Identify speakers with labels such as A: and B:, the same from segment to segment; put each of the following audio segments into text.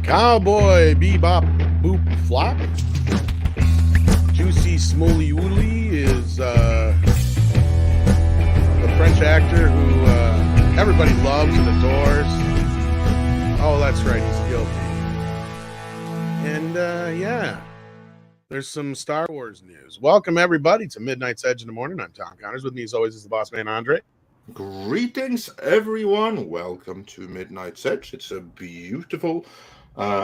A: Cowboy Bebop Boop Flop. Juicy Smolliet is the French actor who everybody loves and adores. Oh, that's right, he's guilty. And yeah, there's some Star Wars news. Welcome everybody to Midnight's Edge in the Morning. I'm Tom Connors. With me as always is the boss man Andre.
B: Greetings everyone. Welcome to Midnight's Edge. It's a beautiful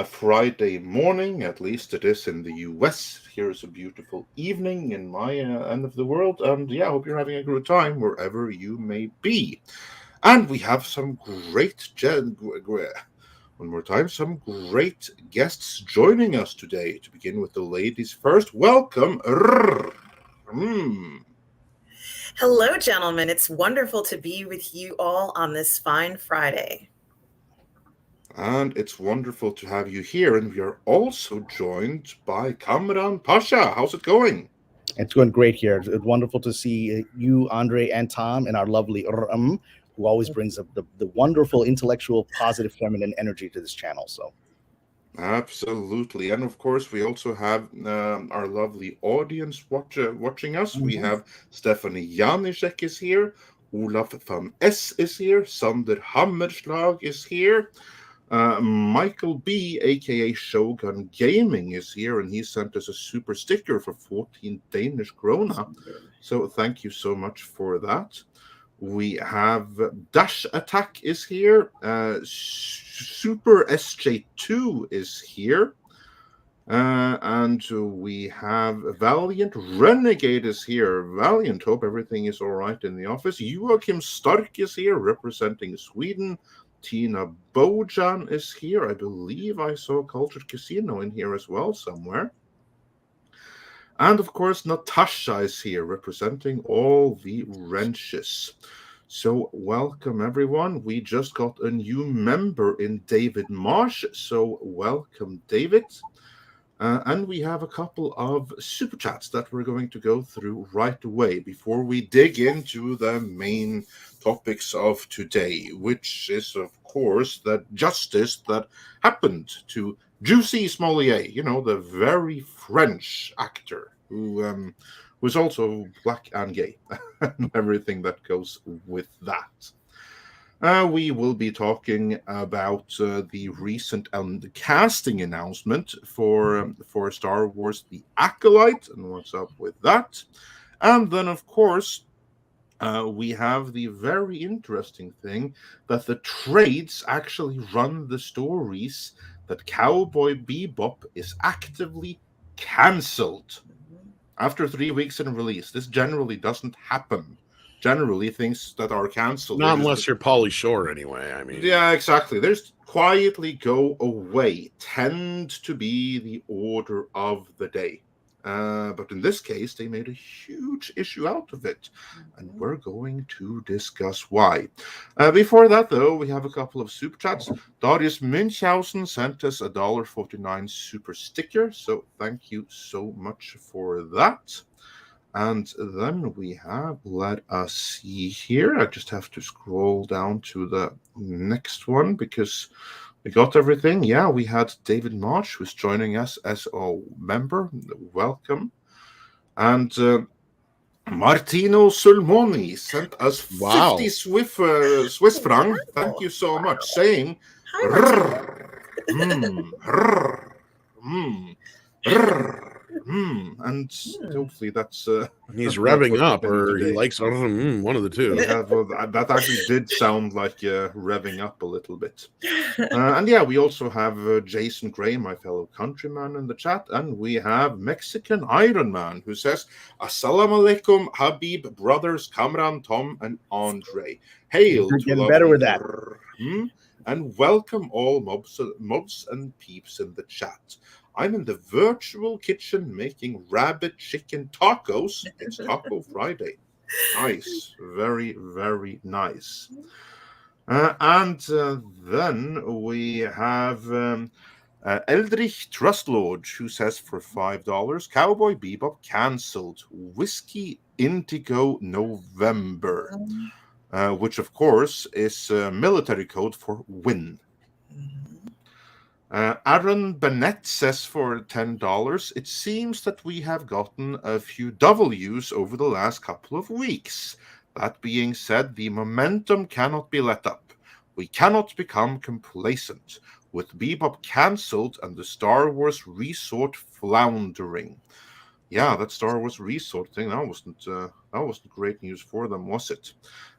B: Friday morning, at least it is in the US. Here is a beautiful evening in my end of the world, and yeah, I hope you're having a good time wherever you may be. And we have some great one more time, some great guests joining us today. To begin with the ladies first, welcome. Rrrr.
C: Hello, gentlemen. It's wonderful to be with you all on this fine Friday.
B: And it's wonderful to have you here. And we are also joined by Kamran Pasha. How's it going?
D: It's going great here. It's wonderful to see you, Andre, and Tom, and our lovely Rrrr, who always brings the wonderful, intellectual, positive, feminine energy to this channel. So,
B: absolutely. And of course, we also have our lovely audience watching us. We have Stephanie Janicek is here. Olaf van S is here. Sander Hammerslag is here. Michael B, aka Shogun Gaming, is here, and he sent us a super sticker for 14 Danish krona. So thank you so much for that. We have Dash Attack is here. Super SJ2 is here. And we have Valiant Renegade is here. Valiant, hope everything is all right in the office. Joachim Stark is here, representing Sweden. Tina Bojan is here. I believe I saw Cultured Casino in here as well somewhere. And of course, Natasha is here, representing all the wrenches. So welcome, everyone. We just got a new member in David Marsh. So welcome, David. And we have a couple of super chats that we're going to go through right away before we dig into the main topics of today, which is, of course, the justice that happened to Juicy Smolliet, you know, the very French actor who was also black and gay, and everything that goes with that. We will be talking about the recent casting announcement for Star Wars: The Acolyte and what's up with that. And then, of course, we have the very interesting thing that the trades actually run the stories that Cowboy Bebop is actively cancelled after 3 weeks in release. This generally doesn't happen. Generally, things that are cancelled,
A: not unless you're Pauly Shore, anyway. I mean,
B: yeah, exactly. There's quietly go away, tend to be the order of the day. But in this case, they made a huge issue out of it, and we're going to discuss why. Before that, though, we have a couple of super chats. Darius Münchhausen sent us a $1.49 super sticker, so thank you so much for that. And then we have, let us see here. I just have to scroll down to the next one because we got everything. Yeah, we had David Marsh, who's joining us as a member. Welcome. And Martino Sulmoni sent us 50 Swiss franc. Thank you so much. Saying, Rrrr, Rrrr, Rrrr. And hopefully that's
A: he's revving up, or he likes one of the two.
B: Yeah, well, that actually did sound like revving up a little bit. And yeah, we also have Jason Gray, my fellow countryman, in the chat, and we have Mexican Iron Man, who says, "Assalamu alaikum, Habib brothers, Kamran, Tom, and Andre. Hail to
D: getting better with that.
B: And welcome all mobs and peeps in the chat. I'm in the virtual kitchen making rabbit chicken tacos. It's Taco Friday. Nice. Very, very nice. And then we have Eldrich Trustlord, who says for $5, Cowboy Bebop cancelled. Whiskey Indigo November, which, of course, is military code for win. Aaron Bennett says for $10, it seems that we have gotten a few W's over the last couple of weeks. That being said, the momentum cannot be let up. We cannot become complacent, with Bebop cancelled and the Star Wars Resort floundering. Yeah, that Star Wars Resort thing, that wasn't great news for them, was it?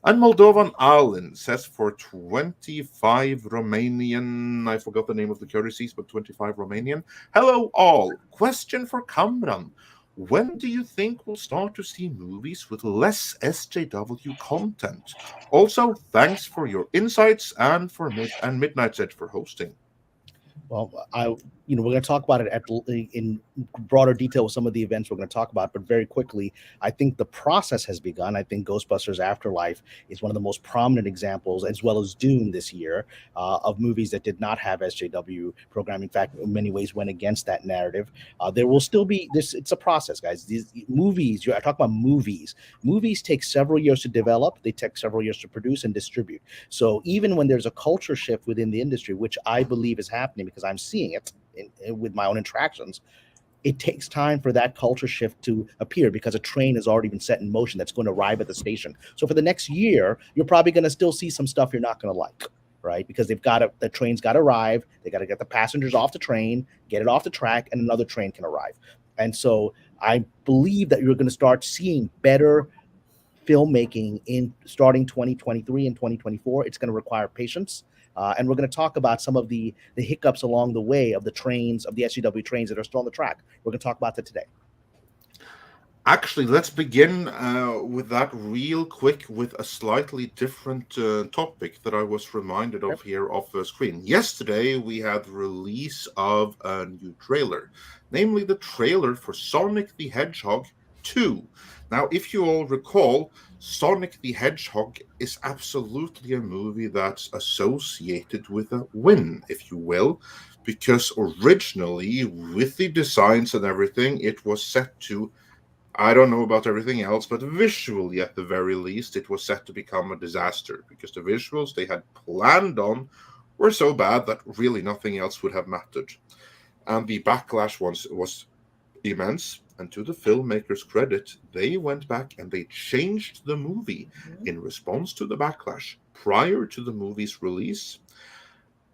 B: And Moldovan Alin says for 25 Romanian, I forgot the name of the currencies, but 25 Romanian. Hello all. Question for Kamran. When do you think we'll start to see movies with less SJW content? Also, thanks for your insights and for Midnight's Edge for hosting.
D: Well, we're going to talk about it in broader detail with some of the events we're going to talk about, but very quickly, I think the process has begun. I think Ghostbusters Afterlife is one of the most prominent examples, as well as Dune this year, of movies that did not have SJW programming. In fact, in many ways went against that narrative. There will still be this. It's a process, guys. These movies, I talk about movies. Movies take several years to develop. They take several years to produce and distribute. So even when there's a culture shift within the industry, which I believe is happening because I'm seeing it with my own interactions, it takes time for that culture shift to appear because a train has already been set in motion that's going to arrive at the station. So for the next year, you're probably going to still see some stuff you're not going to like, right? Because the train's got to arrive. They got to get the passengers off the train, get it off the track, and another train can arrive. And so I believe that you're going to start seeing better filmmaking in starting 2023 and 2024. It's going to require patience. And we're going to talk about some of the hiccups along the way of the trains, of the SJW trains that are still on the track. We're going to talk about that today.
B: Actually, let's begin with that real quick with a slightly different topic that I was reminded of here off the screen. Yesterday, we had the release of a new trailer, namely the trailer for Sonic the Hedgehog 2. Now, if you all recall, Sonic the Hedgehog is absolutely a movie that's associated with a win, if you will, because originally, with the designs and everything, it was set to, I don't know about everything else, but visually, at the very least, it was set to become a disaster, because the visuals they had planned on were so bad that really nothing else would have mattered. And the backlash was immense. And to the filmmakers' credit, they went back and they changed the movie in response to the backlash prior to the movie's release.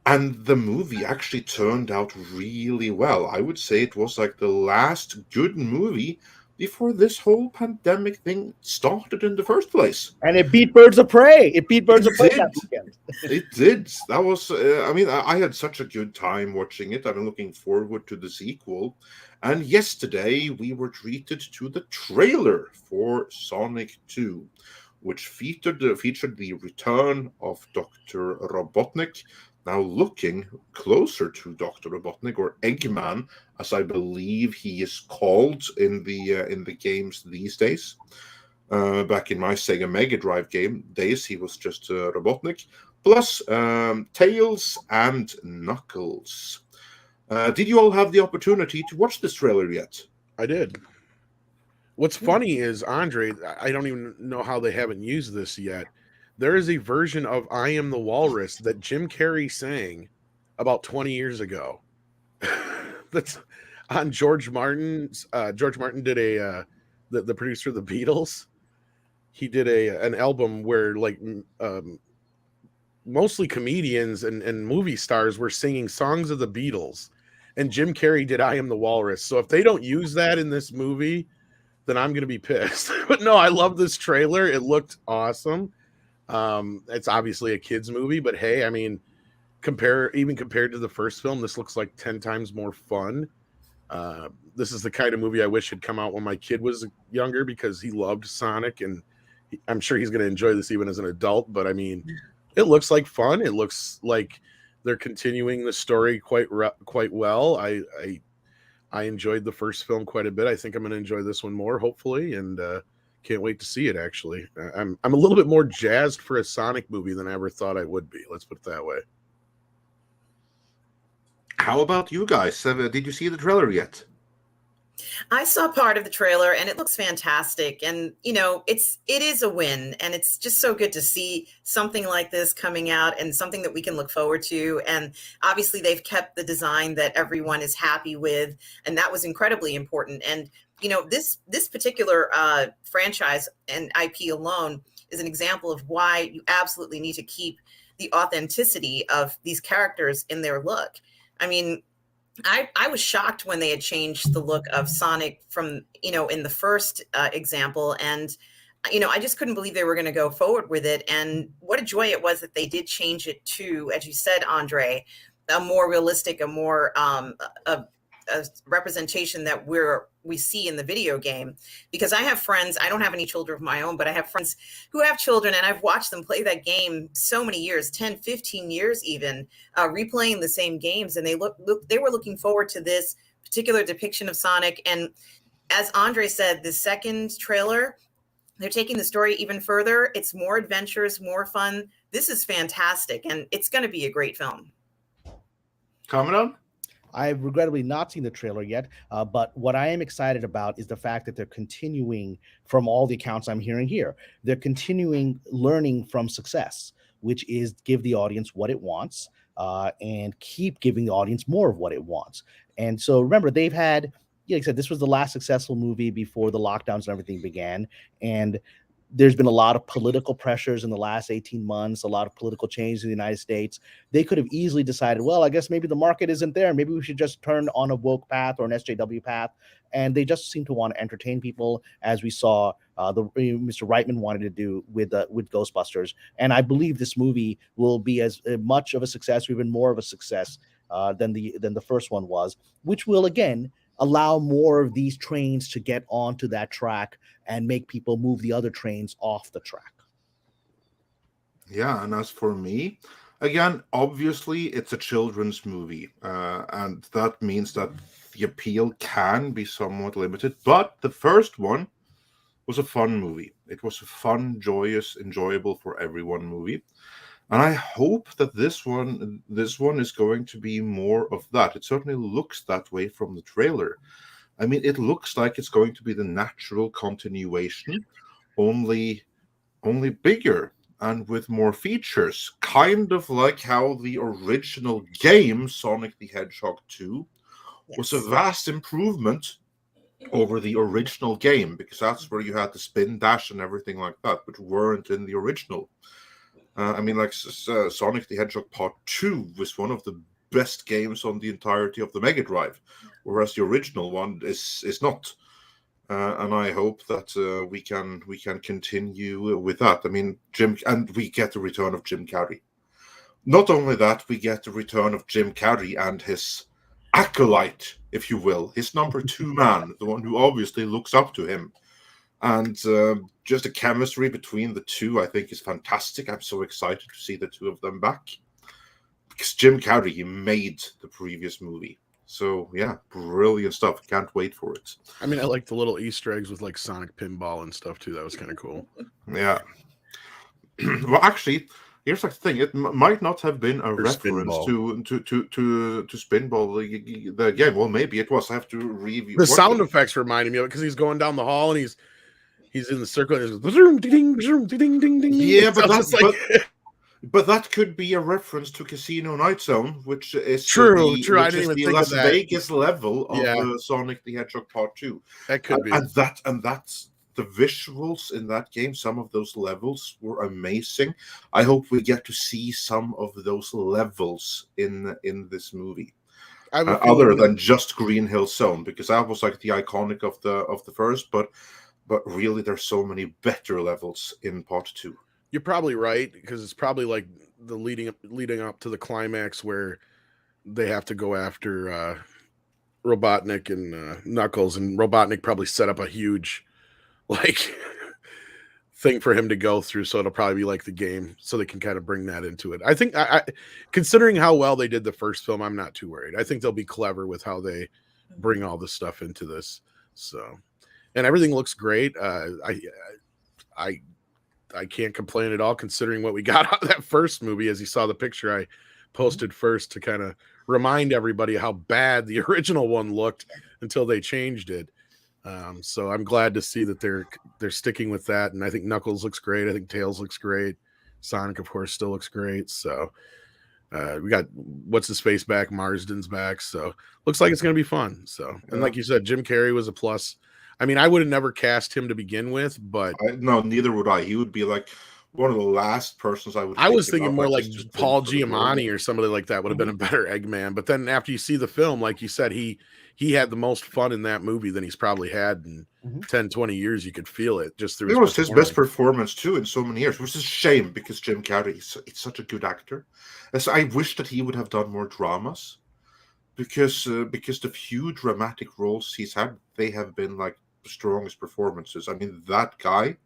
B: And the movie actually turned out really well. I would say it was like the last good movie before this whole pandemic thing started in the first place.
D: And it beat Birds of Prey. It beat Birds of Prey that weekend.
B: It did. That was, I had such a good time watching it. I've been looking forward to the sequel. And yesterday, we were treated to the trailer for Sonic 2, which featured the return of Dr. Robotnik, now looking closer to Dr. Robotnik, or Eggman, as I believe he is called in the games these days. Back in my Sega Mega Drive game days, he was just Robotnik, plus Tails and Knuckles. Did you all have the opportunity to watch this trailer yet?
A: I did. What's funny is, Andre, I don't even know how they haven't used this yet. There is a version of I Am the Walrus that Jim Carrey sang about 20 years ago. That's on George Martin's. George Martin did the producer of the Beatles. He did an album where mostly comedians and movie stars were singing songs of the Beatles. And Jim Carrey did I Am the Walrus. So if they don't use that in this movie, then I'm going to be pissed. But no, I love this trailer. It looked awesome. It's obviously a kid's movie, but hey, I mean, compared to the first film, this looks like 10 times more fun. This is the kind of movie I wish had come out when my kid was younger, because he loved Sonic, and I'm sure he's going to enjoy this even as an adult. But I mean, it looks like fun. It looks like they're continuing the story quite well. I enjoyed the first film quite a bit. I think I'm going to enjoy this one more, hopefully, and can't wait to see it. Actually, I'm a little bit more jazzed for a Sonic movie than I ever thought I would be. Let's put it that way.
B: How about you guys? Did you see the trailer yet?
C: I saw part of the trailer and it looks fantastic. And, you know, it is a win. And it's just so good to see something like this coming out and something that we can look forward to. And obviously they've kept the design that everyone is happy with. And that was incredibly important. And, you know, this particular franchise and IP alone is an example of why you absolutely need to keep the authenticity of these characters in their look. I mean, I was shocked when they had changed the look of Sonic from, you know, in the first example. And, you know, I just couldn't believe they were going to go forward with it. And what a joy it was that they did change it to, as you said, Andre, a more realistic, a more a representation that we see in the video game. Because I have friends, I don't have any children of my own, but I have friends who have children, and I've watched them play that game so many years, 10, 15 years even, replaying the same games. And they were looking forward to this particular depiction of Sonic. And as Andre said, the second trailer, they're taking the story even further. It's more adventures, more fun. This is fantastic, and it's going to be a great film.
B: Kamran?
D: I've regrettably not seen the trailer yet, but what I am excited about is the fact that they're continuing, from all the accounts I'm hearing here, they're continuing learning from success, which is give the audience what it wants and keep giving the audience more of what it wants. And so remember, they've had, like I said, this was the last successful movie before the lockdowns and everything began. And there's been a lot of political pressures in the last 18 months, a lot of political change in the United States. They could have easily decided, well, I guess maybe the market isn't there. Maybe we should just turn on a woke path or an SJW path. And they just seem to want to entertain people, as we saw Mr. Reitman wanted to do with Ghostbusters. And I believe this movie will be as much of a success, or even more of a success than the first one was, which will, again, allow more of these trains to get onto that track and make people move the other trains off the track.
B: Yeah, and as for me, again, obviously it's a children's movie, and that means that the appeal can be somewhat limited. But the first one was a fun movie. It was a fun, joyous, enjoyable for everyone movie. And I hope that this one is going to be more of that. It certainly looks that way from the trailer. I mean, it looks like it's going to be the natural continuation, only bigger and with more features. Kind of like how the original game, Sonic the Hedgehog 2, was a vast improvement over the original game, because that's where you had the spin dash and everything like that, which weren't in the original. I mean, like Sonic the Hedgehog Part 2 was one of the best games on the entirety of the Mega Drive, whereas the original one is not. And I hope that we can continue with that. I mean, and we get the return of Jim Carrey. Not only that, we get the return of Jim Carrey and his acolyte, if you will, his number 2 man, the one who obviously looks up to him. And just the chemistry between the two, I think, is fantastic. I'm so excited to see the two of them back. Because Jim Carrey, he made the previous movie. So, yeah, brilliant stuff. Can't wait for it.
A: I mean, I like the little Easter eggs with, like, Sonic Pinball and stuff, too. That was kind of cool.
B: Yeah. Well, actually, here's the thing. It might not have been a reference
A: Spinball.
B: to Spinball, the game. Well, maybe it was. I have to review.
A: The sound effects reminded me of it, because he's going down the hall and he's in the circle and it goes ding ding ding ding ding.
B: Yeah, but that's like. But that could be a reference to Casino Night Zone, which is
A: true.
B: I
A: didn't even
B: the
A: think
B: Las
A: of that.
B: Vegas level of Sonic the Hedgehog Part 2.
A: That could be.
B: And that's the visuals in that game. Some of those levels were amazing. I hope we get to see some of those levels in this movie, other than just Green Hill Zone, because that was like the iconic of the first. But really, there's so many better levels in Part 2.
A: You're probably right, because it's probably like the leading up to the climax where they have to go after Robotnik and Knuckles, and Robotnik probably set up a huge like thing for him to go through, so it'll probably be like the game, so they can kind of bring that into it. I think, I considering how well they did the first film, I'm not too worried. I think they'll be clever with how they bring all this stuff into this. So, and everything looks great. I can't complain at all, considering what we got out of that first movie. As you saw the picture I posted first to kind of remind everybody how bad the original one looked until they changed it. So I'm glad to see that they're sticking with that. And I think Knuckles looks great. I think Tails looks great. Sonic, of course, still looks great. So we got what's his face back, Marsden's back. So looks like it's going to be fun. So, and like you said, Jim Carrey was a plus. I mean, I would have never cast him to begin with, but
B: no, neither would I. He would be like one of the last persons I would.
A: I was thinking
B: about,
A: more like
B: just
A: Paul
B: for the
A: Giamatti or somebody like that would have been a better Eggman. But then after you see the film, like you said, he had the most fun in that movie than he's probably had in 10, 20 years. You could feel it just through.
B: It was his best performance too in so many years, which is a shame because Jim Carrey is such a good actor. As I wish that he would have done more dramas, because the few dramatic roles he's had, they have been like the strongest performances. I mean, that guy,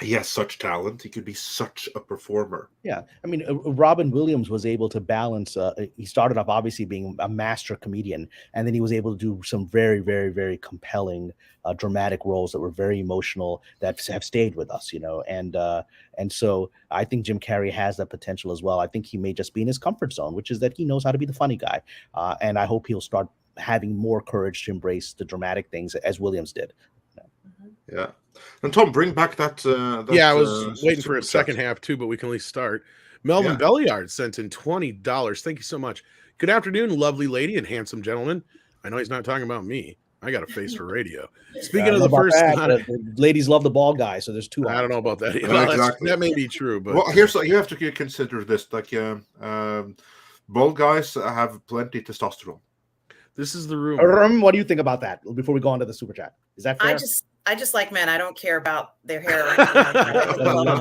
B: he has such talent. He could be such a performer.
D: Yeah. I mean, Robin Williams was able to balance. He started off obviously being a master comedian, and then he was able to do some very, very, very compelling, dramatic roles that were very emotional that have stayed with us, and so I think Jim Carrey has that potential as well. I think he may just be in his comfort zone, which is that he knows how to be the funny guy. And I hope he'll start having more courage to embrace the dramatic things as Williams did.
B: Yeah. And Tom, bring back that.
A: Yeah, I was waiting for a second half too, but we can at least start. Melvin Belliard sent in $20. Thank you so much. Good afternoon, lovely lady and handsome gentleman. I know he's not talking about me. I got a face for radio. Speaking of the first,
D: the ladies love the ball guy, so there's two.
A: I don't know about that.
B: Well, exactly.
A: That may be true, but
B: you have to consider this. Like, ball guys have plenty of testosterone.
A: This is the rumor.
D: What do you think about that? Before we go on to the super chat, is that fair?
C: I just like men. I don't care about their hair. Or anything like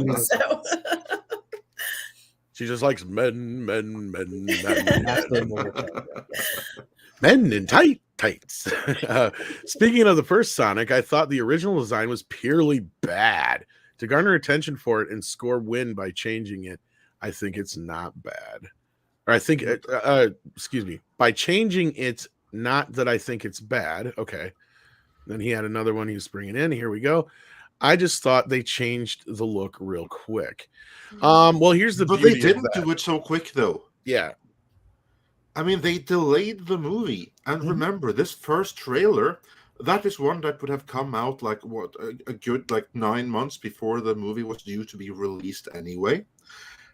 C: that. So.
A: She just likes men. Men in tights. Speaking of the first Sonic, I thought the original design was purely bad. To garner attention for it and score win by changing it, I think it's not bad. Or I think, excuse me, by changing it, not that I think it's bad. Okay. Then he had another one he was bringing in. Here we go. I just thought they changed the look real quick. Well, here's the beauty.
B: But they didn't do it so quick, though.
A: Yeah.
B: I mean, they delayed the movie. And remember, this first trailer, that is one that would have come out like a good 9 months before the movie was due to be released anyway.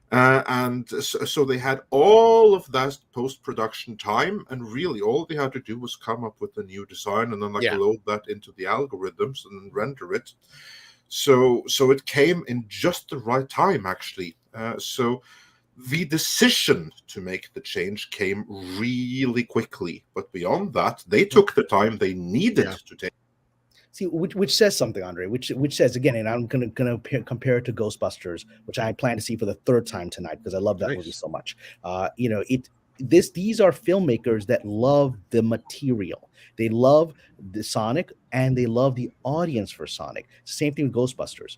B: And so they had all of that post-production time, and really all they had to do was come up with a new design and then load that into the algorithms and render it. So it came in just the right time, actually. So the decision to make the change came really quickly, but beyond that, they took the time they needed to take.
D: See, which says something, Andre, which says, again, and I'm going to compare it to Ghostbusters, which I plan to see for the third time tonight because I love that movie so much. These are filmmakers that love the material. They love the Sonic and they love the audience for Sonic. Same thing with Ghostbusters.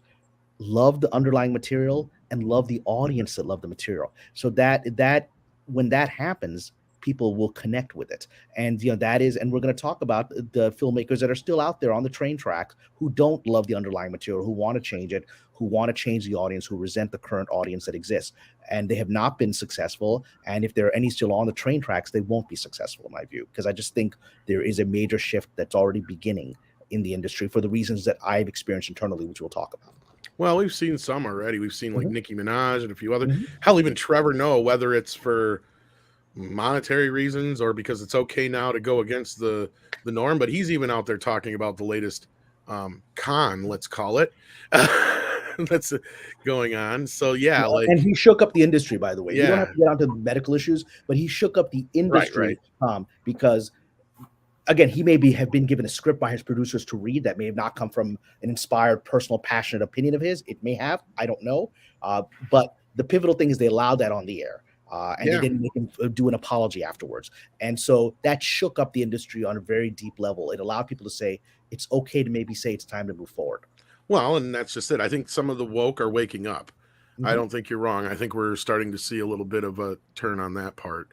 D: Love the underlying material and love the audience that love the material. So that when that happens, people will connect with it. And that is, and we're going to talk about the filmmakers that are still out there on the train tracks who don't love the underlying material, who want to change it, who want to change the audience, who resent the current audience that exists. And they have not been successful. And if there are any still on the train tracks, they won't be successful in my view, because I just think there is a major shift that's already beginning in the industry for the reasons that I've experienced internally, which we'll talk about.
A: Well, we've seen some already. We've seen like Nicki Minaj and a few other, hell, even Trevor Noah, whether it's for monetary reasons or because it's okay now to go against the norm, but he's even out there talking about the latest con, let's call it, that's going on. So and
D: he shook up the industry, by the way. You don't have to get onto medical issues, but he shook up the industry, because again, he may have been given a script by his producers to read that may have not come from an inspired, personal, passionate opinion of his. It may have, I don't know, but the pivotal thing is they allowed that on the air. They didn't make him do an apology afterwards. And so that shook up the industry on a very deep level. It allowed people to say, it's okay to maybe say it's time to move forward.
A: Well, and that's just it. I think some of the woke are waking up. I don't think you're wrong. I think we're starting to see a little bit of a turn on that part.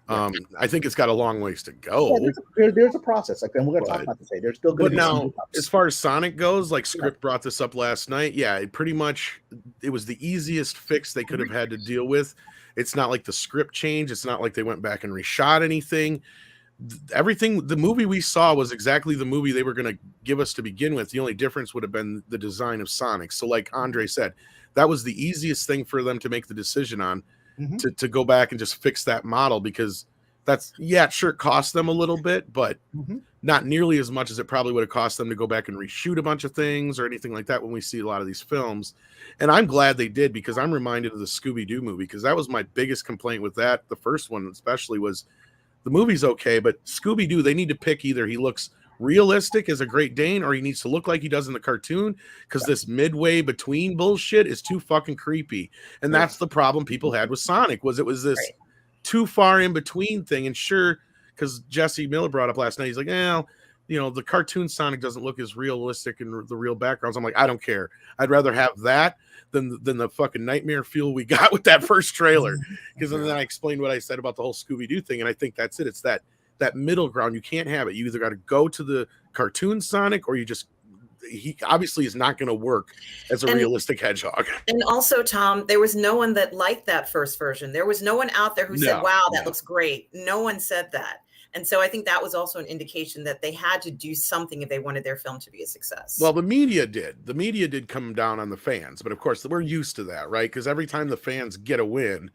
A: I think it's got a long ways to go.
D: There's a process, like, and we're going to talk about this. There's still going to be some
A: now,
D: hiccups.
A: as far as Sonic goes, like Script brought this up last night. Yeah, it was the easiest fix they could have had to deal with. It's not like the script change. It's not like they went back and reshot anything. Everything, the movie we saw was exactly the movie they were going to give us to begin with. The only difference would have been the design of Sonic. So like Andre said, that was the easiest thing for them to make the decision on, to go back and just fix that model, because it sure cost them a little bit, but not nearly as much as it probably would have cost them to go back and reshoot a bunch of things or anything like that when we see a lot of these films. And I'm glad they did, because I'm reminded of the Scooby-Doo movie, because that was my biggest complaint with that. The first one especially was, the movie's okay, but Scooby-Doo, they need to pick either he looks realistic as a Great Dane or he needs to look like he does in the cartoon, because this midway between bullshit is too fucking creepy. And that's the problem people had with Sonic, was it was this too far in between thing. And sure, because Jesse Miller brought up last night, he's like, the cartoon Sonic doesn't look as realistic in the real backgrounds. I'm like, I don't care. I'd rather have that than the fucking nightmare fuel we got with that first trailer. Because then I explained what I said about the whole Scooby-Doo thing, and I think that's it. It's that middle ground. You can't have it. You either got to go to the cartoon Sonic, or he obviously is not going to work as a realistic Hedgehog.
C: And also, Tom, there was no one that liked that first version. There was no one out there who said, wow, that looks great. No one said that. And so I think that was also an indication that they had to do something if they wanted their film to be a success.
A: Well, the media did. The media did come down on the fans. But of course, we're used to that, right? Because every time the fans get a win,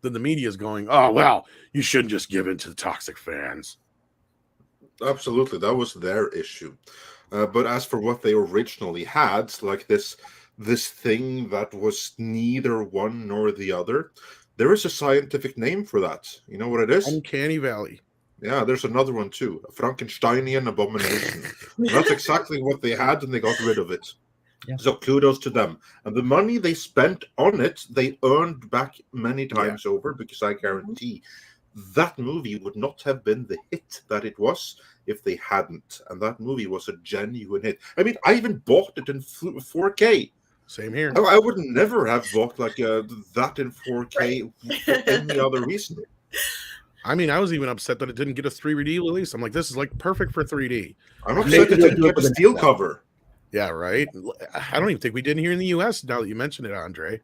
A: then the media is going, oh, well, you shouldn't just give in to the toxic fans.
B: Absolutely. That was their issue. But as for what they originally had, like this thing that was neither one nor the other, there is a scientific name for that. You know what it is?
A: Uncanny Valley.
B: Yeah, there's another one too. A Frankensteinian abomination. That's exactly what they had, and they got rid of it. Yeah. So kudos to them. And the money they spent on it, they earned back many times over, because I guarantee that movie would not have been the hit that it was if they hadn't. And that movie was a genuine hit. I mean, I even bought it in 4K.
A: Same here.
B: I would never have bought that in 4K for any other reason.
A: I mean, I was even upset that it didn't get a 3D release. I'm like, this is like perfect for 3D.
B: I'm upset it didn't get a steel cover.
A: Yeah, right. I don't even think we did here in the U.S. Now that you mention it, Andre.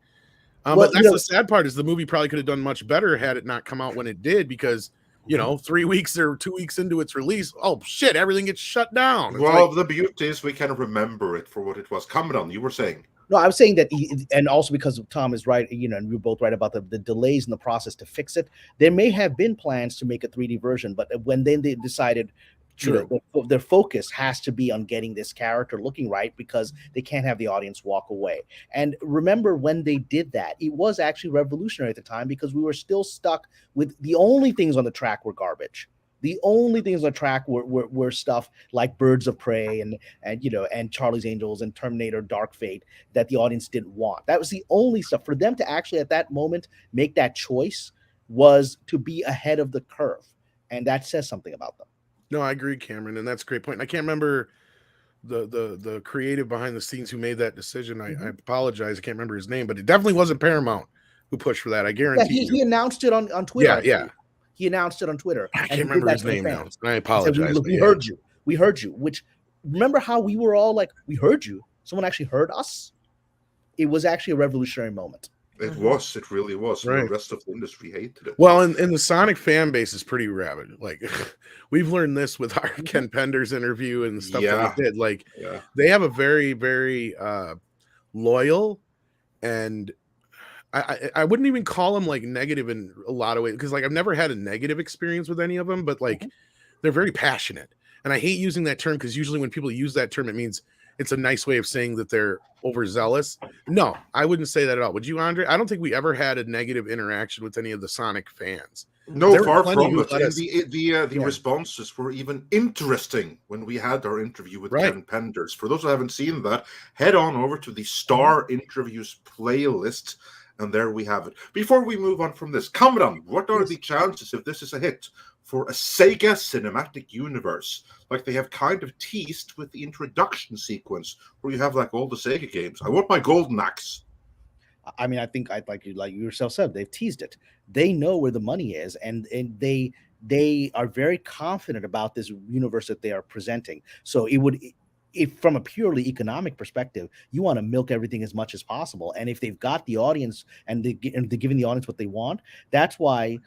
A: But that's the sad part, is the movie probably could have done much better had it not come out when it did, because 3 weeks or 2 weeks into its release, oh shit, everything gets shut down. It's
B: the beauty is we can remember it for what it was. Kamran, you were saying.
D: No, I was saying that, and also because Tom is right, and we're both right about the delays in the process to fix it. There may have been plans to make a 3D version, but when they decided, their focus has to be on getting this character looking right, because they can't have the audience walk away. And remember, when they did that, it was actually revolutionary at the time, because we were still stuck with the only things on the track were garbage. The only things on track were stuff like Birds of Prey and Charlie's Angels and Terminator Dark Fate that the audience didn't want. That was the only stuff. For them to actually at that moment make that choice was to be ahead of the curve. And that says something about them.
A: No, I agree, Cameron. And that's a great point. And I can't remember the creative behind the scenes who made that decision. I apologize. I can't remember his name, but it definitely wasn't Paramount who pushed for that. I guarantee
D: he announced it on Twitter.
A: Yeah.
D: He announced it on Twitter.
A: I can't remember his name now. I apologize.
D: We heard you. We heard you. Which, remember how we were all like, we heard you. Someone actually heard us. It was actually a revolutionary moment.
B: It was. It really was.
A: Right.
B: The rest of the industry hated it.
A: Well, and the Sonic fan base is pretty rabid. Like, we've learned this with our Ken Penders interview and the stuff that we did. Like, they have a very, very loyal, and I wouldn't even call them like negative in a lot of ways, because like I've never had a negative experience with any of them, but like they're very passionate. And I hate using that term, because usually when people use that term, it means it's a nice way of saying that they're overzealous. No, I wouldn't say that at all. Would you, Andre? I don't think we ever had a negative interaction with any of the Sonic fans.
B: No, far from it. And the responses were even interesting when we had our interview with Ken Penders. For those who haven't seen that, head on over to the Star Interviews playlist, and there we have it. Before we move on from this, Kamran, what are the chances if this is a hit for a Sega cinematic universe, like they have kind of teased with the introduction sequence, where you have like all the Sega games? I want my golden axe.
D: I mean, I think like you yourself said, they've teased it. They know where the money is, and they are very confident about this universe that they are presenting. So it would, if from a purely economic perspective, you want to milk everything as much as possible. And if they've got the audience and they're giving the audience what they want, that's why,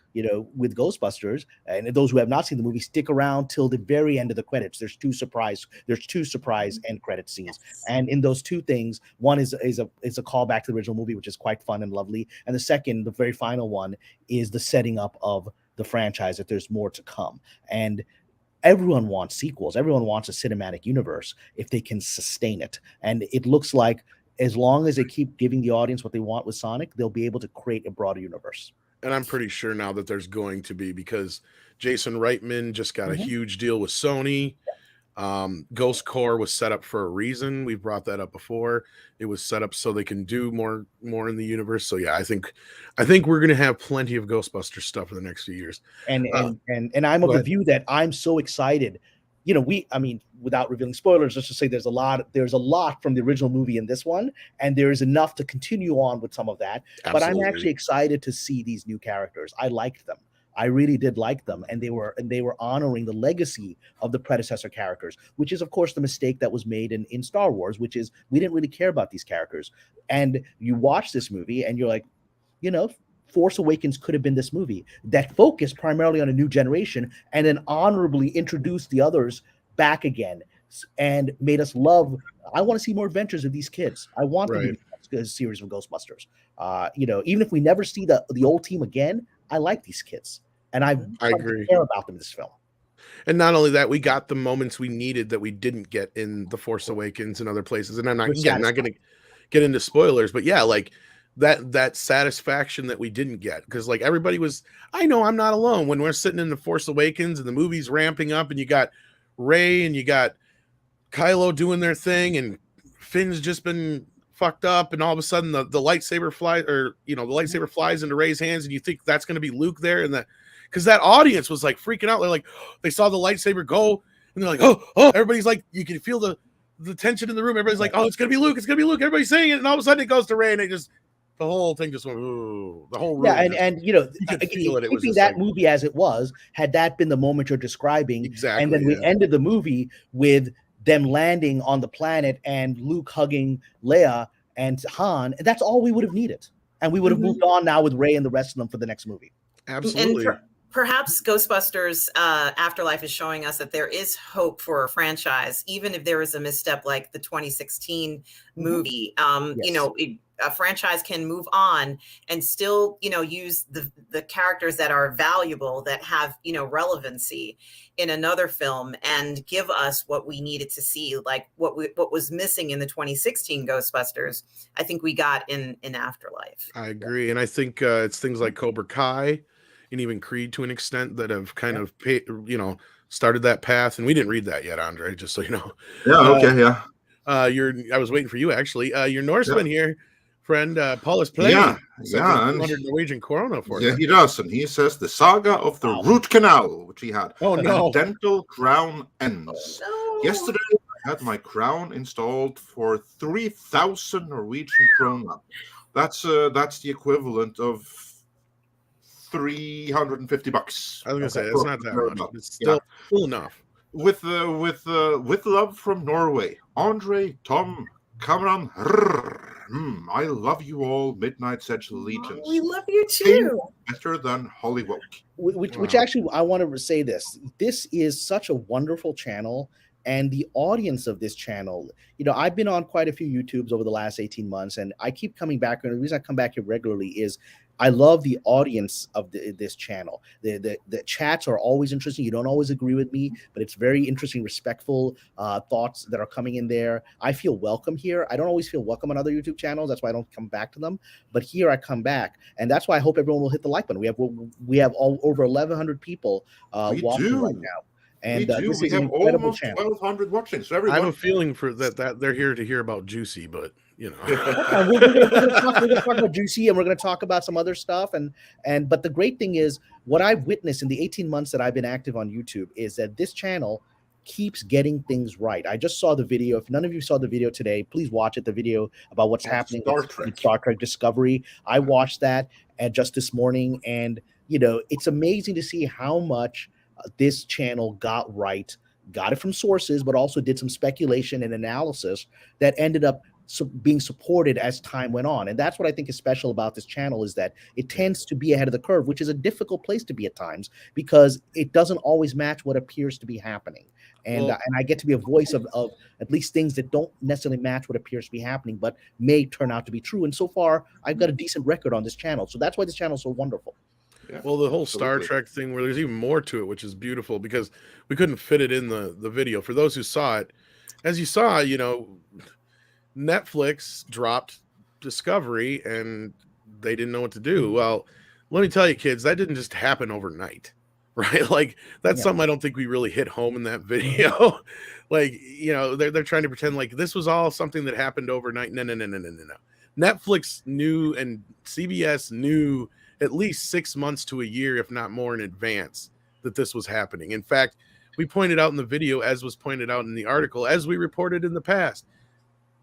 D: with Ghostbusters, and those who have not seen the movie, stick around till the very end of the credits. There's two surprise end credit scenes. And in those two things, one is a callback to the original movie, which is quite fun and lovely. And the second, the very final one, is the setting up of the franchise, that there's more to come. And everyone wants sequels. Everyone wants a cinematic universe if they can sustain it. And it looks like as long as they keep giving the audience what they want with Sonic, they'll be able to create a broader universe.
A: And I'm pretty sure now that there's going to be, because Jason Reitman just got a huge deal with Sony. Ghost Core was set up for a reason. We've brought that up before. It was set up so they can do more in the universe. So yeah, I think we're gonna have plenty of Ghostbuster stuff for the next few years.
D: And I'm of the view that I'm so excited. Without revealing spoilers, let's just say there's a lot from the original movie in this one, and there's enough to continue on with some of that. Absolutely. But I'm actually excited to see these new characters. I liked them. I really did like them, and they were honoring the legacy of the predecessor characters, which is, of course, the mistake that was made in Star Wars, which is we didn't really care about these characters. And you watch this movie, and you're like, Force Awakens could have been this movie that focused primarily on a new generation and then honorably introduced the others back again and made us love. I want to see more adventures of these kids. I want them to be a series of Ghostbusters. Even if we never see the old team again, I like these kids, and I agree. Care about them in this film.
A: And not only that, we got the moments we needed that we didn't get in The Force Awakens and other places. And I'm not going to get into spoilers, but yeah, like that satisfaction that we didn't get, because like everybody was, I know I'm not alone when we're sitting in The Force Awakens and the movie's ramping up, and you got Rey and you got Kylo doing their thing, and Finn's just been fucked up, and all of a sudden the lightsaber flies, or the lightsaber flies into Rey's hands, and you think that's going to be Luke there, and that because that audience was like freaking out. They're like, they saw the lightsaber go, and they're like, oh, everybody's like, you can feel the tension in the room. Everybody's like, oh, it's gonna be Luke, Everybody's saying it, and all of a sudden it goes to Rey, and the whole thing just went, ooh, the whole room.
D: Yeah, and you could feel it. It was that movie as it was, had that been the moment you're describing, exactly, and then we ended the movie with them landing on the planet and Luke hugging Leia and Han, and that's all we would have needed. And we would have moved on now with Rey and the rest of them for the next movie.
A: Absolutely.
C: And perhaps Ghostbusters Afterlife is showing us that there is hope for a franchise, even if there is a misstep like the 2016 movie. A franchise can move on and still, use the characters that are valuable, that have, relevancy in another film, and give us what we needed to see, like what was missing in the 2016 Ghostbusters. I think we got in Afterlife.
A: I agree. And I think it's things like Cobra Kai and even Creed to an extent that have kind of started that path. And we didn't read that yet, Andre, just so you know.
B: Yeah. Okay. Yeah.
A: I was waiting for you, actually. Your Norseman here, friend, Paulus Play.
B: Yeah.
A: 200 Norwegian Corona for
B: he does. And he says the saga of the root canal, which he had.
A: Oh, no.
B: And dental crown ends.
C: Oh, no.
B: Yesterday, I had my crown installed for 3,000 Norwegian krona. That's the equivalent of $350.
A: I was gonna say it's not that much. It's still enough.
B: With love from Norway, Andre, Tom, Kamran, Rrrr. I love you all. Midnight Edge Allegiance.
C: We love you too.
B: Better than Hollywood.
D: Which actually, I want to say this. This is such a wonderful channel. And the audience of this channel, I've been on quite a few YouTubes over the last 18 months, and I keep coming back. And the reason I come back here regularly is I love the audience of this channel. The chats are always interesting. You don't always agree with me, but it's very interesting, respectful thoughts that are coming in there. I feel welcome here. I don't always feel welcome on other YouTube channels. That's why I don't come back to them. But here I come back, and that's why I hope everyone will hit the like button. We have over 1,100 people watching right now. And
B: we have almost 1,200 watching. So everyone,
A: I have a feeling for that they're here to hear about Juicy, but
D: we're going to talk about Juicy, and we're going to talk about some other stuff. But the great thing is, what I've witnessed in the 18 months that I've been active on YouTube is that this channel keeps getting things right. I just saw the video. If none of you saw the video today, please watch it. The video about what's happening with Star Trek Discovery. I watched that just this morning, and it's amazing to see how much this channel got right. Got it from sources, but also did some speculation and analysis that ended up being supported as time went on. And that's what I think is special about this channel, is that it tends to be ahead of the curve, which is a difficult place to be at times, because it doesn't always match what appears to be happening. And and I get to be a voice of at least things that don't necessarily match what appears to be happening, but may turn out to be true. And so far, I've got a decent record on this channel. So that's why this channel is so wonderful.
A: Yeah, well, the whole Star Trek thing, where there's even more to it, which is beautiful, because we couldn't fit it in the video. For those who saw it, as you saw, Netflix dropped Discovery and they didn't know what to do. Well, let me tell you, kids, that didn't just happen overnight, right? Like, that's something I don't think we really hit home in that video. Like, they're trying to pretend like this was all something that happened overnight. No. Netflix knew, and CBS knew at least 6 months to a year, if not more, in advance that this was happening. In fact, we pointed out in the video, as was pointed out in the article, as we reported in the past,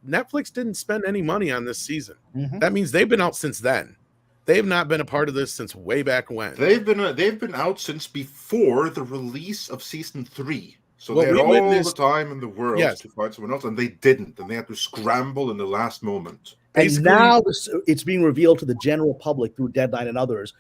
A: Netflix didn't spend any money on this season. That means they've been out since then. They have not been a part of this since way back when.
B: They've been out since before the release of season 3. So they had all the time in the world to find someone else, and they didn't, and they had to scramble in the last moment.
D: And now it's being revealed to the general public through Deadline and others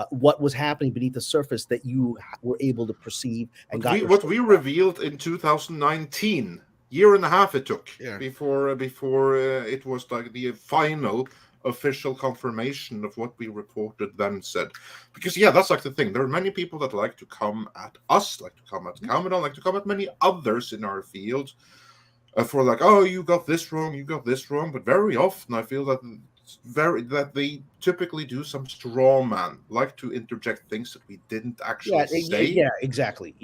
D: what was happening beneath the surface that you were able to perceive. And
B: what we revealed in 2019. Year and a half it took before it was like the final official confirmation of what we reported then said. Because that's like the thing. There are many people that like to come at us, like to come at Kamran, like to come at many others in our field for like, oh, you got this wrong, But very often I feel that they typically do some straw man, like to interject things that we didn't actually say.
D: Yeah, exactly.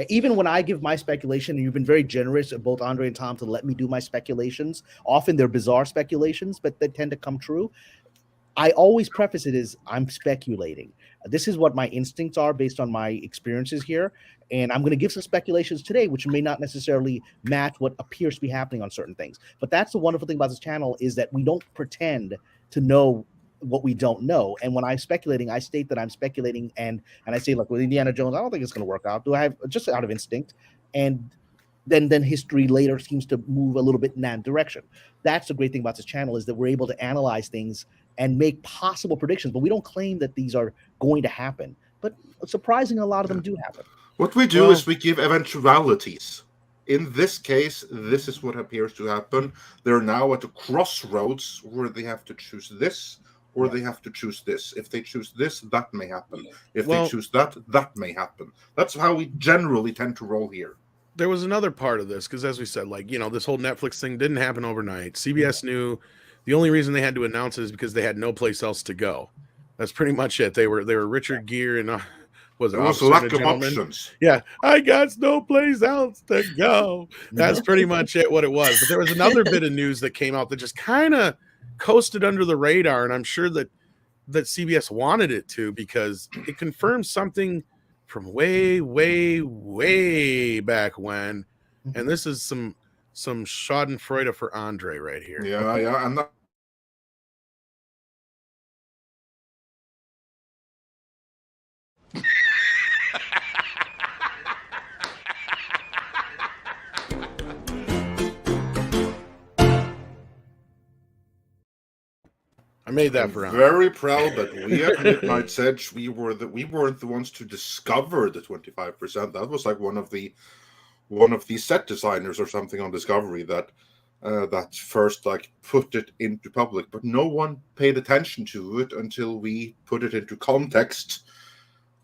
D: Even when I give my speculation, and you've been very generous, both Andre and Tom, to let me do my speculations. Often they're bizarre speculations, but they tend to come true. I always preface it as I'm speculating. This is what my instincts are based on my experiences here. And I'm going to give some speculations today, which may not necessarily match what appears to be happening on certain things. But that's the wonderful thing about this channel, is that we don't pretend to know what we don't know. And when I'm speculating, I state that I'm speculating, and I say, like with Indiana Jones, I don't think it's going to work out. Do I have just out of instinct? And then history later seems to move a little bit in that direction. That's the great thing about this channel, is that we're able to analyze things and make possible predictions, but we don't claim that these are going to happen. But surprisingly, a lot of them do happen.
B: What we do is we give eventualities. In this case, this is what appears to happen. They're now at a crossroads where they have to choose this or they have to choose this. If they choose this, that may happen. If they choose that, that may happen. That's how we generally tend to roll here.
A: There was another part of this, because as we said, like, this whole Netflix thing didn't happen overnight. CBS knew the only reason they had to announce it is because they had no place else to go. That's pretty much it. They were Richard Gere and was it
B: also lack of options.
A: Yeah, I got no place else to go. That's pretty much what it was. But there was another bit of news that came out that just kind of coasted under the radar, and I'm sure that CBS wanted it to, because it confirms something from way, way, way back when. And this is some Schadenfreude for Andre right here.
B: Yeah, and
A: I made that for Andre.
B: Very proud that we at Midnight's Edge, we weren't the ones to discover the 25%. That was like one of the set designers or something on Discovery that first like put it into public, but no one paid attention to it until we put it into context,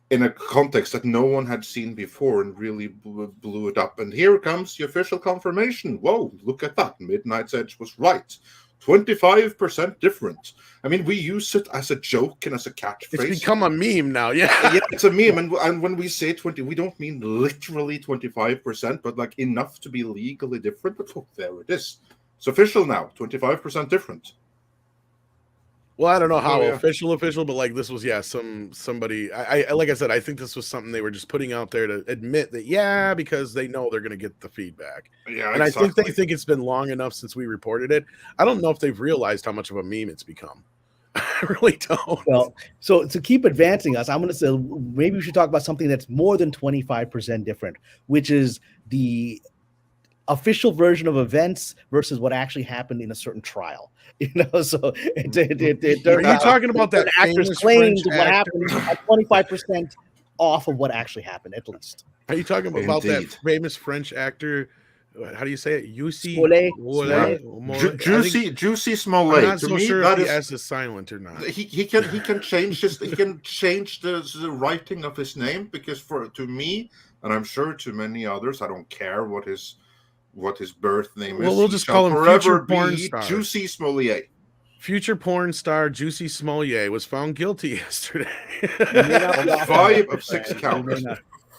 B: in a context that no one had seen before, and really blew it up. And here comes the official confirmation. Whoa, look at that. Midnight's Edge was right. 25% different. I mean, we use it as a joke and as a catchphrase.
A: It's become a meme now. Yeah,
B: it's a meme. And when we say 20, we don't mean literally 25%, but like enough to be legally different. But there it is. It's official now. 25% different.
A: Well, I don't know how
B: yeah.
A: official, but like this was somebody. I like I said, I think this was something they were just putting out there to admit that because they know they're going to get the feedback.
B: Yeah,
A: And
B: exactly.
A: I think they think it's been long enough since we reported it. I don't know if they've realized how much of a meme it's become. I really don't.
D: Well, so to keep advancing us, I'm going to say maybe we should talk about something that's more than 25% different, which is the official version of events versus what actually happened in a certain trial. So it
A: Are you talking about that
D: actors
A: famous
D: claimed
A: French
D: what
A: actor?
D: happened at 25% off of what actually happened, at least.
A: Are you talking about that
B: Indeed.
A: famous French actor? How do you say it?
D: Smolliet.
B: Juicy
A: I'm
B: Smolliet.
A: not
B: To
A: so
B: me,
A: sure
B: that
A: if the
B: is
A: S is silent or not.
B: he can change the writing of his name, because to me, and I'm sure to many others, I don't care what his birth name is.
A: Well, we'll
B: he
A: just
B: shall
A: call him
B: forever
A: future porn
B: be
A: star.
B: Juicy Smolliet.
A: Future porn star Juicy Smolliet was found guilty yesterday.
D: You may not be
B: On
D: off
B: 5
D: that,
B: of 6
D: Fred.
B: counts.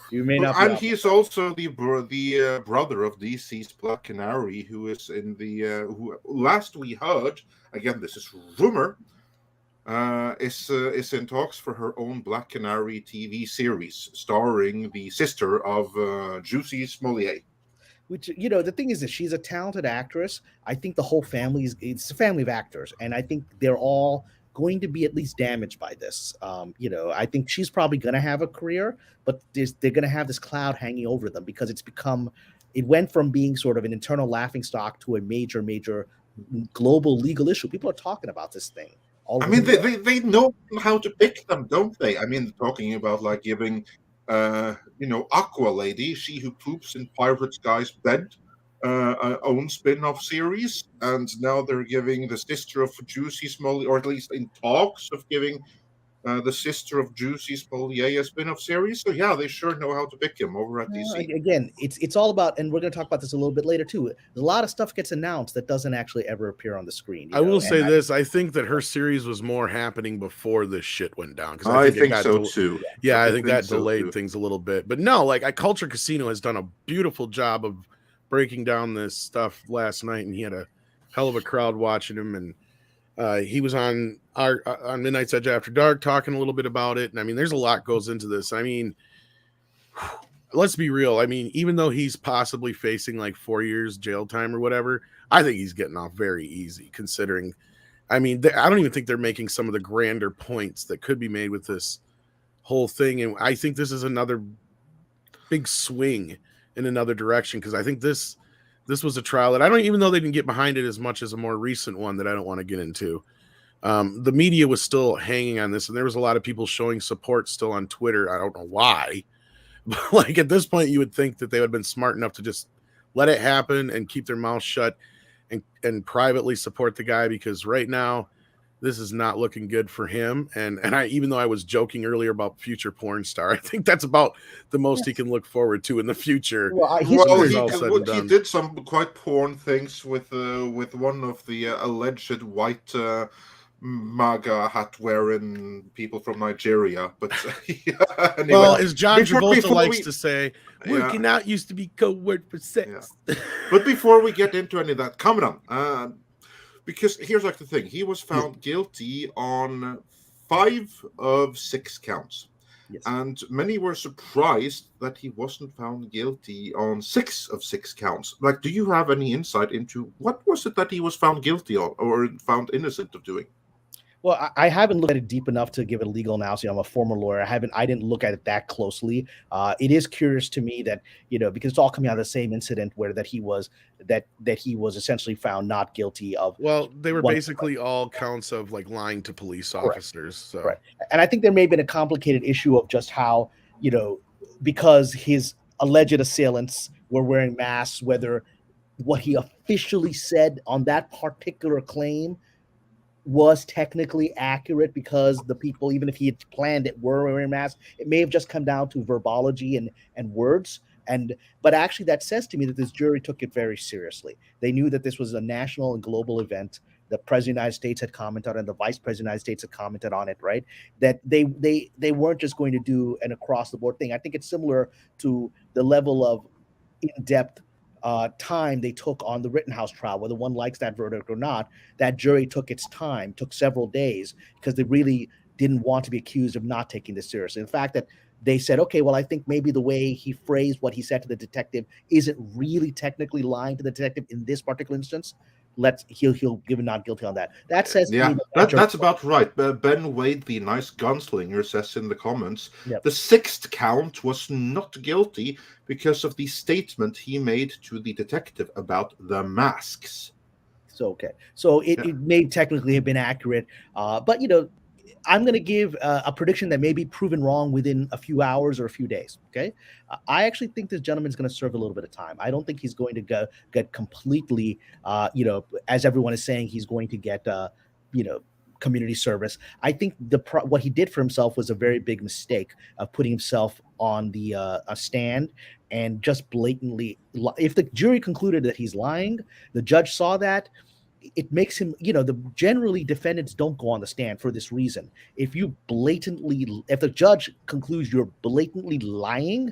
D: You may not be
B: And
D: off
B: he's
D: that.
B: also the brother of DC's Black Canary, who is in the who last we heard, again this is rumor, is in talks for her own Black Canary TV series starring the sister of Juicy Smolliet.
D: Which, the thing is that she's a talented actress. I think the whole family it's a family of actors, and I think they're all going to be at least damaged by this. I think she's probably going to have a career, but they're going to have this cloud hanging over them because it went from being sort of an internal laughingstock to a major global legal issue. People are talking about this thing.
B: I mean, they know how to pick them, don't they? I mean, talking about like giving, Aqua Lady, she who poops in Pirate Guy's bed, own spin-off series, and now they're giving the sister of Juicy Smolliet, or at least in talks of giving the sister of Juicy Smolliet a spin-off series. So yeah, they sure know how to pick him over at DC.
D: Again, it's all about, and we're going to talk about this a little bit later too. A lot of stuff gets announced that doesn't actually ever appear on the screen.
A: I will say this: I think that her series was more happening before this shit went down. Because
B: I think so too.
A: Yeah, I think that delayed things a little bit. But no, like Culture Casino has done a beautiful job of breaking down this stuff last night, and he had a hell of a crowd watching him, and he was on Midnight's Edge After Dark talking a little bit about it. And I mean, there's a lot goes into this. I mean, let's be real. I mean, even though he's possibly facing like 4 years jail time or whatever, I think he's getting off very easy considering. I mean, I don't even think they're making some of the grander points that could be made with this whole thing. And I think this is another big swing in another direction, because I think this was a trial that I don't, even though they didn't get behind it as much as a more recent one that I don't want to get into. The media was still hanging on this, and there was a lot of people showing support still on Twitter. I don't know why, but like at this point, you would think that they would have been smart enough to just let it happen and keep their mouth shut and privately support the guy, because right now this is not looking good for him. And I, even though I was joking earlier about future porn star, I think that's about the most he can look forward to in the future.
B: Well, he did some quite porn things with one of the alleged white MAGA hat wearing people from Nigeria. But anyway,
A: well, as John Travolta likes to say, working out used to be code word for sex.
B: Yeah. But before we get into any of that, Kamran, because here's like the thing, he was found guilty on 5 of 6 counts. Yes. And many were surprised that he wasn't found guilty on 6 of 6 counts. Like, do you have any insight into what was it that he was found guilty of or found innocent of doing?
D: Well, I haven't looked at it deep enough to give it a legal analysis. I'm a former lawyer. I didn't look at it that closely. It is curious to me that, because it's all coming out of the same incident where that he was essentially found not guilty of.
A: Well, they were basically all counts of like lying to police officers. So.
D: Right. And I think there may have been a complicated issue of just how, because his alleged assailants were wearing masks, whether what he officially said on that particular claim was technically accurate, because the people, even if he had planned it, were wearing masks. It may have just come down to verbology and words. But actually that says to me that this jury took it very seriously. They knew that this was a national and global event. The President of the United States had commented, and the Vice President of the United States had commented on it, right? That they weren't just going to do an across the board thing. I think it's similar to the level of in-depth time they took on the Rittenhouse trial, whether one likes that verdict or not. That jury took its time, took several days, because they really didn't want to be accused of not taking this seriously. The fact that they said, okay, well, I think maybe the way he phrased what he said to the detective isn't really technically lying to the detective in this particular instance. He'll give a not guilty on that. That says to me
B: that's about right. Ben Wade, the nice gunslinger, says in the comments,
D: Yep.
B: the sixth count was not guilty because of the statement he made to the detective about the masks.
D: So it may technically have been accurate, but I'm going to give a prediction that may be proven wrong within a few hours or a few days. Okay. I actually think this gentleman's going to serve a little bit of time. I don't think he's going to get completely, as everyone is saying, he's going to get, community service. I think what he did for himself was a very big mistake of putting himself on the a stand and just blatantly. If the jury concluded that he's lying, the judge saw that. It makes him, generally defendants don't go on the stand for this reason. If the judge concludes you're blatantly lying,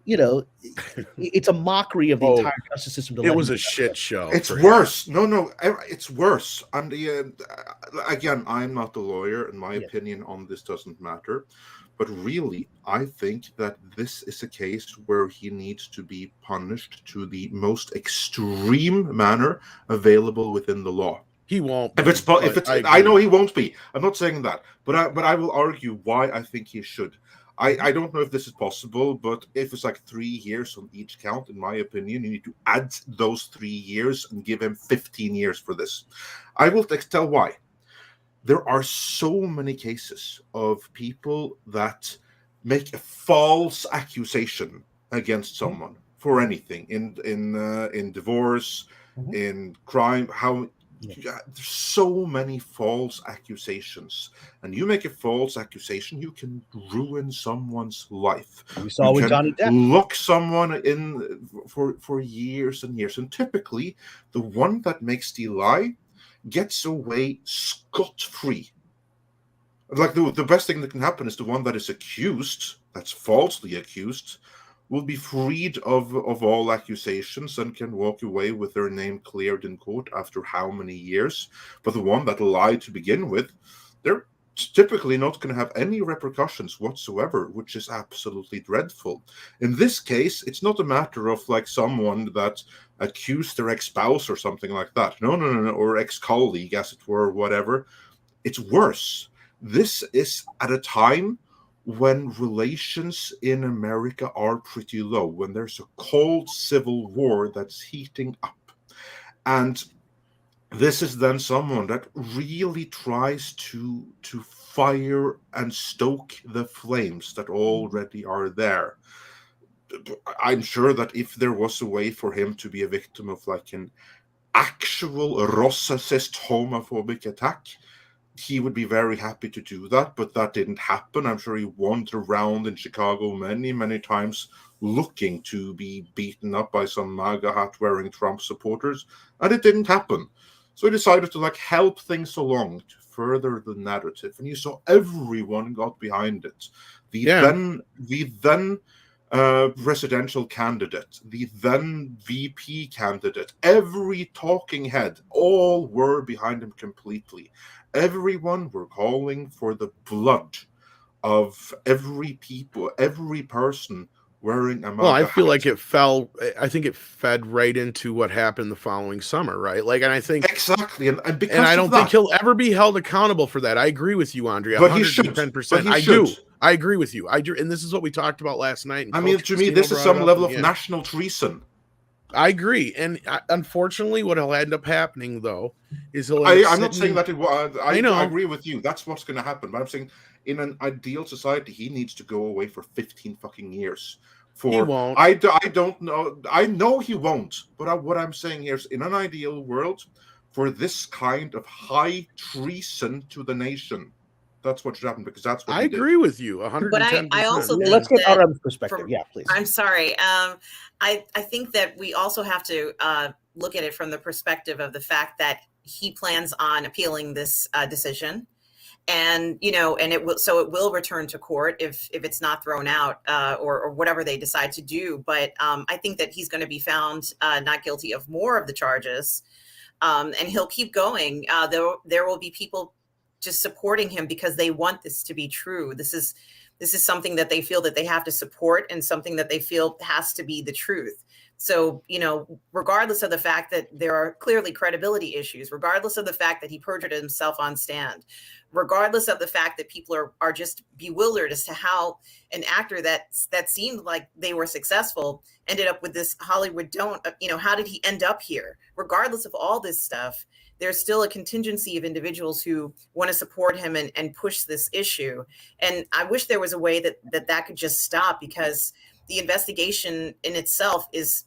D: it's a mockery of the entire justice system.
A: It was a shit show.
B: It's worse. No, it's worse. And again, I'm not a lawyer, and my opinion on this doesn't matter. But really, I think that this is a case where he needs to be punished to the most extreme manner available within the law.
A: He won't.
B: I know he won't be. I'm not saying that, but I will argue why I think he should. I don't know if this is possible, but if it's like 3 years on each count, in my opinion, you need to add those 3 years and give him 15 years for this. I will tell why. There are so many cases of people that make a false accusation against someone for anything in divorce, in crime. There's so many false accusations, and you make a false accusation, you can ruin someone's life.
D: We saw with Johnny Depp.
B: Lock someone in for years and years, and typically the one that makes the lie gets away scot-free. Like the best thing that can happen is the one that is accused, that's falsely accused, will be freed of all accusations and can walk away with their name cleared in court after how many years. But the one that lied to begin with, they're typically not going to have any repercussions whatsoever, which is absolutely dreadful. In this case, it's not a matter of like someone that accused their ex-spouse or something like that. No, or ex-colleague, as it were, whatever. It's worse. This is at a time when relations in America are pretty low, when there's a cold civil war that's heating up. And this is then someone that really tries to fire and stoke the flames that already are there. I'm sure that if there was a way for him to be a victim of like an actual racist homophobic attack, he would be very happy to do that, but that didn't happen. I'm sure he wandered around in Chicago many, many times looking to be beaten up by some MAGA hat-wearing Trump supporters, and it didn't happen. So he decided to like help things along to further the narrative, and you saw everyone got behind it. The then presidential candidate, the then VP candidate, every talking head, all were behind him completely. Everyone were calling for the blood of every person wearing a MAGA
A: Well, I feel
B: hat.
A: like I think it fed right into what happened the following summer, right? Like, and I think
B: exactly, and because
A: I don't think he'll ever be held accountable for that. I agree with you, Andrea.
B: But he should.
A: 110%. I do. I agree with you. I do, and this is what we talked about last night.
B: I mean, to me, this is some level of national treason.
A: I agree, and unfortunately, what will end up happening though is
B: I'm not saying that I agree with you. That's what's going to happen. But I'm saying, in an ideal society, he needs to go away for 15 fucking years. He
A: won't.
B: I don't know. I know he won't. But what I'm saying here is, in an ideal world, for this kind of high treason to the nation, that's what should happen, because that's what
A: I agree with you 110%.
C: But I also think
D: let's get Autumn's perspective. Yeah, please.
C: I'm sorry. I think that we also have to look at it from the perspective of the fact that he plans on appealing this decision. and and it will return to court if it's not thrown out, or whatever they decide to do. But I think that he's going to be found not guilty of more of the charges, and he'll keep going. There will be people just supporting him because they want this to be true. This is something that they feel that they have to support, and something that they feel has to be the truth. So, regardless of the fact that there are clearly credibility issues, regardless of the fact that he perjured himself on stand, regardless of the fact that people are just bewildered as to how an actor that seemed like they were successful ended up with this Hollywood don't, how did he end up here? Regardless of all this stuff, there's still a contingency of individuals who want to support him and push this issue. And I wish there was a way that could just stop, because the investigation in itself is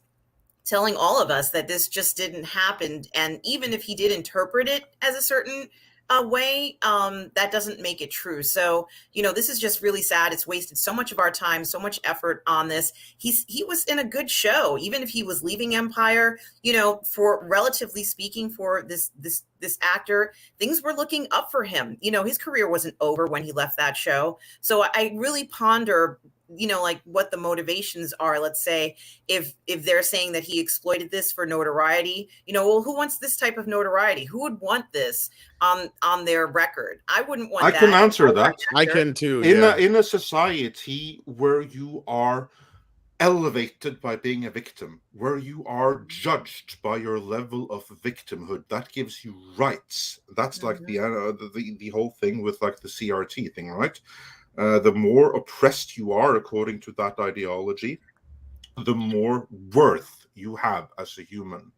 C: telling all of us that this just didn't happen. And even if he did interpret it as a certain way, that doesn't make it true. So, this is just really sad. It's wasted so much of our time, so much effort on this. He was in a good show, even if he was leaving Empire, for relatively speaking, for this actor, things were looking up for him. His career wasn't over when he left that show. So I really ponder, like what the motivations are. Let's say if they're saying that he exploited this for notoriety, well, who wants this type of notoriety? Who would want this on their record? I wouldn't want
B: I
C: that.
B: can answer that.
A: I can too.
B: In a society where you are elevated by being a victim, where you are judged by your level of victimhood, that gives you rights. That's like the whole thing with like the CRT thing, right? The more oppressed you are according to that ideology, the more worth you have as a human.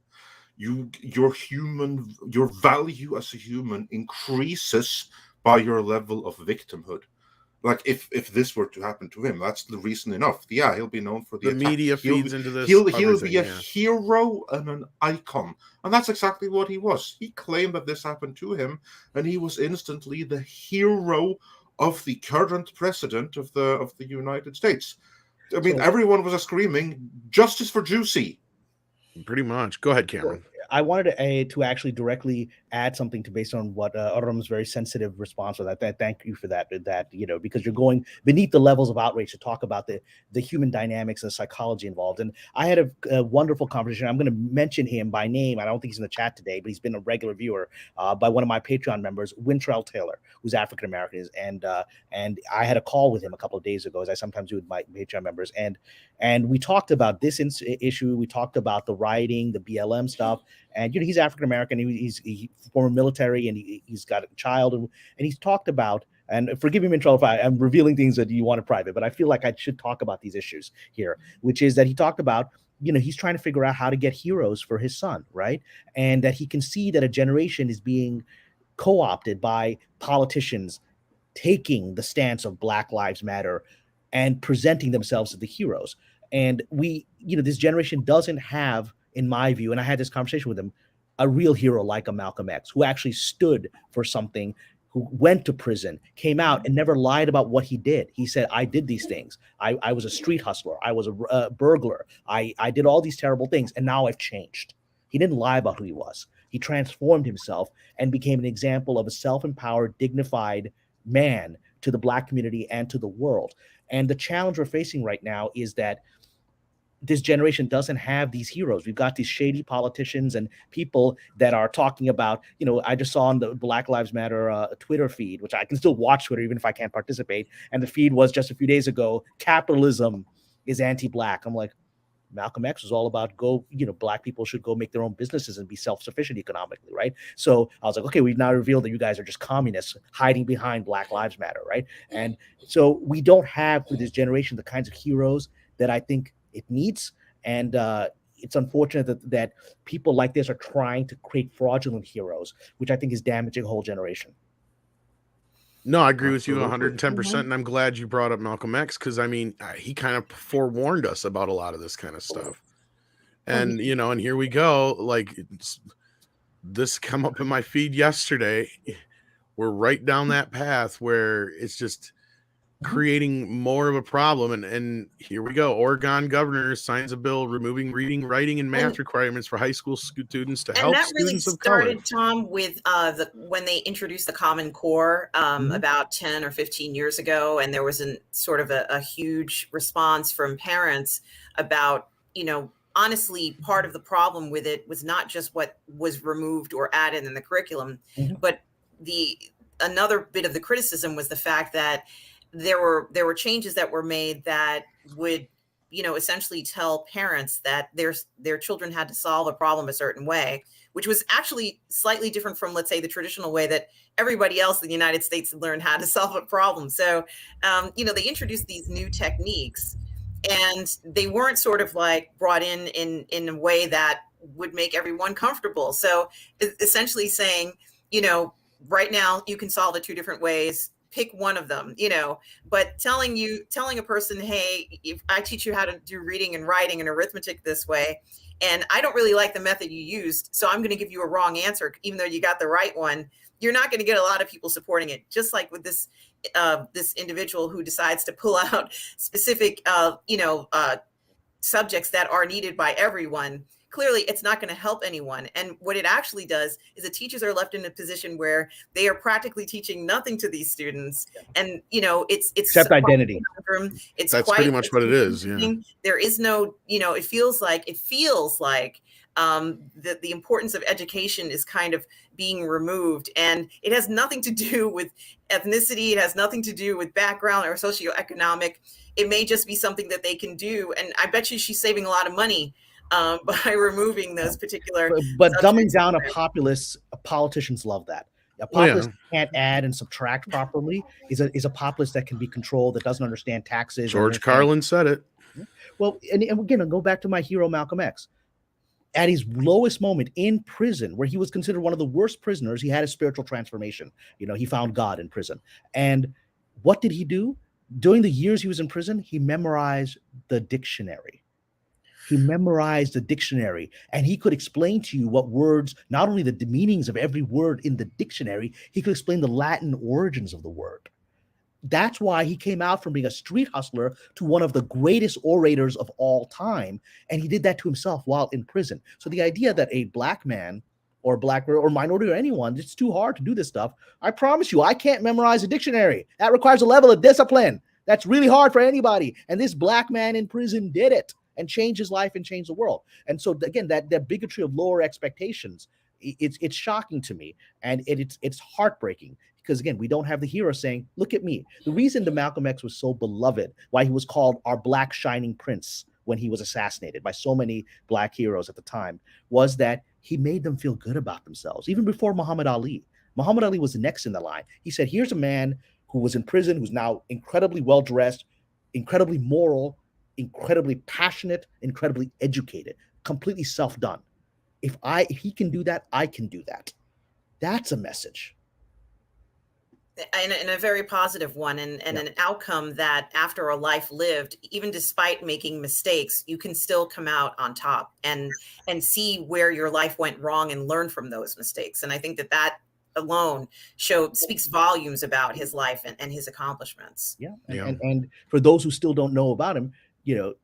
B: Your value as a human increases by your level of victimhood. Like if this were to happen to him, that's the reason enough. Yeah, he'll be known for the attack.
A: Media feeds into this.
B: He'll be a hero and an icon, and that's exactly what he was. He claimed that this happened to him, and he was instantly the hero of the current president of the United States. I mean, everyone was screaming justice for Juicy.
A: Pretty much. Go ahead, Cameron.
D: I wanted to actually directly add something to based on what Aram's very sensitive response was. Thank you for that. Because you're going beneath the levels of outrage to talk about the human dynamics and psychology involved. And I had a wonderful conversation. I'm going to mention him by name. I don't think he's in the chat today, but he's been a regular viewer by one of my Patreon members, Wintrell Taylor, who's African American, and I had a call with him a couple of days ago, as I sometimes do with my Patreon members, and we talked about this issue. We talked about the rioting, the BLM stuff. And he's African American. He's former military, and he's got a child, and he's talked about. And forgive me, Mintrell, if I'm revealing things that you want in private, but I feel like I should talk about these issues here, which is that he talked about, he's trying to figure out how to get heroes for his son, right? And that he can see that a generation is being co-opted by politicians taking the stance of Black Lives Matter and presenting themselves as the heroes. And this generation doesn't have, in my view, and I had this conversation with him, a real hero like a Malcolm X, who actually stood for something, who went to prison, came out, and never lied about what he did. He said, I did these things. I was a street hustler. I was a burglar. I did all these terrible things, and now I've changed. He didn't lie about who he was. He transformed himself and became an example of a self-empowered, dignified man to the Black community and to the world. And the challenge we're facing right now is that this generation doesn't have these heroes. We've got these shady politicians and people that are talking about, I just saw on the Black Lives Matter Twitter feed, which I can still watch Twitter even if I can't participate. And the feed was just a few days ago, capitalism is anti-Black. I'm like, Malcolm X was all about Black people should go make their own businesses and be self-sufficient economically, right? So I was like, okay, we've now revealed that you guys are just communists hiding behind Black Lives Matter, right? And so we don't have for this generation the kinds of heroes that I think it needs. And it's unfortunate that people like this are trying to create fraudulent heroes, which I think is damaging a whole generation.
A: No, I agree with you 110%. And I'm glad you brought up Malcolm X, because he kind of forewarned us about a lot of this kind of stuff. And, and here we go. Like this come up in my feed yesterday. We're right down that path where it's just, creating more of a problem. And here we go. Oregon governor signs a bill removing reading, writing, and math requirements for high school students to help
C: that really
A: students of color.
C: started, Tom, with when they introduced the Common Core about 10 or 15 years ago, and there was a huge response from parents about, honestly, part of the problem with it was not just what was removed or added in the curriculum, but another bit of the criticism was the fact that there were changes that were made that would, essentially tell parents that their children had to solve a problem a certain way, which was actually slightly different from, let's say, the traditional way that everybody else in the United States had learned how to solve a problem. So, they introduced these new techniques, and they weren't sort of like brought in a way that would make everyone comfortable. So essentially saying, right now you can solve it two different ways, pick one of them, but telling a person, hey, if I teach you how to do reading and writing and arithmetic this way, and I don't really like the method you used, so I'm going to give you a wrong answer, even though you got the right one, you're not going to get a lot of people supporting it. Just like with this individual who decides to pull out specific, subjects that are needed by everyone. Clearly, it's not going to help anyone. And what it actually does is the teachers are left in a position where they are practically teaching nothing to these students. And, it's
D: except identity.
A: That's pretty much what it is. Yeah.
C: There is no, it feels like the importance of education is kind of being removed, and it has nothing to do with ethnicity. It has nothing to do with background or socioeconomic. It may just be something that they can do. And I bet you she's saving a lot of money by removing those particular.
D: But dumbing down a populace, politicians love that. A populace can't add and subtract properly is a populace that can be controlled, that doesn't understand taxes.
A: George Carlin said it.
D: Well, and again, I'll go back to my hero, Malcolm X. At his lowest moment in prison, where he was considered one of the worst prisoners, he had a spiritual transformation. He found God in prison. And what did he do? During the years he was in prison, he memorized the dictionary. And he could explain to you what words, not only the meanings of every word in the dictionary, he could explain the Latin origins of the word. That's why he came out from being a street hustler to one of the greatest orators of all time. And he did that to himself while in prison. So the idea that a black man or black or minority or anyone, it's too hard to do this stuff. I promise you, I can't memorize a dictionary. That requires a level of discipline. That's really hard for anybody. And this black man in prison did it and changed his life and changed the world. And so again, that bigotry of lower expectations, it's shocking to me. And it's heartbreaking. Because again, we don't have the hero saying, look at me. The reason that Malcolm X was so beloved, why he was called our black shining prince when he was assassinated by so many black heroes at the time, was that he made them feel good about themselves. Even before Muhammad Ali. Muhammad Ali was the next in the line. He said, here's a man who was in prison, who's now incredibly well-dressed, incredibly moral, incredibly passionate, incredibly educated, completely self-done. If he can do that, I can do that. That's a message.
C: And a very positive one, and an outcome that after a life lived, even despite making mistakes, you can still come out on top and see where your life went wrong and learn from those mistakes. And I think that alone speaks volumes about his life and his accomplishments.
D: And for those who still don't know about him, the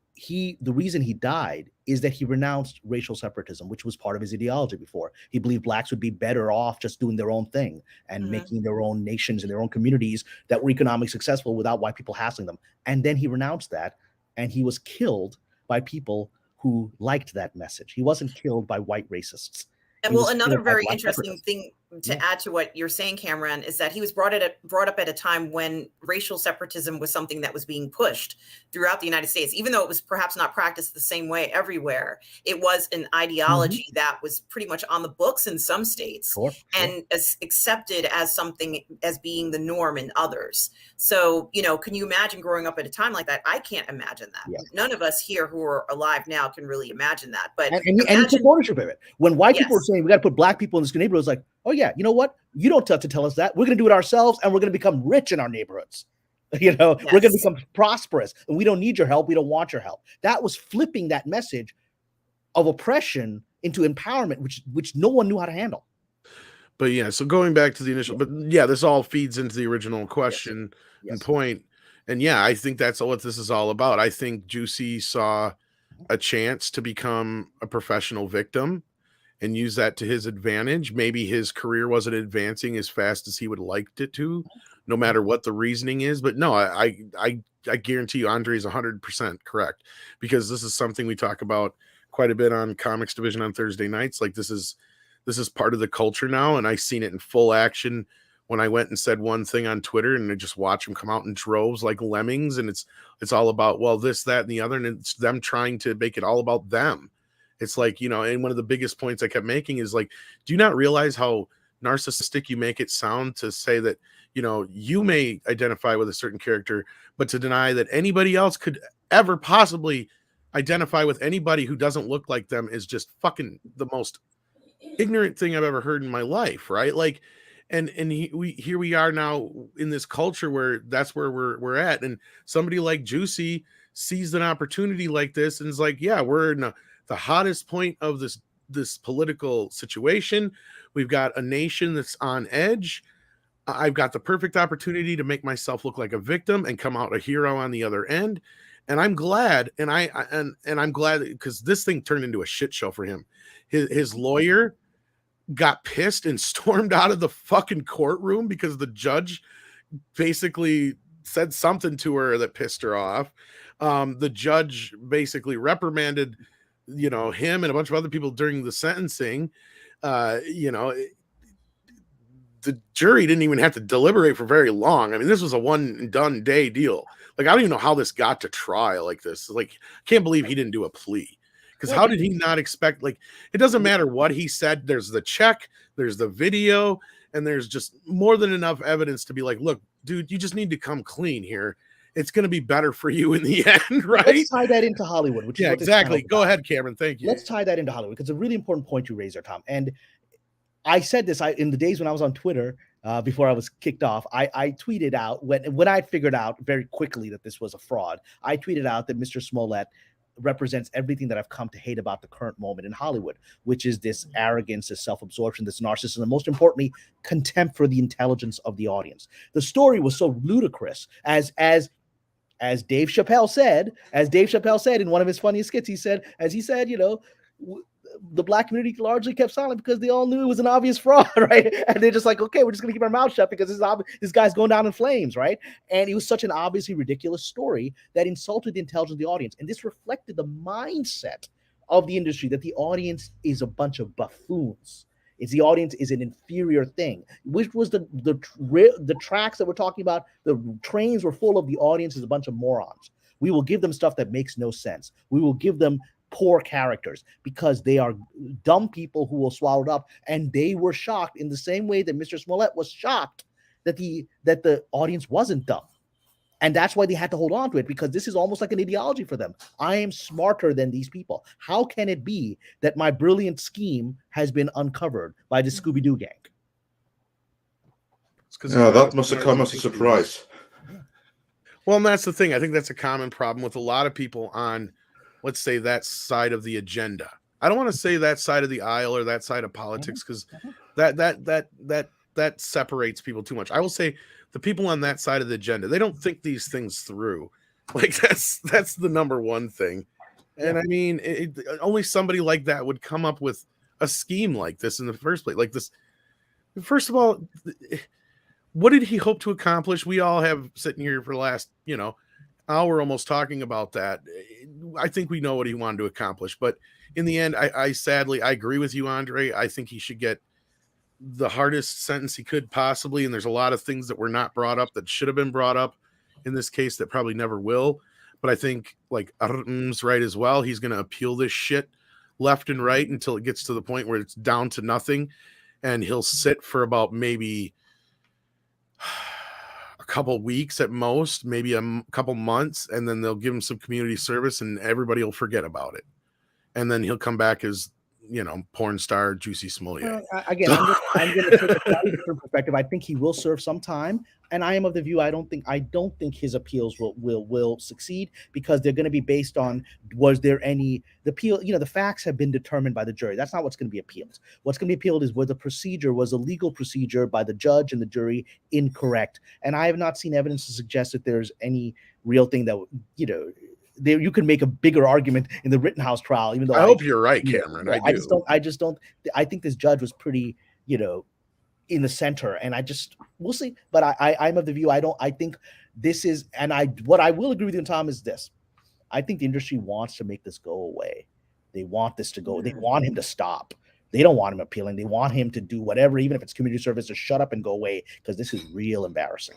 D: reason he died is that he renounced racial separatism, which was part of his ideology before. He believed blacks would be better off just doing their own thing and making their own nations and their own communities that were economically successful without white people hassling them. And then he renounced that, and he was killed by people who liked that message. He wasn't killed by white racists.
C: And well, another very interesting thing to add to what you're saying, Kamran, is that he was brought up at a time when racial separatism was something that was being pushed throughout the United States, even though it was perhaps not practiced the same way everywhere. It was an ideology that was pretty much on the books in some states and accepted as something as being the norm in others. So, can you imagine growing up at a time like that? I can't imagine that. Yeah. None of us here who are alive now can really imagine that. But
D: and he took ownership of it. When white people were saying we got to put black people in this neighborhood, it was like, oh yeah, you know what? You don't have to tell us that. We're going to do it ourselves, and we're going to become rich in our neighborhoods. We're going to become prosperous, and we don't need your help. We don't want your help. That was flipping that message of oppression into empowerment, which no one knew how to handle.
A: But yeah, so going back to the initial, but yeah, this all feeds into the original question and point. And yeah, I think that's what this is all about. I think Juicy saw a chance to become a professional victim and use that to his advantage. Maybe his career wasn't advancing as fast as he would liked it to, no matter what the reasoning is. But no, I guarantee you Andre is 100% correct, because this is something we talk about quite a bit on Comics Division on Thursday nights. Like this is part of the culture now, and I seen it in full action when I went and said one thing on Twitter, and I just watch them come out in droves like lemmings, and it's all about, well, this, that, and the other, and it's them trying to make it all about them. It's like, you know, and one of the biggest points I kept making is like, do you not realize how narcissistic you make it sound to say that, you know, you may identify with a certain character, but to deny that anybody else could ever possibly identify with anybody who doesn't look like them is just fucking the most ignorant thing I've ever heard in my life, right? Like, and here we are now in this culture where that's where we're at, and somebody like Juicy sees an opportunity like this and is like, yeah, we're in the hottest point of this political situation. We've got a nation that's on edge. I've got the perfect opportunity to make myself look like a victim and come out a hero on the other end. And I'm glad, and I'm glad, because this thing turned into a shit show for him. His lawyer got pissed and stormed out of the fucking courtroom because the judge basically said something to her that pissed her off. The judge basically reprimanded, you know, him and a bunch of other people during the sentencing. You know, the jury didn't even have to deliberate for very long. I mean, this was a one and done day deal. Like, I don't even know how this got to trial like this. Like, I can't believe he didn't do a plea. Because how did he not expect, like, it doesn't matter what he said. There's the check, there's the video, and there's just more than enough evidence to be like, look, dude, you just need to come clean here. It's going to be better for you in the end, right?
D: Let's tie that into Hollywood. Which
A: yeah,
D: is
A: exactly. Go ahead, Cameron. Thank you.
D: Let's tie that into Hollywood, because it's a really important point you raised there, Tom. And I said this in the days when I was on Twitter, before I was kicked off. I tweeted out when I figured out very quickly that this was a fraud. I tweeted out that Mr. Smolliet represents everything that I've come to hate about the current moment in Hollywood, which is this arrogance, this self-absorption, this narcissism, and most importantly, contempt for the intelligence of the audience. The story was so ludicrous, as Dave Chappelle said in one of his funniest skits. He said, you know, the black community largely kept silent because they all knew it was an obvious fraud, right? And they're just like, okay, we're just gonna keep our mouth shut because this guy's going down in flames, right? And it was such an obviously ridiculous story that insulted the intelligence of the audience. And this reflected the mindset of the industry, that the audience is a bunch of buffoons. The audience is an inferior thing, which was the tracks that we're talking about. The trains were full of the audience is a bunch of morons. We will give them stuff that makes no sense. We will give them poor characters because they are dumb people who will swallow it up. And they were shocked in the same way that Mr. Smolliet was shocked that the audience wasn't dumb. And that's why they had to hold on to it, because this is almost like an ideology for them. I am smarter than these people. How can it be that my brilliant scheme has been uncovered by the Scooby-Doo gang?
B: Yeah, that must have come as a surprise.
A: Well, and that's the thing. I think that's a common problem with a lot of people on, let's say, that side of the agenda. I don't want to say that side of the aisle or that side of politics, because that separates people too much. I will say the people on that side of the agenda, they don't think these things through. Like that's the number one thing. And I mean, only somebody like that would come up with a scheme like this in the first place. Like this, first of all, what did he hope to accomplish? We all have sitting here for the last, hour almost talking about that. I think we know what he wanted to accomplish, but in the end, I sadly, I agree with you, Andre. I think he should get the hardest sentence he could possibly. And there's a lot of things that were not brought up that should have been brought up in this case that probably never will. But I think like Rrrr's right as well. He's going to appeal this shit left and right until it gets to the point where it's down to nothing. And he'll sit for about maybe a couple weeks at most, maybe a couple months. And then they'll give him some community service and everybody will forget about it. And then he'll come back as porn star Juicy Smolliet.
D: Again, I'm going to take a slightly different perspective. I think he will serve some time, and I am of the view I don't think his appeals will succeed, because they're going to be based on, was there any the appeal? The facts have been determined by the jury. That's not what's going to be appealed. What's going to be appealed is was the legal procedure by the judge and the jury incorrect. And I have not seen evidence to suggest that there's any real thing that you can make a bigger argument in the Rittenhouse trial, even though
A: I hope you're right, Cameron. I
D: just don't. I think this judge was pretty, in the center, and we'll see. But I'm of the view I think this is, and what I will agree with you, Tom, is this: I think the industry wants to make this go away. They want this to go. They want him to stop. They don't want him appealing. They want him to do whatever, even if it's community service, to shut up and go away, because this is real embarrassing.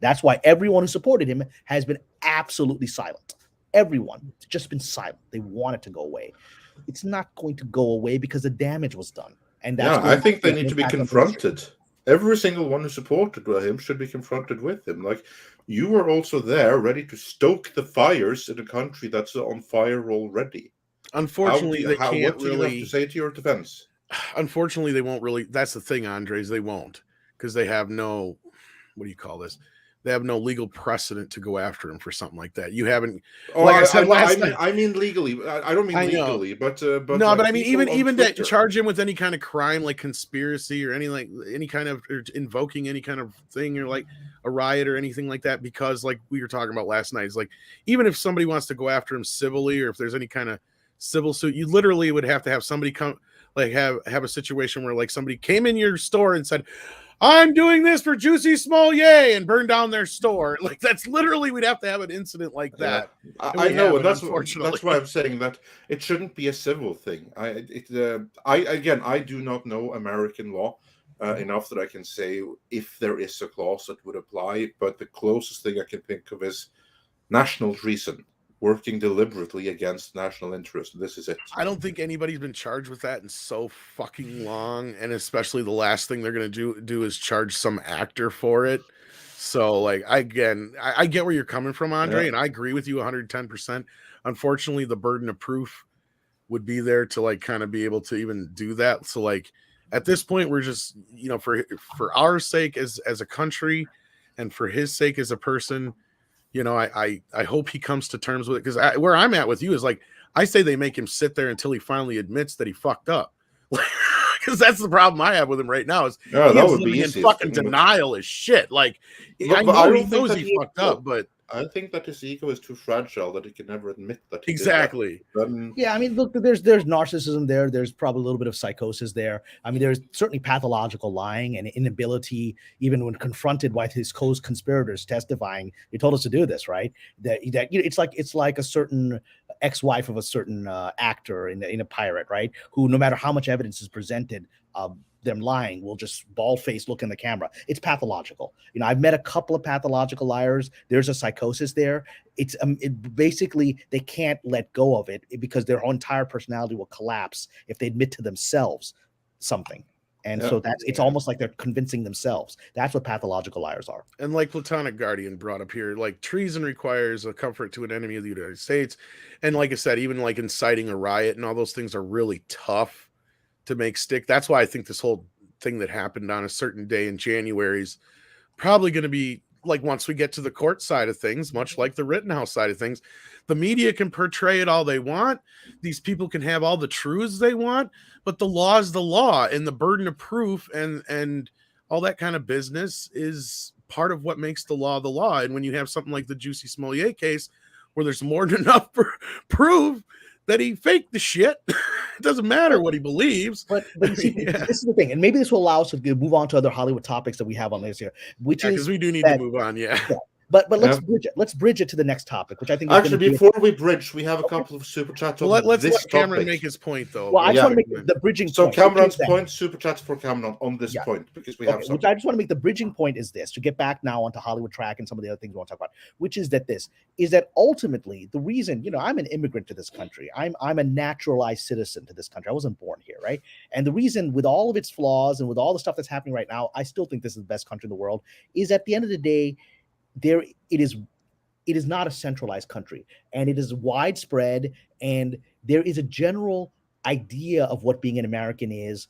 D: That's why everyone who supported him has been absolutely silent. Everyone has just been silent. They want it to go away. It's not going to go away because the damage was done. And that's
B: I think they need to be confronted. Every single one who supported him should be confronted with him. Like, you were also there, ready to stoke the fires in a country that's on fire already.
A: Unfortunately, they can't
B: what do you
A: really
B: have to say to your defense?
A: Unfortunately, they won't really. That's the thing, Andres. They won't, because they have no. What do you call this? They have no legal precedent to go after him for something like that. You haven't.
B: Oh,
A: like I said last night,
B: I mean legally. I don't mean legally, but
A: no,
B: like,
A: but I mean even
B: Twitter.
A: to charge him with any kind of crime, like conspiracy or any kind of, or invoking any kind of thing, or like a riot or anything like that, because like we were talking about last night, it's like, even if somebody wants to go after him civilly, or if there's any kind of civil suit, you literally would have to have somebody come, like have a situation where like somebody came in your store and said, I'm doing this for Juicy Smolliet, and burn down their store. Like, that's literally, we'd have to have an incident like that.
B: Yeah. I know, and that's why I'm saying that it shouldn't be a civil thing. I do not know American law enough that I can say if there is a clause that would apply, but the closest thing I can think of is national treason, working deliberately against national interest. This is it. I
A: don't think anybody's been charged with that in so fucking long, and especially the last thing they're going to do is charge some actor for it. So, like, I get where you're coming from, Andre, and I agree with you 110%. Unfortunately, the burden of proof would be there to like kind of be able to even do that. So, like, at this point, we're just, for our sake as a country, and for his sake as a person, I hope he comes to terms with it, because where I'm at with you is like, I say they make him sit there until he finally admits that he fucked up, because that's the problem I have with him right now. Is
B: that would be
A: in fucking denial as shit. Like, I know he knows he fucked up, but
B: I think that his ego is too fragile that he can never admit that he
A: exactly.
B: Did that.
D: Yeah, I mean, look, there's narcissism there. There's probably a little bit of psychosis there. I mean, there's certainly pathological lying and inability, even when confronted by his co-conspirators testifying. They told us to do this, right? That it's like a certain ex-wife of a certain actor in a pirate, right? Who, no matter how much evidence is presented, them lying will just bald-faced look in the camera. It's pathological. I've met a couple of pathological liars. There's a psychosis there. It's basically they can't let go of it because their whole entire personality will collapse if they admit to themselves something. And so it's almost like they're convincing themselves. That's what pathological liars are.
A: And like Platonic Guardian brought up here, like, treason requires a comfort to an enemy of the United States. And like I said, even like inciting a riot and all those things are really tough to make stick. That's why I think this whole thing that happened on a certain day in January is probably going to be like, once we get to the court side of things, much like the Rittenhouse side of things, the media can portray it all they want. These people can have all the truths they want, but the law is the law, and the burden of proof and all that kind of business is part of what makes the law the law. And when you have something like the Juicy Smolliet case, where there's more than enough proof that he faked the shit, it doesn't matter what he believes.
D: But you see, this is the thing, and maybe this will allow us to move on to other Hollywood topics that we have on this here, which is
A: because we do need to move on.
D: But let's bridge it to the next topic, which I think
B: actually before we bridge, we have a couple of super chats.
A: Well, let's let Cameron make his point though.
D: Well, I just want to make the bridging point.
B: So Cameron's point, super chats for Cameron on this point, because we have
D: which I just want to make the bridging point is this, to get back now onto Hollywood track and some of the other things we want to talk about, which is that ultimately the reason, I'm an immigrant to this country. I'm a naturalized citizen to this country. I wasn't born here, right? And the reason, with all of its flaws and with all the stuff that's happening right now, I still think this is the best country in the world, is at the end of the day, it is not a centralized country, and it is widespread, and there is a general idea of what being an American is,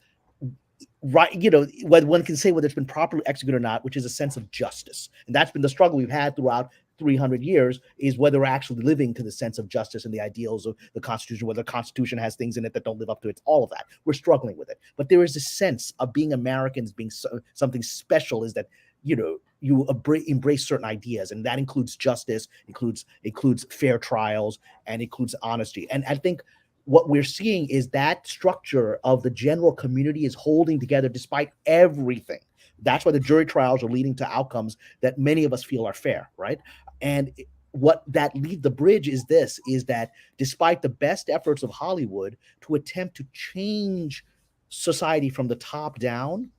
D: right? Whether one can say whether it's been properly executed or not, which is a sense of justice. And that's been the struggle we've had throughout 300 years, is whether we're actually living to the sense of justice and the ideals of the Constitution, whether the Constitution has things in it that don't live up to it, all of that. We're struggling with it. But there is a sense of being Americans, being something special, is that, you embrace certain ideas, and that includes justice, includes fair trials, and includes honesty. And I think what we're seeing is that structure of the general community is holding together despite everything. That's why the jury trials are leading to outcomes that many of us feel are fair, right? And what that the bridge is that despite the best efforts of Hollywood to attempt to change society from the top down,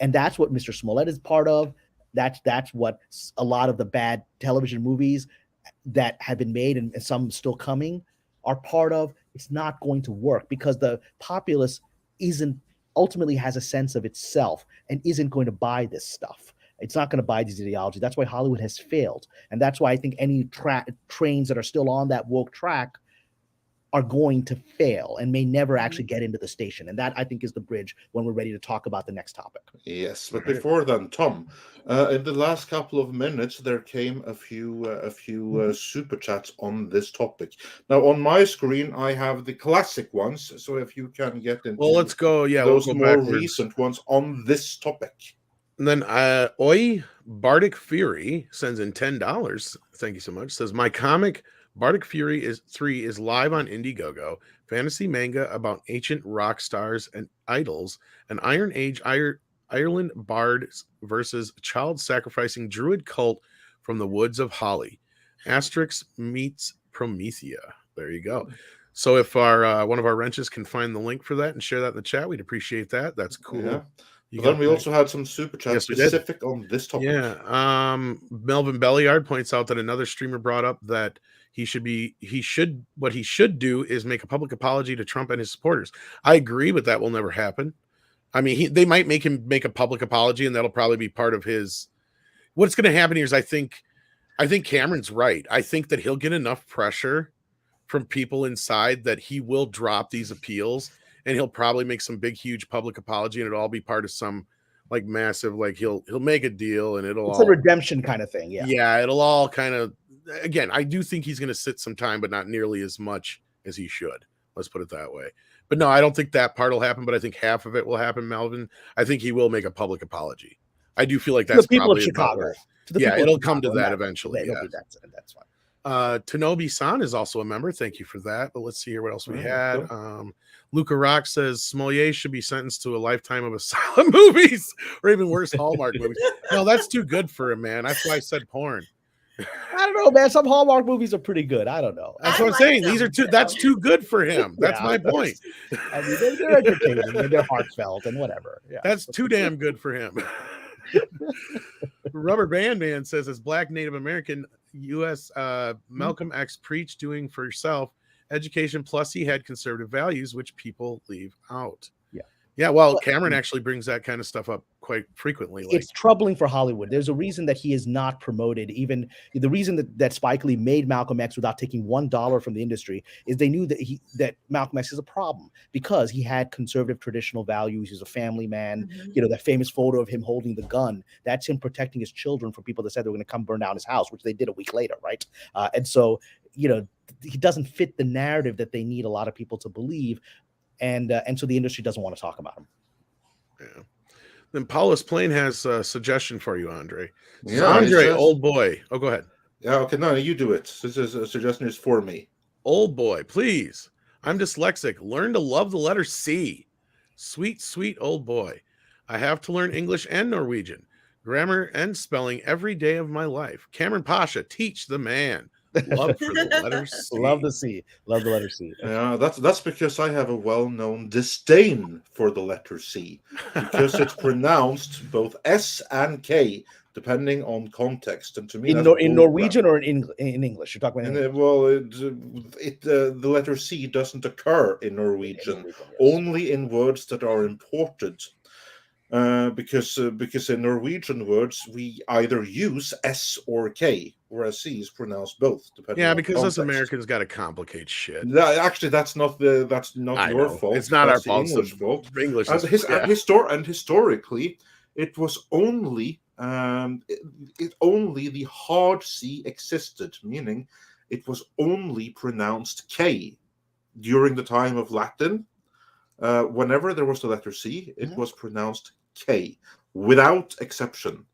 D: and that's what Mr. Smolliet is part of. That's what a lot of the bad television movies that have been made and some still coming are part of. It's not going to work because the populace ultimately has a sense of itself and isn't going to buy this stuff. It's not going to buy these ideologies. That's why Hollywood has failed. And that's why I think any trains that are still on that woke track are going to fail and may never actually get into the station. And that, I think, is the bridge when we're ready to talk about the next topic.
B: Yes, but before then, Tom, in the last couple of minutes, there came a few super chats on this topic. Now, on my screen, I have the classic ones. So if you can get into
A: let's go. Yeah,
B: those
A: we'll go
B: more
A: backwards.
B: recent ones on this topic.
A: And then Oi Bardic Fury sends in $10. Thank you so much. Says my comic Bardic Fury 3 is live on Indiegogo. Fantasy manga about ancient rock stars and idols, an Iron Age Ireland bard versus child sacrificing druid cult from the woods of Holly. Asterix meets Promethea. There you go. So if our one of our wrenches can find the link for that and share that in the chat, we'd appreciate that. That's cool.
B: Yeah. Then we also had some super chats specific on this topic.
A: Yeah. Melvin Belliard points out that another streamer brought up that what he should do is make a public apology to Trump and his supporters. I agree, but that will never happen. I mean, they might make him make a public apology, and that'll probably be part of his. What's going to happen here is I think Cameron's right. I think that he'll get enough pressure from people inside that he will drop these appeals, and he'll probably make some big, huge public apology, and it'll all be part of some like massive, like he'll make a deal, and it's
D: a redemption kind of thing.
A: Yeah, it'll all kind of. Again, I do think he's going to sit some time, but not nearly as much as he should. Let's put it that way. But no, I don't think that part will happen, but I think half of it will happen, Melvin. I think he will make a public apology. I do feel like that's
D: the people
A: probably
D: of Chicago.
A: It'll come to that eventually.
D: Yeah, that's fine.
A: Tanobi-san is also a member. Thank you for that. But let's see here what else we had. Luca Rock says Smolliet should be sentenced to a lifetime of asylum movies, or even worse, Hallmark movies. No, that's too good for him, man. That's why I said porn.
D: I don't know, man. Some Hallmark movies are pretty good. I don't know.
A: That's what I'm saying. That's too good for him. That's my point.
D: I mean, they're entertaining and they're heartfelt and whatever. Yeah,
A: that's too damn good for him. Rubber Band Man says, as Black Native American U.S. Malcolm X preached doing for yourself education, plus he had conservative values, which people leave out. Yeah, well, Cameron actually brings that kind of stuff up quite frequently.
D: It's troubling for Hollywood. There's a reason that he is not promoted. Even the reason that Spike Lee made Malcolm X without taking $1 from the industry is they knew that Malcolm X is a problem because he had conservative traditional values. He's a family man. Mm-hmm. That famous photo of him holding the gun, that's him protecting his children from people that said they were going to come burn down his house, which they did a week later, right? And so, he doesn't fit the narrative that they need a lot of people to believe. And so the industry doesn't want to talk about him.
A: Yeah. Then Paulus Plain has a suggestion for you, Andre.
B: Yeah,
A: Andre, old boy. Oh, go ahead.
B: Yeah, okay, no, you do it. This is a suggestion is for me.
A: Old boy, please. I'm dyslexic. Learn to love the letter C. Sweet, sweet old boy. I have to learn English and Norwegian, grammar and spelling every day of my life. Cameron Pasha, teach the man. Love for the letter C.
D: Love the C. Love the letter C.
B: Yeah, that's because I have a well-known disdain for the letter C, because it's pronounced both S and K depending on context. And to me,
D: in Norwegian or in English, you're talking about.
B: The letter C doesn't occur in Norwegian,
D: yes.
B: Only in words that are imported. because in Norwegian words we either use S or K, whereas C is pronounced both, depending
A: Yeah,
B: on
A: because us
B: context.
A: Americans got to complicate shit.
B: Actually, that's not
A: I
B: your
A: know.
B: fault.
A: It's not
B: That's
A: our fault.
B: the English fault.
A: English
B: And
A: is
B: historically, it was only only the hard C existed, meaning it was only pronounced K during the time of Latin. Whenever there was the letter C, it was pronounced K without exception.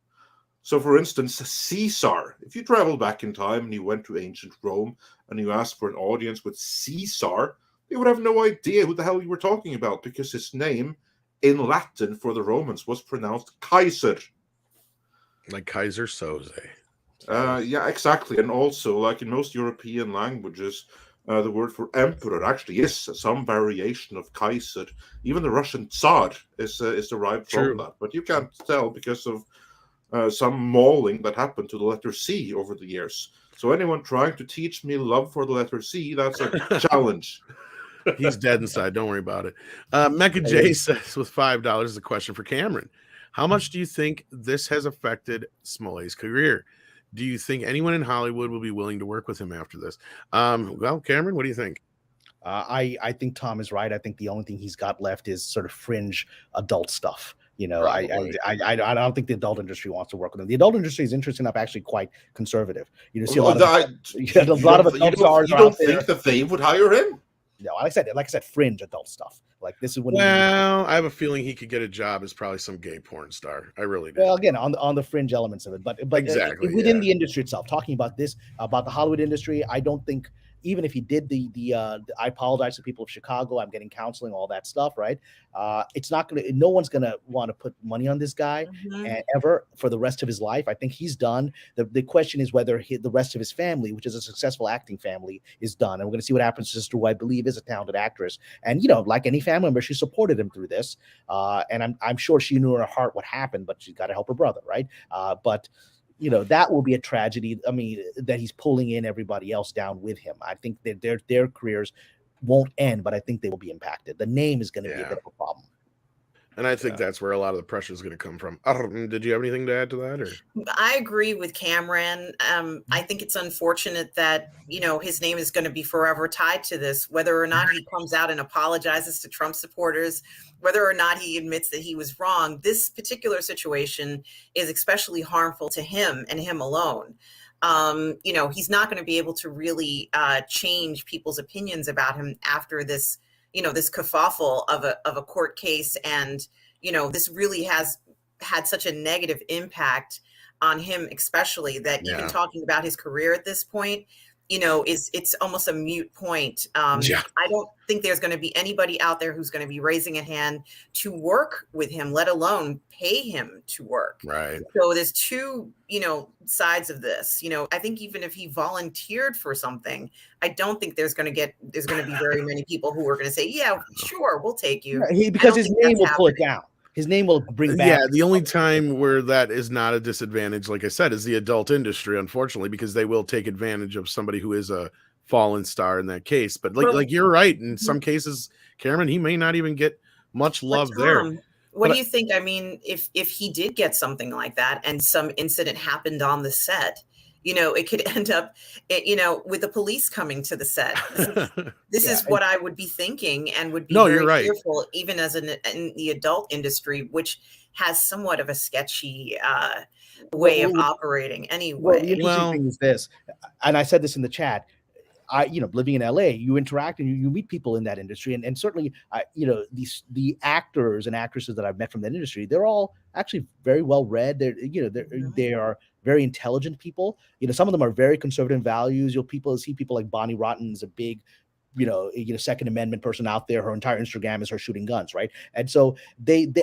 B: So, for instance, Caesar, if you travel back in time and you went to ancient Rome and you asked for an audience with Caesar, they would have no idea who the hell you were talking about, because his name in Latin for the Romans was pronounced Kaiser.
A: like Kaiser Soze.
B: Yeah, exactly. And also, like in most European languages, the word for emperor actually is some variation of Kaiser. Even the Russian Tsar is derived from that. But you can't tell because of some mauling that happened to the letter C over the years. So anyone trying to teach me love for the letter C, that's a challenge.
A: He's dead inside. Don't worry about it. Mecha J says with $5 is a question for Cameron. How much do you think this has affected Smolliet's career? Do you think anyone in Hollywood will be willing to work with him after this? Well, Cameron, what do you think?
D: I think Tom is right. I think the only thing he's got left is sort of fringe adult stuff. You know, I don't think the adult industry wants to work with him. The adult industry is interesting enough, actually quite conservative. You know, see a lot of adult stars.
B: You don't think that they would hire him?
D: No, like I said, fringe adult stuff. Like this is when.
A: Well, I have a feeling he could get a job as probably some gay porn star. I really do.
D: Well, again, on the fringe elements of it, but
A: exactly
D: within the industry itself. Talking about this, about the Hollywood industry, I don't think. Even if he did I apologize to people of Chicago. I'm getting counseling, all that stuff, right? It's not gonna. No one's gonna want to put money on this guy ever for the rest of his life. I think he's done. The question is whether the rest of his family, which is a successful acting family, is done. And we're gonna see what happens to sister, who I believe is a talented actress. And you know, like any family member, she supported him through this. And I'm sure she knew in her heart what happened, but she's got to help her brother, right? But you know, that will be a tragedy. I mean, that he's pulling in everybody else down with him. I think that their careers won't end, but I think they will be impacted. The name is going to be a bit of a problem.
A: And I think that's where a lot of the pressure is going to come from. Did you have anything to add to that? Or
C: I agree with Cameron. I think it's unfortunate that, you know, his name is going to be forever tied to this, whether or not he comes out and apologizes to Trump supporters, whether or not he admits that he was wrong. This particular situation is especially harmful to him and him alone. You know, he's not going to be able to really change people's opinions about him after this, you know, this kerfuffle of a court case. And, you know, this really has had such a negative impact on him, especially that even talking about his career at this point, you know, it's almost a moot point. I don't think there's going to be anybody out there who's going to be raising a hand to work with him, let alone pay him to work.
A: Right.
C: So there's two, you know, sides of this. You know, I think even if he volunteered for something, I don't think there's going to be very many people who are going to say, yeah, sure, we'll take you.
D: Because his name will pull it down. His name will bring back.
A: Yeah, the only time where that is not a disadvantage, like I said, is the adult industry, unfortunately, because they will take advantage of somebody who is a fallen star in that case. But like you're right, in some cases, Cameron, he may not even get much love there.
C: What do you think? I mean, if he did get something like that and some incident happened on the set, you know, it could end up, you know, with the police coming to the set. This is what I would be thinking and would be very careful, even as in the adult industry, which has somewhat of a sketchy way of operating anyway.
D: Well, the interesting thing is this, and I said this in the chat. You know, living in LA, you interact and you meet people in that industry, and certainly, you know, the actors and actresses that I've met from that industry, they're all actually very well read. They are very intelligent people. You know, some of them are very conservative values. You'll see people like Bonnie Rotten is a big, you know, Second Amendment person out there. Her entire Instagram is her shooting guns, right? And so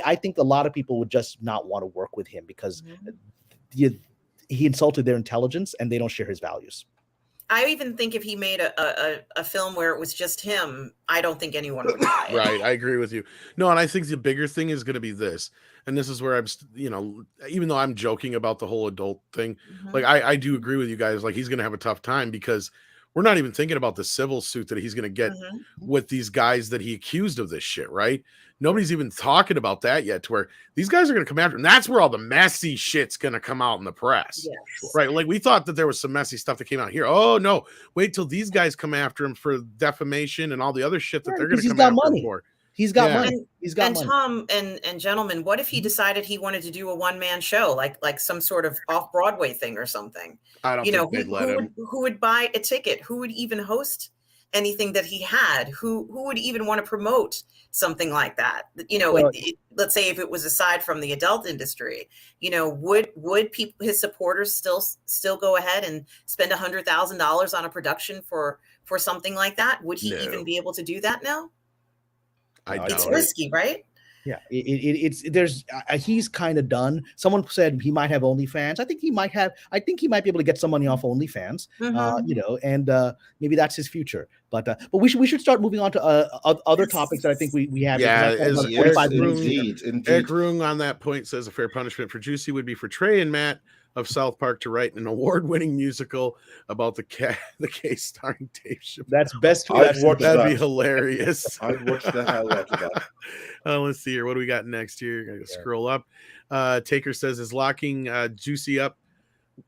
D: I think a lot of people would just not want to work with him because he insulted their intelligence and they don't share his values.
C: I even think if he made a film where it was just him, I don't think anyone would buy it.
A: Right, I agree with you. No, and I think the bigger thing is going to be this, and this is where I'm, you know, even though I'm joking about the whole adult thing, like I do agree with you guys. Like he's going to have a tough time because we're not even thinking about the civil suit that he's going to get
C: Mhm.
A: with these guys that he accused of this shit, right? Nobody's even talking about that yet, to where these guys are going to come after him. That's where all the messy shit's going to come out in the press.
C: Yes.
A: Right. Like we thought that there was some messy stuff that came out here. Oh no, wait till these guys come after him for defamation and all the other shit that they're going to come after him for.
D: He's got
A: Yeah.
D: money. He's got
C: And
D: money.
C: Tom and gentlemen, what if he decided he wanted to do a one-man show, like some sort of off-Broadway thing or something?
A: I don't
C: You know,
A: think they'd let him.
C: who would buy a ticket? Who would even host anything that he had? Who would even want to promote something like that? You know,
D: Well,
C: let's say if it was aside from the adult industry, you know, would people, his supporters, still go ahead and spend $100,000 on a production for something like that? Would he
A: No.
C: even be able to do that now?
A: I
D: No,
C: It's
A: doubt it.
C: risky, right?
D: Yeah, he's kind of done. Someone said he might have OnlyFans. I think he might be able to get some money off OnlyFans.
C: Mhm.
D: You know, and maybe that's his future. But we should start moving on to other topics that I think we have.
A: Yeah,
D: because I've got
A: as-
D: another 45
A: as-
D: minutes here.
B: Indeed.
A: Eric Rung on that point says a fair punishment for Juicy would be for Trey and Matt of South Park to write an award-winning musical about the case starring Dave Chappelle.
D: That's best.
B: I've watched
A: That'd be
B: that.
A: hilarious.
B: I'd watch the hell out of that.
A: Let's see here. What do we got next here? Gotta scroll up. Taker says, is locking Juicy up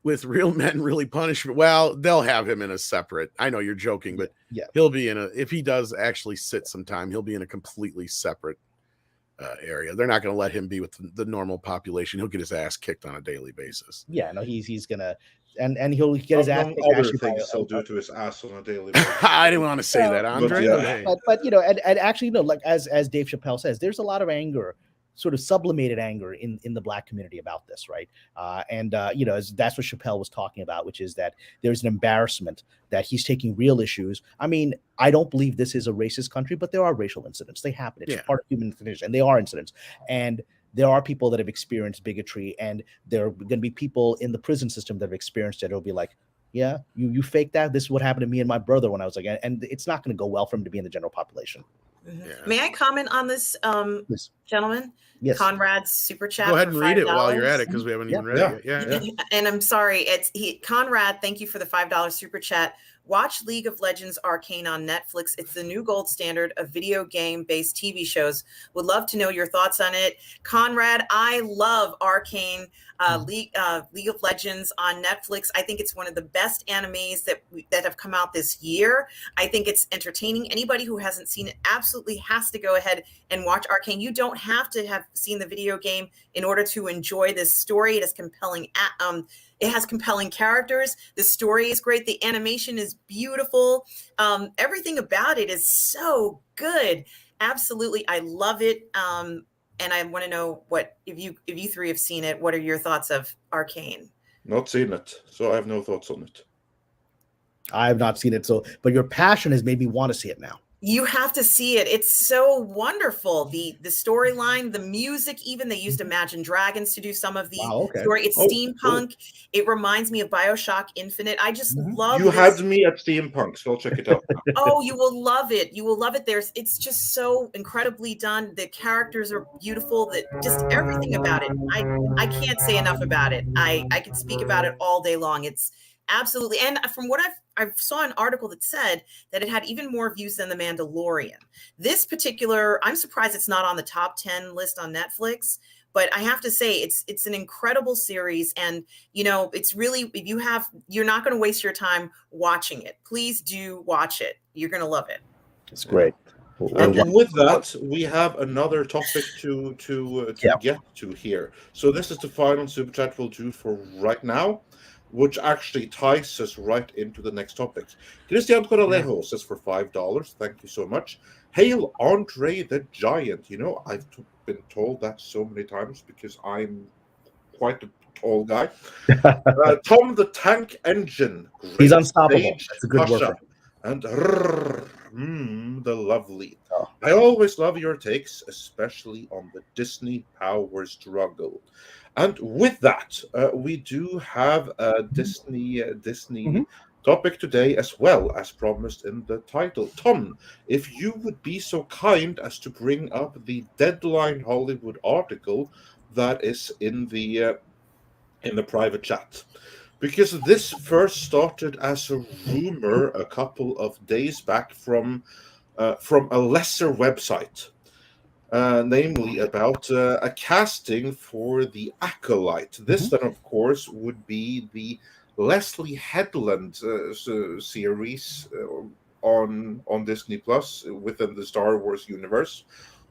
A: with real men really punishment? Well, they'll have him in a separate. I know you're joking, but
D: Yeah.
A: he'll be in if he does actually sit some time, he'll be in a completely separate area. They're not going to let him be with the normal population. He'll get his ass kicked on a daily basis.
D: Yeah, no, he's gonna and he'll get his ass
B: Among
D: kicked
B: other
D: actually by
B: things he'll do to his ass on a daily basis.
A: I didn't want to say that,
B: But
A: Andre.
B: yeah.
A: but hey.
D: but you know, and actually, you know, like as Dave Chappelle says, there's a lot of anger, sort of sublimated anger in the Black community about this, right? You know, that's what Chappelle was talking about, which is that there's an embarrassment that he's taking real issues. I mean, I don't believe this is a racist country, but there are racial incidents. They happen. It's part of human condition, and they are incidents. And there are people that have experienced bigotry, and there are going to be people in the prison system that have experienced it. It'll be like, yeah, you fake that. This is what happened to me and my brother when I was like, and it's not going to go well for him to be in the general population.
C: Mhm.
A: Yeah.
C: May I comment on this,
D: Yes.
C: gentlemen?
D: Yes.
C: Conrad's super chat.
A: Go ahead
C: for
A: and read it while you're
C: $5.
A: at it, because we haven't even read
B: Yeah.
A: it yet. Yeah.
C: And I'm sorry, Conrad. Thank you for the $5 super chat. Watch League of Legends Arcane on Netflix. It's the new gold standard of video game based TV shows. Would love to know your thoughts on it, Conrad. I love Arcane. League of Legends on Netflix. I think it's one of the best animes that have come out this year. I think it's entertaining. Anybody who hasn't seen it absolutely has to go ahead and watch Arcane. You don't have to have seen the video game in order to enjoy this story. It is compelling. It has compelling characters. The story is great. The animation is beautiful. Everything about it is so good. Absolutely, I love it. And I want to know what if you three have seen it. What are your thoughts of Arcane?
B: Not seen it, so I have no thoughts on it.
D: I have not seen it, but your passion has made me want to see it now.
C: You have to see it. It's so wonderful. The storyline, the music, even they used Imagine Dragons to do some of the story. It's steampunk.
B: Cool.
C: It reminds me of BioShock Infinite. I just love
B: You
C: this.
B: had me at steampunk, so I'll check it out.
C: Oh, you will love it. You will love it. It's just so incredibly done. The characters are beautiful. Just everything about it. I can't say enough about it. I could speak about it all day long. It's absolutely. And from what I saw an article that said that it had even more views than The Mandalorian. This particular, I'm surprised it's not on the top 10 list on Netflix. But I have to say, it's an incredible series, and you know, it's really, if you're not going to waste your time watching it. Please do watch it. You're going to love it.
D: It's great.
B: And with that, we have another topic to get to here. So this is the final super chat we'll do for right now, which actually ties us right into the next topic. Christian Coralejo says for $5, thank you so much. Hail Andre the Giant. You know, I've been told that so many times because I'm quite a tall guy. Tom the Tank Engine.
D: He's unstoppable. That's a good
B: Pasha,
D: word.
B: And Rrrr, the lovely. Oh. I always love your takes, especially on the Disney power struggle. And with that, we do have a Disney topic today, as well as promised in the title. Tom, if you would be so kind as to bring up the Deadline Hollywood article that is in the private chat, because this first started as a rumor a couple of days back from a lesser website, namely about a casting for the Acolyte. This then, of course, would be the Leslie Headland series on Disney Plus within the Star Wars universe,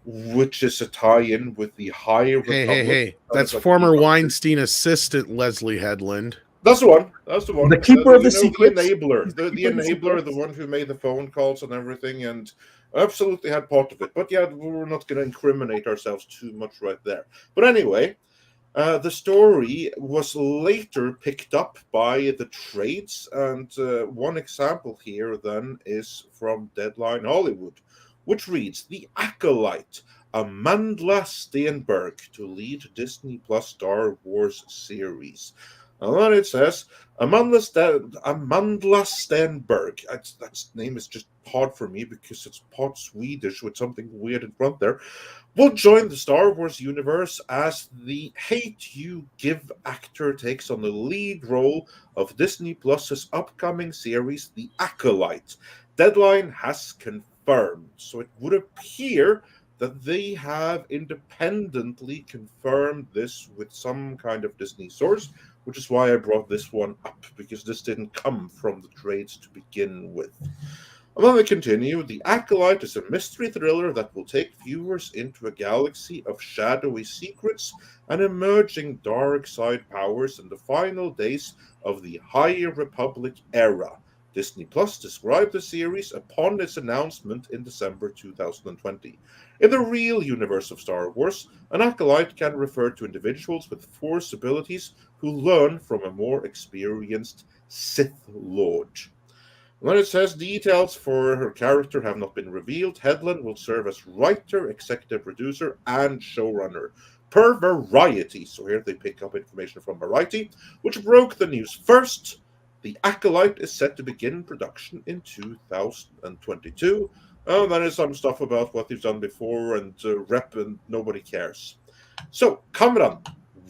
B: which is a tie-in with the High Republic.
A: Hey. That's
B: like
A: former Weinstein assistant Leslie Headland.
B: That's the one. That's the one.
D: The keeper of the
B: you know,
D: secrets.
B: The enabler. The
D: keeper of the
B: enabler,
D: secrets.
B: the one who made the phone calls and everything, and absolutely had part of it. But yeah, we're not going to incriminate ourselves too much right there. But anyway, the story was later picked up by the trades, and one example here then is from Deadline Hollywood, which reads, "The Acolyte, Amandla Stenberg to lead Disney Plus Star Wars series." And then it says, Amandla Stenberg. That name is just hard for me because it's part Swedish with something weird in front there. Will join the Star Wars universe as the Hate You Give actor takes on the lead role of Disney Plus's upcoming series, The Acolyte. Deadline has confirmed. So it would appear that they have independently confirmed this with some kind of Disney source, which is why I brought this one up, because this didn't come from the trades to begin with. And then they continue, "The Acolyte is a mystery thriller that will take viewers into a galaxy of shadowy secrets and emerging dark side powers in the final days of the High Republic era." Disney Plus described the series upon its announcement in December 2020. In the real universe of Star Wars, an Acolyte can refer to individuals with Force abilities who learn from a more experienced Sith Lord. When it says details for her character have not been revealed, Headland will serve as writer, executive producer, and showrunner, per Variety. So here they pick up information from Variety, which broke the news first. The Acolyte is set to begin production in 2022. And then there's some stuff about what they've done before and rep, and nobody cares. So, Kamran,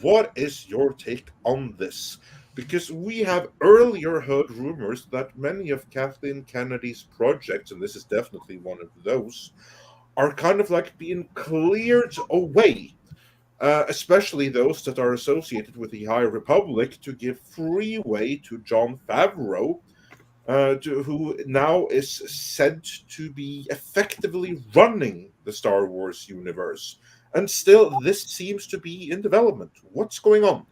B: what is your take on this? Because we have earlier heard rumors that many of Kathleen Kennedy's projects, and this is definitely one of those, are kind of like being cleared away, especially those that are associated with the High Republic, to give freeway to Jon Favreau, who now is said to be effectively running the Star Wars universe. And still, this seems to be in development. What's going on?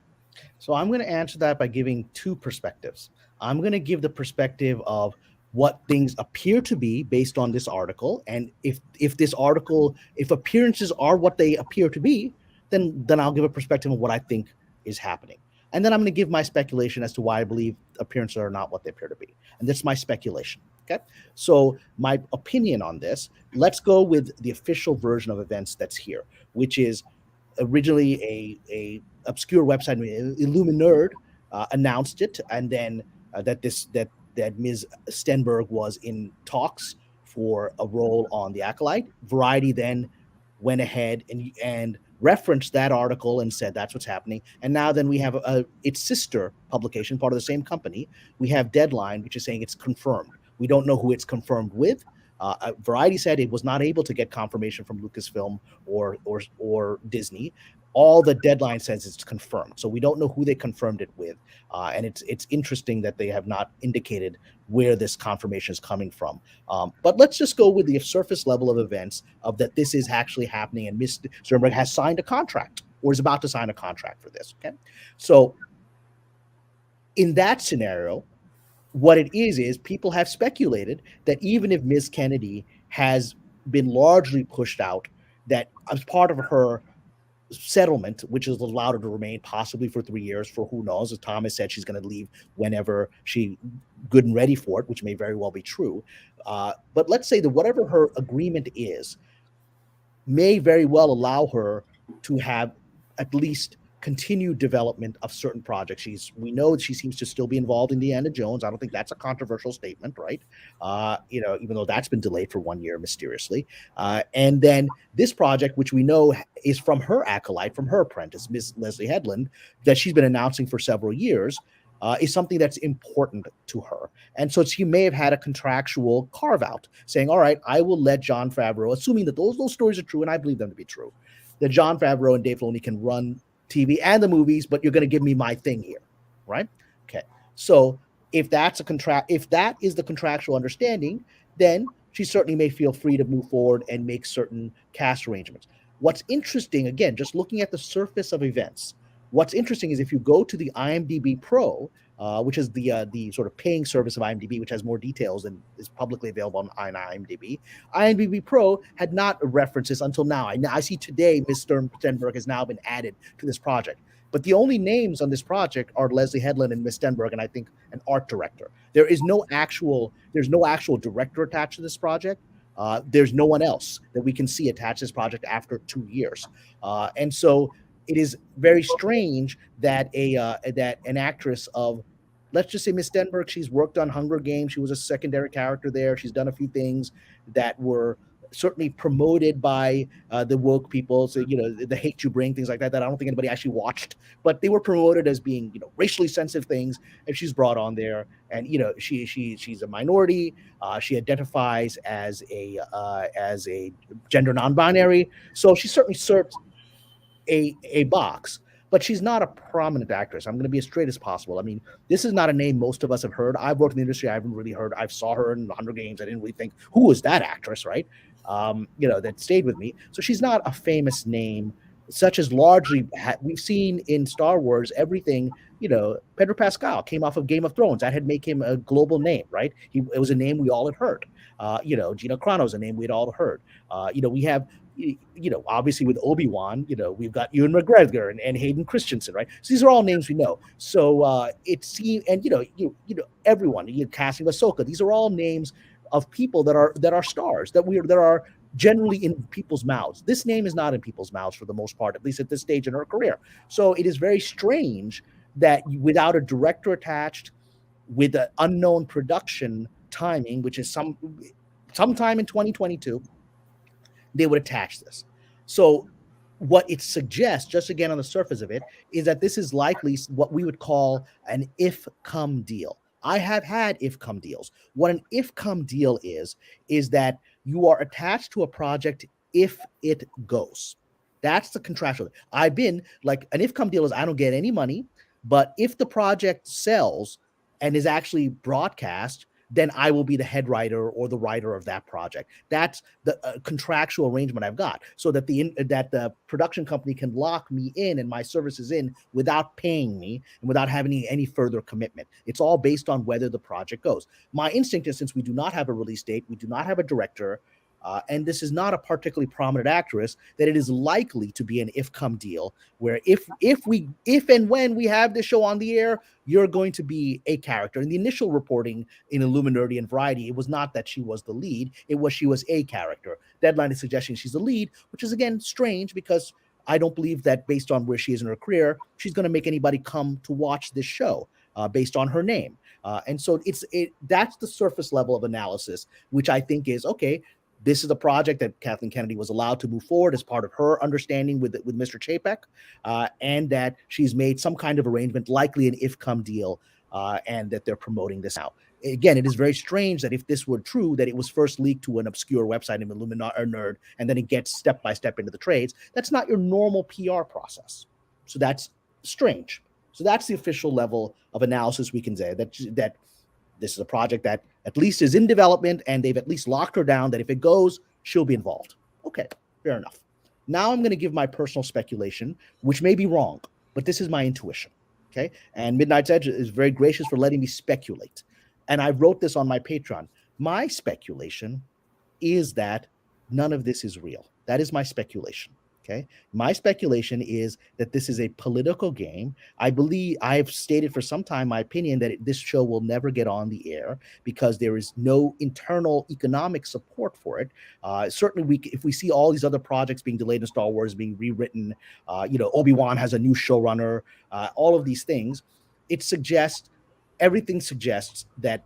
D: So I'm going to answer that by giving two perspectives. I'm going to give the perspective of what things appear to be based on this article, and if this article, if appearances are what they appear to be, then I'll give a perspective of what I think is happening. And then I'm going to give my speculation as to why I believe appearances are not what they appear to be. And that's my speculation. Okay. So my opinion on this, let's go with the official version of events that's here, which is originally a obscure website, Illuminerd, announced it, and then that Ms. Stenberg was in talks for a role on The Acolyte. Variety then went ahead and referenced that article and said that's what's happening. And now then we have its sister publication, part of the same company. We have Deadline, which is saying it's confirmed. We don't know who it's confirmed with. Variety said it was not able to get confirmation from Lucasfilm or Disney. All the Deadline says it's confirmed, so we don't know who they confirmed it with, and it's interesting that they have not indicated where this confirmation is coming from. But let's just go with the surface level of events of that this is actually happening, and Ms. Sternberg has signed a contract or is about to sign a contract for this. Okay, so in that scenario, what it is people have speculated that even if Ms. Kennedy has been largely pushed out, that as part of her settlement, which has allowed her to remain possibly for 3 years, for who knows, as Thomas said, she's going to leave whenever she good and ready for it, which may very well be true. But let's say that whatever her agreement is may very well allow her to have at least continued development of certain projects. We know she seems to still be involved in Indiana Jones. I don't think that's a controversial statement, right? Even though that's been delayed for 1 year mysteriously. And then this project, which we know is from her acolyte, from her apprentice, Miss Leslie Headland, that she's been announcing for several years, is something that's important to her. And so she may have had a contractual carve out saying, all right, I will let Jon Favreau, assuming that those stories are true, and I believe them to be true, that Jon Favreau and Dave Filoni can run TV and the movies, but you're going to give me my thing here, right? Okay. So if that is the contractual understanding, then she certainly may feel free to move forward and make certain cast arrangements. What's interesting, again, just looking at the surface of events, what's interesting is if you go to the IMDb Pro, which is the sort of paying service of IMDb, which has more details than is publicly available on IMDb. IMDb Pro had not references until now. I see today Ms. Stenberg has now been added to this project. But the only names on this project are Leslie Headland and Ms. Stenberg, and I think an art director. There's no actual director attached to this project. There's no one else that we can see attached to this project after 2 years. And so it is very strange that an actress of, let's just say Miss Stenberg, she's worked on Hunger Games. She was a secondary character there. She's done a few things that were certainly promoted by the woke people. So, the hate you bring, things like that I don't think anybody actually watched, but they were promoted as being, racially sensitive things. And she's brought on there, and, she's a minority. She identifies as a gender non-binary. So she certainly served a box, but she's not a prominent actress. I'm going to be as straight as possible. I mean, this is not a name most of us have heard. I've worked in the industry. I haven't really heard. I saw her in Hunger Games. I didn't really think, who was that actress, right? That stayed with me. So she's not a famous name, such as largely we've seen in Star Wars, everything. Pedro Pascal came off of Game of Thrones. That had made him a global name, right? It was a name we all had heard. Gina Carano's a name we'd all heard. We have, obviously with Obi-Wan, we've got Ewan McGregor and Hayden Christensen, right? So these are all names we know. So it seems, and everyone, casting Ahsoka, these are all names of people that are stars that are generally in people's mouths. This name is not in people's mouths for the most part, at least at this stage in her career. So it is very strange that without a director attached, with an unknown production timing, which is sometime in 2022, they would attach this. So what it suggests, just again on the surface of it, is that this is likely what we would call an if-come deal. I have had if-come deals. What an if-come deal is that you are attached to a project if it goes. That's the contractual. I've been like, an if-come deal is I don't get any money, but if the project sells and is actually broadcast, then I will be the head writer or the writer of that project. That's the contractual arrangement I've got, so that the production company can lock me in and my services in without paying me and without having any further commitment. It's all based on whether the project goes. My instinct is, since we do not have a release date, we do not have a director, and this is not a particularly prominent actress, that it is likely to be an if-come deal, where if and when we have this show on the air, you're going to be a character. In the initial reporting in Illuminati and Variety, it was not that she was the lead, it was she was a character. Deadline is suggesting she's the lead, which is, again, strange, because I don't believe that based on where she is in her career, she's going to make anybody come to watch this show based on her name. And so that's the surface level of analysis, which I think is, okay, this is a project that Kathleen Kennedy was allowed to move forward as part of her understanding with Mr. Chapek, and that she's made some kind of arrangement, likely an if-come deal, and that they're promoting this out. Again, it is very strange that if this were true, that it was first leaked to an obscure website in Illuminati or Nerd, and then it gets step by step into the trades. That's not your normal PR process. So that's strange. So that's the official level of analysis we can say, that this is a project that at least is in development, and they've at least locked her down that if it goes, she'll be involved. Okay, fair enough. Now I'm going to give my personal speculation, which may be wrong, but this is my intuition. Okay, and Midnight's Edge is very gracious for letting me speculate. And I wrote this on my Patreon. My speculation is that none of this is real. That is my speculation. Okay. My speculation is that this is a political game. I believe I have stated for some time my opinion that this show will never get on the air because there is no internal economic support for it. Certainly, if we see all these other projects being delayed in Star Wars, being rewritten, Obi-Wan has a new showrunner, all of these things, everything suggests that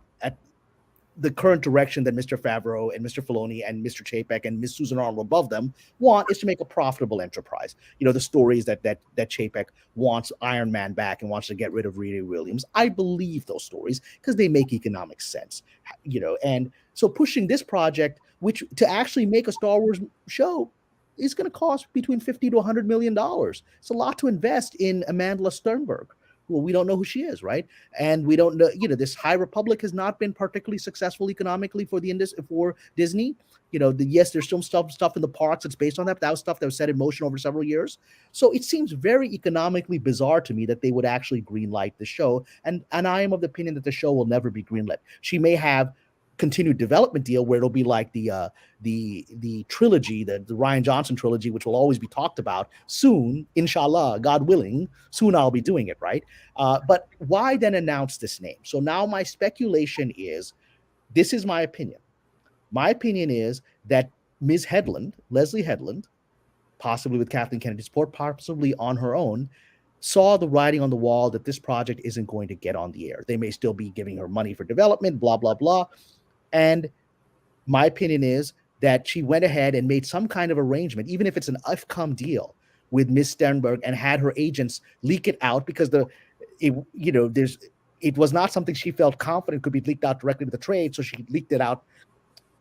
D: the current direction that Mr. Favreau and Mr. Filoni and Mr. Chapek and Ms. Susan Arnold above them want is to make a profitable enterprise. You know, the stories that Chapek wants Iron Man back and wants to get rid of Riri Williams. I believe those stories because they make economic sense. You know, and so pushing this project, which to actually make a Star Wars show, is going to cost between $50 to $100 million. It's a lot to invest in Amandla Sternberg. Well, we don't know who she is, right? And we don't know, you know, this High Republic has not been particularly successful economically for Disney. You know, yes, there's some stuff in the parks that's based on that, but that was stuff that was set in motion over several years. So it seems very economically bizarre to me that they would actually greenlight the show. And I am of the opinion that the show will never be greenlit. She may have continued development deal where it'll be like the trilogy, the Ryan Johnson trilogy, which will always be talked about soon, inshallah, God willing, soon I'll be doing it, right? But why then announce this name? So now my speculation is, this is my opinion. My opinion is that Ms. Headland, Leslie Headland, possibly with Kathleen Kennedy's support, possibly on her own, saw the writing on the wall that this project isn't going to get on the air. They may still be giving her money for development, blah, blah, blah. And my opinion is that she went ahead and made some kind of arrangement, even if it's an IFCOM deal with Ms. Sternberg, and had her agents leak it out because it was not something she felt confident could be leaked out directly to the trade. So she leaked it out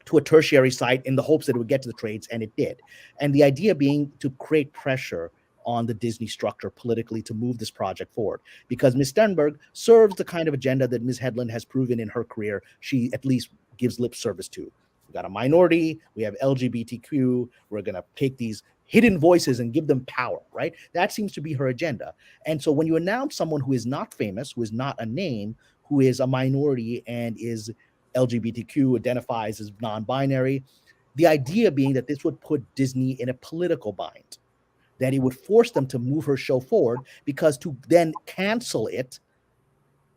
D: to a tertiary site in the hopes that it would get to the trades, and it did. And the idea being to create pressure on the Disney structure politically to move this project forward, because Ms. Sternberg serves the kind of agenda that Ms. Headland has proven in her career she at least gives lip service to. We got a minority, we have LGBTQ, we're going to take these hidden voices and give them power, right? That seems to be her agenda. And so when you announce someone who is not famous, who is not a name, who is a minority and is LGBTQ, identifies as non-binary, the idea being that this would put Disney in a political bind, that it would force them to move her show forward, because to then cancel it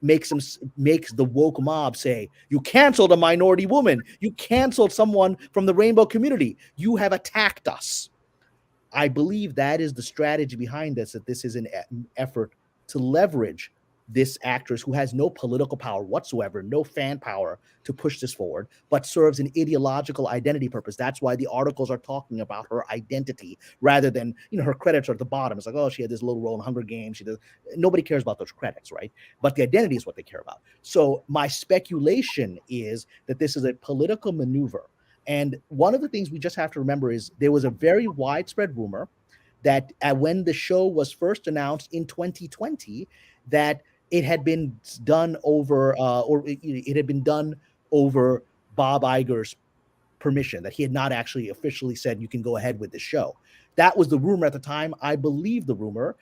D: makes the woke mob say, you canceled a minority woman, you canceled someone from the rainbow community, you have attacked us. I believe that is the strategy behind this, that this is an effort to leverage this actress who has no political power whatsoever, no fan power to push this forward, but serves an ideological identity purpose. That's why the articles are talking about her identity rather than, you know, her credits are at the bottom. It's like, oh, she had this little role in Hunger Games. Nobody cares about those credits, right? But the identity is what they care about. So my speculation is that this is a political maneuver. And one of the things we just have to remember is there was a very widespread rumor that when the show was first announced in 2020, that it had been done over, it had been done over Bob Iger's permission, that he had not actually officially said you can go ahead with the show. That was the rumor at the time. I believe the rumor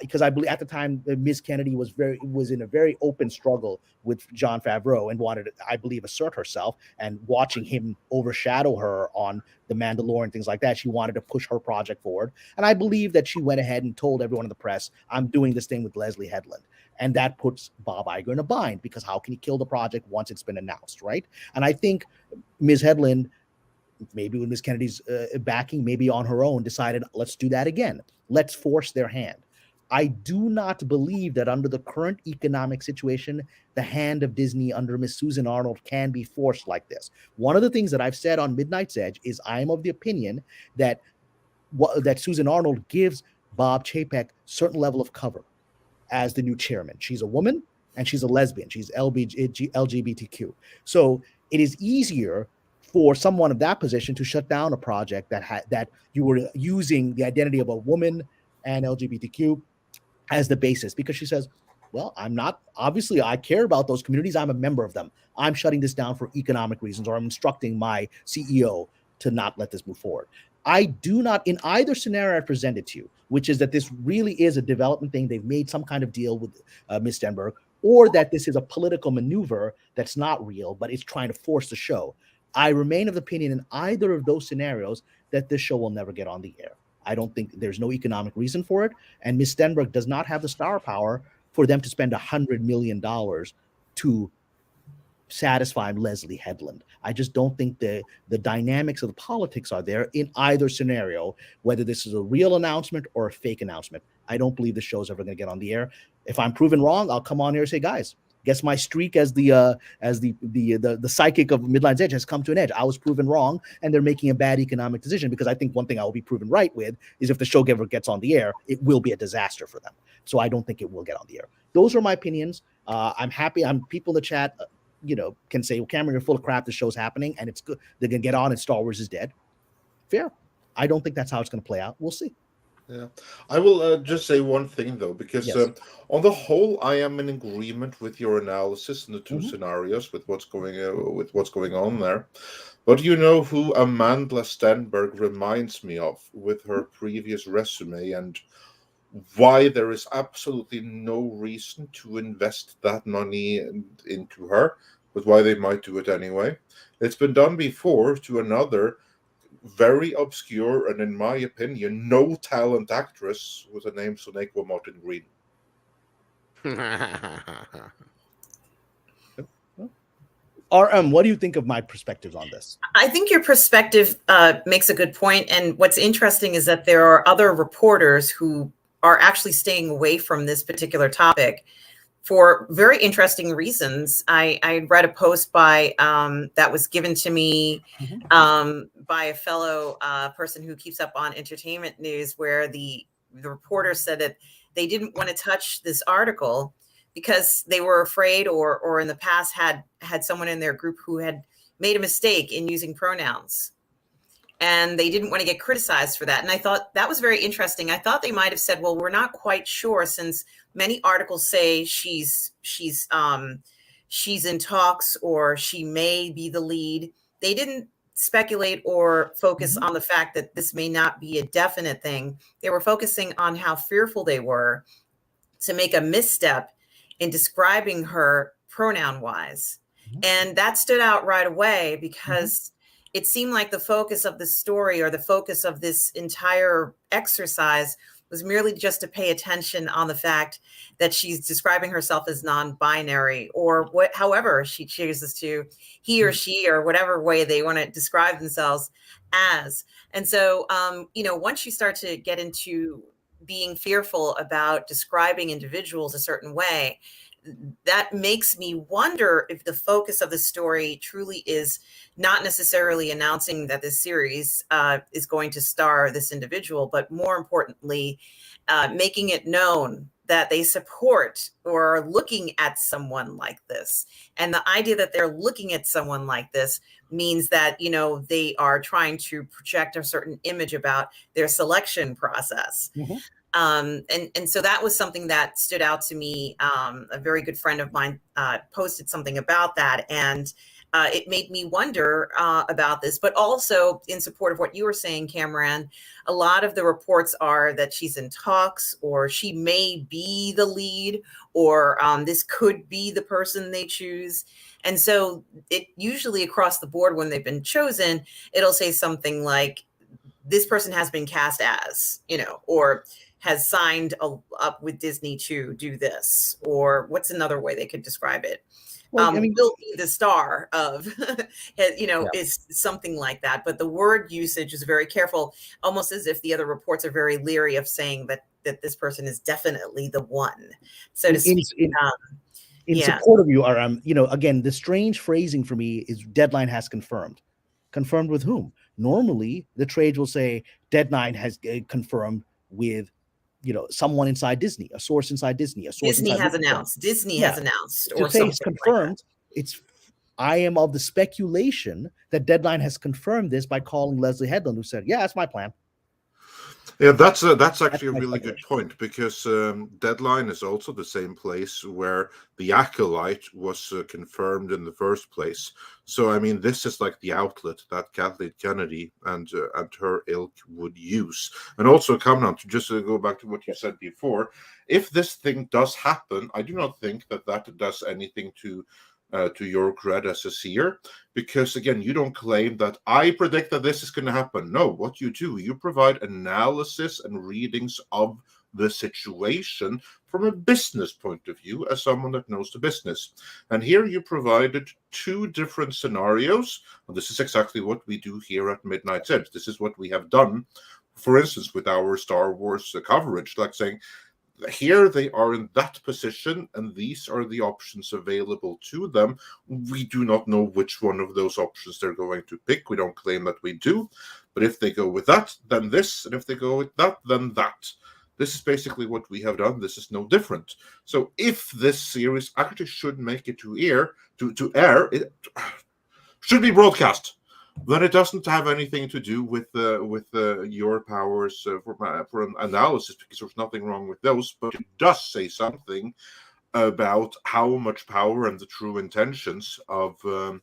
D: because I believe at the time Ms. Kennedy was in a very open struggle with Jon Favreau and wanted to, I believe, assert herself. And watching him overshadow her on The Mandalorian, things like that, she wanted to push her project forward. And I believe that she went ahead and told everyone in the press, I'm doing this thing with Leslie Headland. And that puts Bob Iger in a bind, because how can he kill the project once it's been announced, right? And I think Ms. Headland, maybe with Ms. Kennedy's backing, maybe on her own, decided, let's do that again. Let's force their hand. I do not believe that under the current economic situation, the hand of Disney under Ms. Susan Arnold can be forced like this. One of the things that I've said on Midnight's Edge is I'm of the opinion that Susan Arnold gives Bob Chapek certain level of cover as the new chairman. She's a woman and she's a lesbian. She's LGBTQ. So it is easier for someone of that position to shut down a project that you were using the identity of a woman and LGBTQ as the basis, because she says, well, I'm not, obviously I care about those communities. I'm a member of them. I'm shutting this down for economic reasons, or I'm instructing my CEO to not let this move forward. I do not, in either scenario I presented to you, which is that this really is a development thing, they've made some kind of deal with Ms. Stenberg, or that this is a political maneuver that's not real, but it's trying to force the show. I remain of the opinion in either of those scenarios that this show will never get on the air. I don't think there's no economic reason for it. And Ms. Stenberg does not have the star power for them to spend $100 million to satisfy Leslie Headland. I just don't think the dynamics of the politics are there in either scenario, whether this is a real announcement or a fake announcement. I don't believe the show's ever going to get on the air. If I'm proven wrong, I'll come on here and say, guys, Guess my streak as the psychic of Midnight's Edge has come to an edge. I was proven wrong, and they're making a bad economic decision, because I think one thing I will be proven right with is if the show ever gets on the air, it will be a disaster for them. So I don't think it will get on the air. Those are my opinions. I'm happy. People in the chat, can say, well, Cameron, you're full of crap. The show's happening, and it's good. They're gonna get on, and Star Wars is dead. Fair. I don't think that's how it's going to play out. We'll see.
B: Yeah, I will just say one thing though, because
D: Yes.
B: on the whole, I am in agreement with your analysis in the two
D: Mhm.
B: scenarios with what's going on there. But you know who Amanda Stenberg reminds me of with her previous resume, and why there is absolutely no reason to invest that money into her, but why they might do it anyway. It's been done before to another very obscure and, in my opinion, no talent actress with the name Sonequa Martin Green.
D: What do you think of my perspectives on this?
C: I think your perspective makes a good point. And what's interesting is that there are other reporters who are actually staying away from this particular topic for very interesting reasons. I read a post by that was given to me by a fellow person who keeps up on entertainment news, where the reporter said that they didn't want to touch this article because they were afraid, or in the past had someone in their group who had made a mistake in using pronouns, and they didn't want to get criticized for that. And I thought that was very interesting. I thought they might have said, well, we're not quite sure, since many articles say she's in talks, or she may be the lead. They didn't speculate or focus on the fact that this may not be a definite thing. They were focusing on how fearful they were to make a misstep in describing her pronoun wise. And that stood out right away, because it seemed like the focus of the story, or the focus of this entire exercise, was merely just to pay attention on the fact that she's describing herself as non-binary, or however she chooses to, he or she, or whatever way they want to describe themselves as. And so, once you start to get into being fearful about describing individuals a certain way, that makes me wonder if the focus of the story truly is not necessarily announcing that this series is going to star this individual, but more importantly, making it known that they support or are looking at someone like this. And the idea that they're looking at someone like this means that, they are trying to project a certain image about their selection process. And so that was something that stood out to me. A very good friend of mine posted something about that, and it made me wonder about this. But also, in support of what you were saying, Kamran, a lot of the reports are that she's in talks, or she may be the lead, or this could be the person they choose. And so it usually, across the board, when they've been chosen, it'll say something like, this person has been cast as, or has signed up with Disney to do this, or what's another way they could describe it? Will be the star of, is something like that. But the word usage is very careful, almost as if the other reports are very leery of saying that this person is definitely the one, so to speak.
D: In support of you, again, the strange phrasing for me is deadline has confirmed. Confirmed with whom? Normally, the trades will say deadline has confirmed with, someone inside Disney, a source inside Disney, a source.
C: Disney has announced. Disney has announced, or
D: say it's confirmed. Like I am of the speculation that deadline has confirmed this by calling Leslie Headland, who said, "Yeah, that's my plan."
B: Yeah, that's actually a really good point, because Deadline is also the same place where the Acolyte was confirmed in the first place. So, I mean, this is like the outlet that Kathleen Kennedy and her ilk would use. And also, Kamran, to just go back to what you said before, if this thing does happen, I do not think that does anything to your cred as a seer, because again, you don't claim that I predict that this is going to happen. No, what you do, you provide analysis and readings of the situation from a business point of view, as someone that knows the business. And here you provided two different scenarios. And this is exactly what we do here at Midnight's Edge. This is what we have done, for instance, with our Star Wars coverage, like saying, here they are in that position, and these are the options available to them. We do not know which one of those options they're going to pick. We don't claim that we do, but if they go with that, then this, and if they go with that, then that. This is basically what we have done. This is no different. So if this series actually should make it to air, it should be broadcast. Then it doesn't have anything to do with your powers for an analysis, because there's nothing wrong with those. But it does say something about how much power and the true intentions of the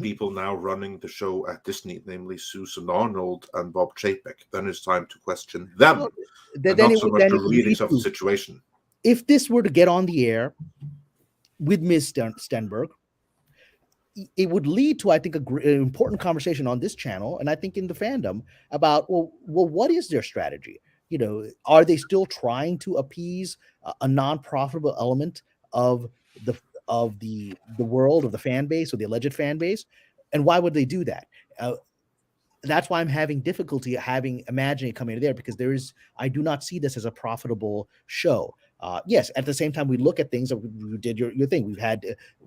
B: people now running the show at Disney, namely Susan Arnold and Bob Chapek. Then it's time to question them,
D: Well,
B: and not so much the readings of the situation.
D: If this were to get on the air with Ms. Stenberg, it would lead to, I think, an important conversation on this channel, and I think in the fandom, about well, what is their strategy? You know, are they still trying to appease a non-profitable element of the world, of the fan base, or the alleged fan base? And why would they do that? That's why I'm having difficulty imagining it coming to there, because I do not see this as a profitable show. Yes, at the same time, we look at things that you did your thing.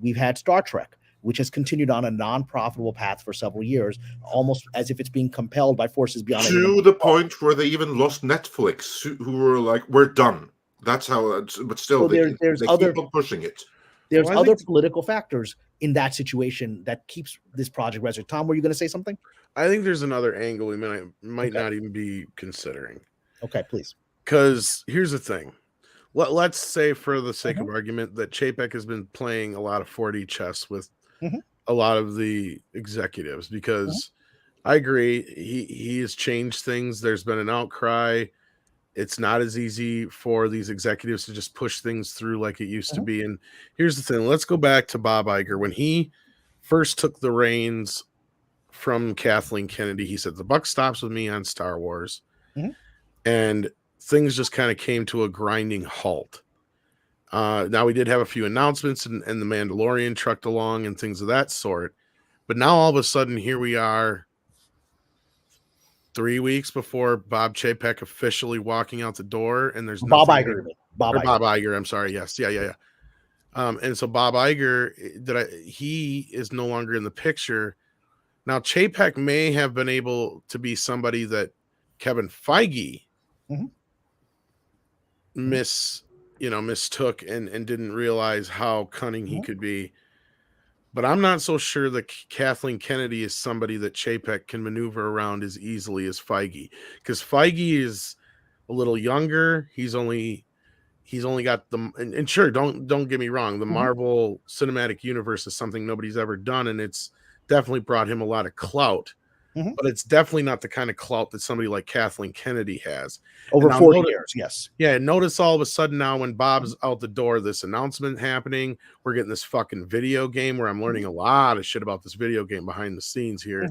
D: We've had Star Trek, which has continued on a non-profitable path for several years, almost as if it's being compelled by forces beyond.
B: To the point where they even lost Netflix, who were like, "We're done." That's how. But still, they keep on pushing it.
D: There's other political factors in that situation that keeps this project resurrected. Tom, were you going to say something?
A: I think there's another angle we might not even be considering.
D: Okay, please.
A: Because here's the thing. Let's say, for the sake of argument, that Chapek has been playing a lot of 4D chess with a lot of the executives, because I agree, he has changed things. There's been an outcry. It's not as easy for these executives to just push things through like it used to be. And here's the thing. Let's go back to Bob Iger. When he first took the reins from Kathleen Kennedy, he said, "The buck stops with me on Star Wars." And things just kind of came to a grinding halt. Now, we did have a few announcements, and the Mandalorian trucked along and things of that sort. But now all of a sudden, here we are 3 weeks before Bob Chapek officially walking out the door, and there's
D: Bob Iger.
A: Bob Iger. I'm sorry. Yes. Yeah. And so Bob Iger, he is no longer in the picture. Now, Chapek may have been able to be somebody that Kevin Feige mistook and didn't realize how cunning he could be. But I'm not so sure that Kathleen Kennedy is somebody that Chapek can maneuver around as easily as Feige, because Feige is a little younger. He's only got and sure, don't get me wrong, the Marvel Cinematic Universe is something nobody's ever done, and it's definitely brought him a lot of clout. But it's definitely not the kind of clout that somebody like Kathleen Kennedy has.
D: Over 40 years, yes.
A: Yeah, notice all of a sudden now, when Bob's out the door, this announcement happening, we're getting this fucking video game where I'm learning a lot of shit about this video game behind the scenes here.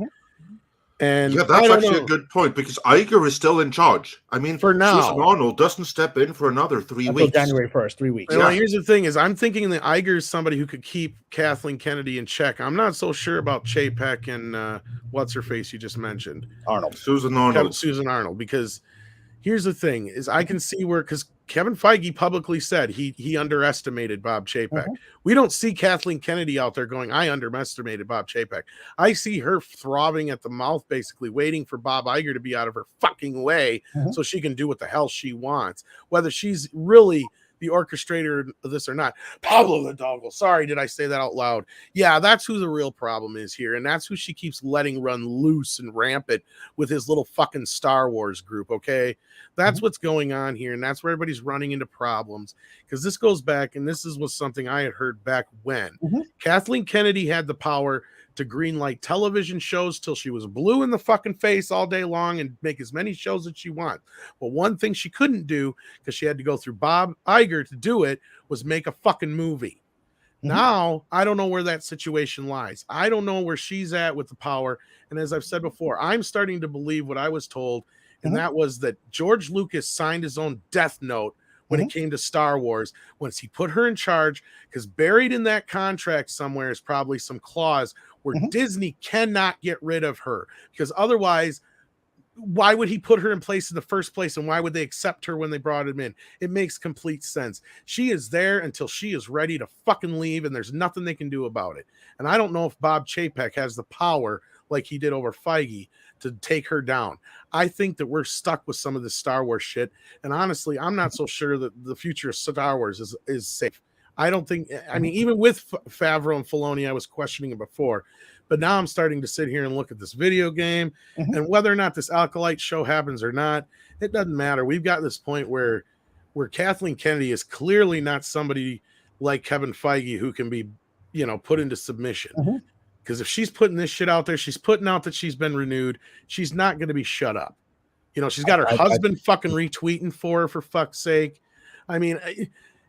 A: And
B: yeah, that's actually a good point, because Iger is still in charge. I mean,
A: for now,
B: Susan Arnold doesn't step in for another 3 weeks.
D: January 1st, 3 weeks.
A: Well, here's the thing: is I'm thinking that Iger is somebody who could keep Kathleen Kennedy in check. I'm not so sure about Chapek and what's her face you just mentioned,
B: Susan Arnold,
A: because here's the thing: is I can see where, because Kevin Feige publicly said he underestimated Bob Chapek. We don't see Kathleen Kennedy out there going, "I underestimated Bob Chapek." I see her throbbing at the mouth, basically waiting for Bob Iger to be out of her fucking way so she can do what the hell she wants, whether she's really the orchestrator of this or not. Pablo the Dongle. Sorry, did I say that out loud? Yeah, that's who the real problem is here, and that's who she keeps letting run loose and rampant with his little fucking Star Wars group, okay? That's what's going on here, and that's where everybody's running into problems, because this goes back, and this was something I had heard back when Kathleen Kennedy had the power to greenlight television shows till she was blue in the fucking face all day long and make as many shows as she wants. But one thing she couldn't do, because she had to go through Bob Iger to do it, was make a fucking movie. Now, I don't know where that situation lies. I don't know where she's at with the power. And as I've said before, I'm starting to believe what I was told, and that was that George Lucas signed his own death note when it came to Star Wars, once he put her in charge, because buried in that contract somewhere is probably some clause where Disney cannot get rid of her, because otherwise why would he put her in place in the first place, and why would they accept her when they brought him in? It makes complete sense. She is there until she is ready to fucking leave, and there's nothing they can do about it. And I don't know if Bob Chapek has the power like he did over Feige to take her down. I think that we're stuck with some of this Star Wars shit, and honestly, I'm not so sure that the future of Star Wars is safe. I don't think, I mean, even with Favreau and Filoni, I was questioning it before, but now I'm starting to sit here and look at this video game, and whether or not this Acolyte show happens or not, it doesn't matter. We've got this point where Kathleen Kennedy is clearly not somebody like Kevin Feige who can be, you know, put into submission. Because if she's putting this shit out there, she's putting out that she's been renewed. She's not going to be shut up. You know, she's got her husband fucking retweeting for fuck's sake. I mean,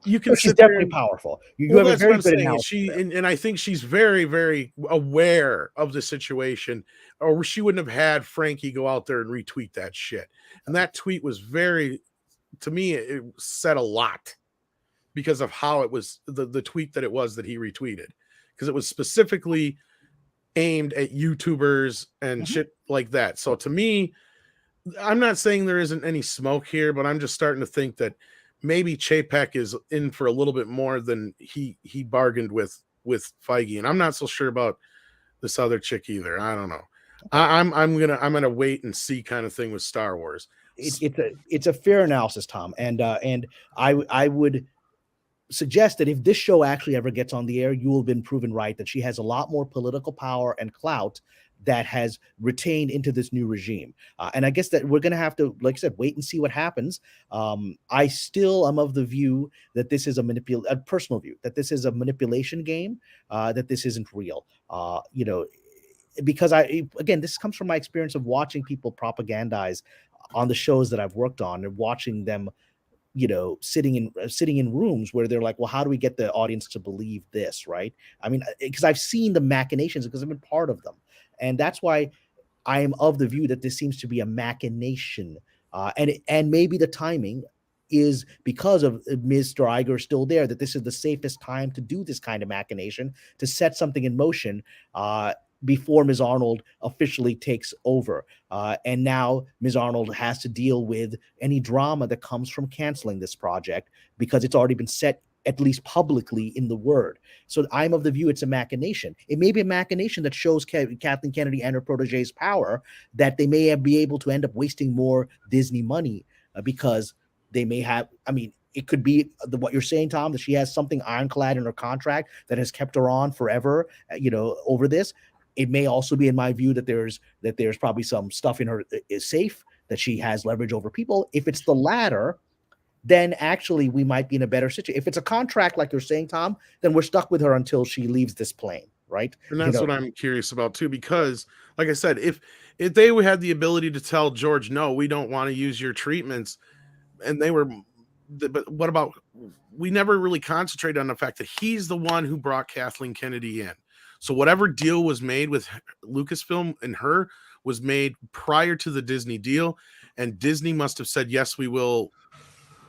A: you can.
D: She's definitely powerful. You have a very good
A: analysis. And I think she's very, very aware of the situation, or she wouldn't have had Frankie go out there and retweet that shit. And that tweet was very, to me, it said a lot because of how it was the tweet that it was that he retweeted, because it was specifically aimed at YouTubers and shit like that. So to me, I'm not saying there isn't any smoke here, but I'm just starting to think that maybe Chapek is in for a little bit more than he bargained with Feige. And I'm not so sure about this other chick either. I don't know. I'm gonna wait and see kind of thing with Star Wars.
D: It's a fair analysis, Tom, and I would suggest that if this show actually ever gets on the air, you will have been proven right that she has a lot more political power and clout that has retained into this new regime. And I guess that we're going to have to, like I said, wait and see what happens. I still am of the view that this is a personal view, that this is a manipulation game, that this isn't real. You know, because again, this comes from my experience of watching people propagandize on the shows that I've worked on and watching them, you know, sitting in rooms where they're like, well, how do we get the audience to believe this, right? I mean, because I've seen the machinations, because I've been part of them. And that's why I am of the view that this seems to be a machination. And maybe the timing is because of Mr. Iger still there, that this is the safest time to do this kind of machination, to set something in motion before Ms. Arnold officially takes over. And now Ms. Arnold has to deal with any drama that comes from canceling this project because it's already been set, at least publicly, in the word. So I'm of the view it's a machination. It may be a machination that shows Kathleen Kennedy and her protege's power, that they may be able to end up wasting more Disney money because they may have, I mean, it could be what you're saying, Tom, that she has something ironclad in her contract that has kept her on forever, you know, over this. It may also be, in my view, that there's probably some stuff in her is safe, that she has leverage over people. If it's the latter, then actually we might be in a better situation. If it's a contract, like you're saying, Tom, then we're stuck with her until she leaves this plane, right?
A: And that's what I'm curious about too, because like I said, if they had the ability to tell George, no, we don't want to use your treatments, and they were, but what about, we never really concentrated on the fact that he's the one who brought Kathleen Kennedy in. So whatever deal was made with Lucasfilm and her was made prior to the Disney deal, and Disney must have said, yes, we will,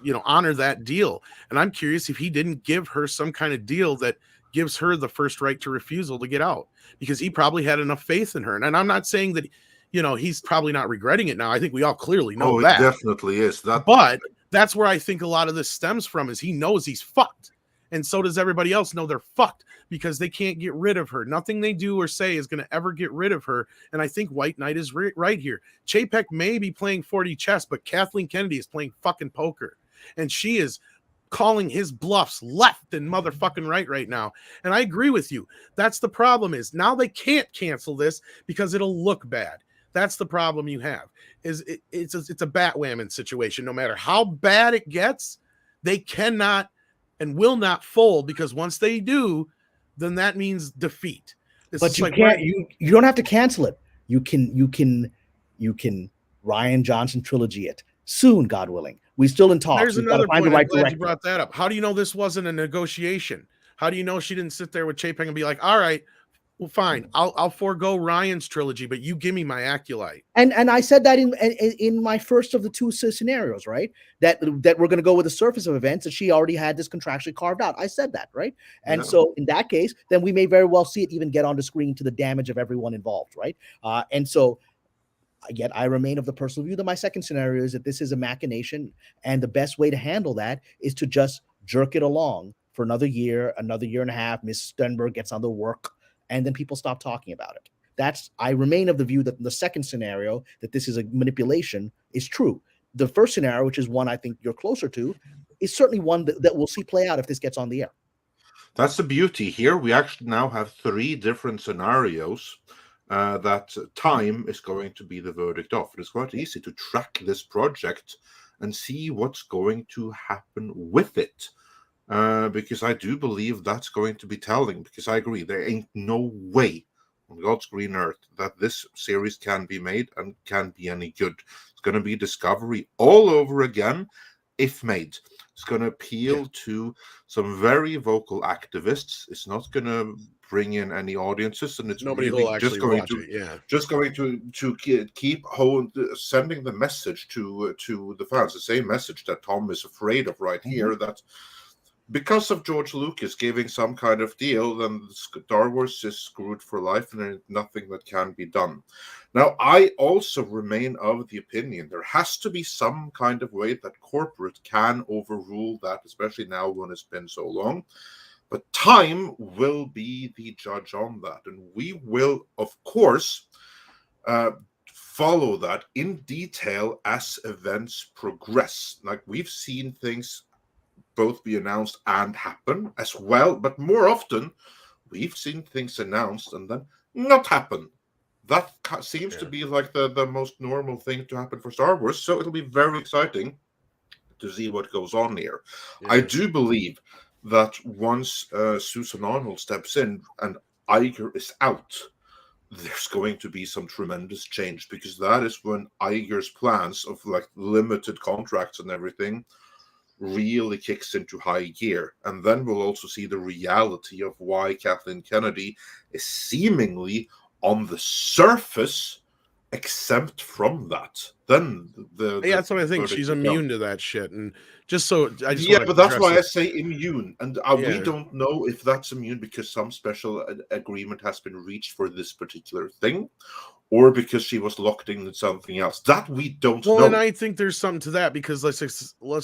A: you know, honor that deal. And I'm curious if he didn't give her some kind of deal that gives her the first right to refusal to get out, because he probably had enough faith in her. And I'm not saying that, you know, he's probably not regretting it now. I think we all clearly know that.
B: It definitely is.
A: But that's where I think a lot of this stems from, is he knows he's fucked. And so does everybody else know they're fucked, because they can't get rid of her. Nothing they do or say is going to ever get rid of her. And I think White Knight is right here. Chapek may be playing 4D chess, but Kathleen Kennedy is playing fucking poker. And she is calling his bluffs left and motherfucking right now. And I agree with you. That's the problem, is now they can't cancel this because it'll look bad. That's the problem you have. It's a Batwoman situation. No matter how bad it gets, they cannot and will not fold, because once they do, then that means defeat.
D: But you can't. You don't have to cancel it. You can Ryan Johnson trilogy it soon, God willing. We still in talks.
A: There's another point. I'm glad you brought that up. How do you know this wasn't a negotiation? How do you know she didn't sit there with Chapek and be like, all right, well, fine, I'll forego Ryan's trilogy, but you give me my Acolyte.
D: And I said that in my first of the two scenarios, right? That we're going to go with the surface of events, that she already had this contractually carved out. I said that, right? And so in that case, then we may very well see it even get onto screen, to the damage of everyone involved, right? And so Yet I remain of the personal view that my second scenario is that this is a machination, and the best way to handle that is to just jerk it along for another year and a half. Ms. Stenberg gets on the work, and then people stop talking about it. I remain of the view that the second scenario, that this is a manipulation, is true. The first scenario, which is one I think you're closer to, is certainly one that we'll see play out if this gets on the air.
B: That's the beauty here. We actually now have 3 different scenarios that time is going to be the verdict of. It's quite easy to track this project and see what's going to happen with it. Because I do believe that's going to be telling, because I agree, there ain't no way on God's green earth that this series can be made and can be any good. It's going to be Discovery all over again, if made. It's going to appeal to some very vocal activists. It's not going to bring in any audiences, and it's
A: Nobody
B: really
A: will actually
B: just going
A: watch
B: to
A: it.
B: just going to keep sending the message to the fans, the same message that Tom is afraid of right here, that because of George Lucas giving some kind of deal, then Star Wars is screwed for life and there's nothing that can be done. Now, I also remain of the opinion there has to be some kind of way that corporate can overrule that, especially now when it's been so long. But time will be the judge on that. And we will, of course, follow that in detail as events progress. Like, we've seen things both be announced and happen as well, but more often we've seen things announced and then not happen. That seems to be like the most normal thing to happen for Star Wars, so it'll be very exciting to see what goes on here. I do believe that once Susan Arnold steps in and Iger is out, there's going to be some tremendous change, because that is when Iger's plans of like limited contracts and everything really kicks into high gear. And then we'll also see the reality of why Kathleen Kennedy is seemingly on the surface exempt from that. Then
A: that's what I think. She's immune to that shit. And just so I just
B: but that's why I say immune. And we don't know if that's immune because some special agreement has been reached for this particular thing, or because she was locked into something else. That we don't know.
A: Well, and I think there's something to that, because let's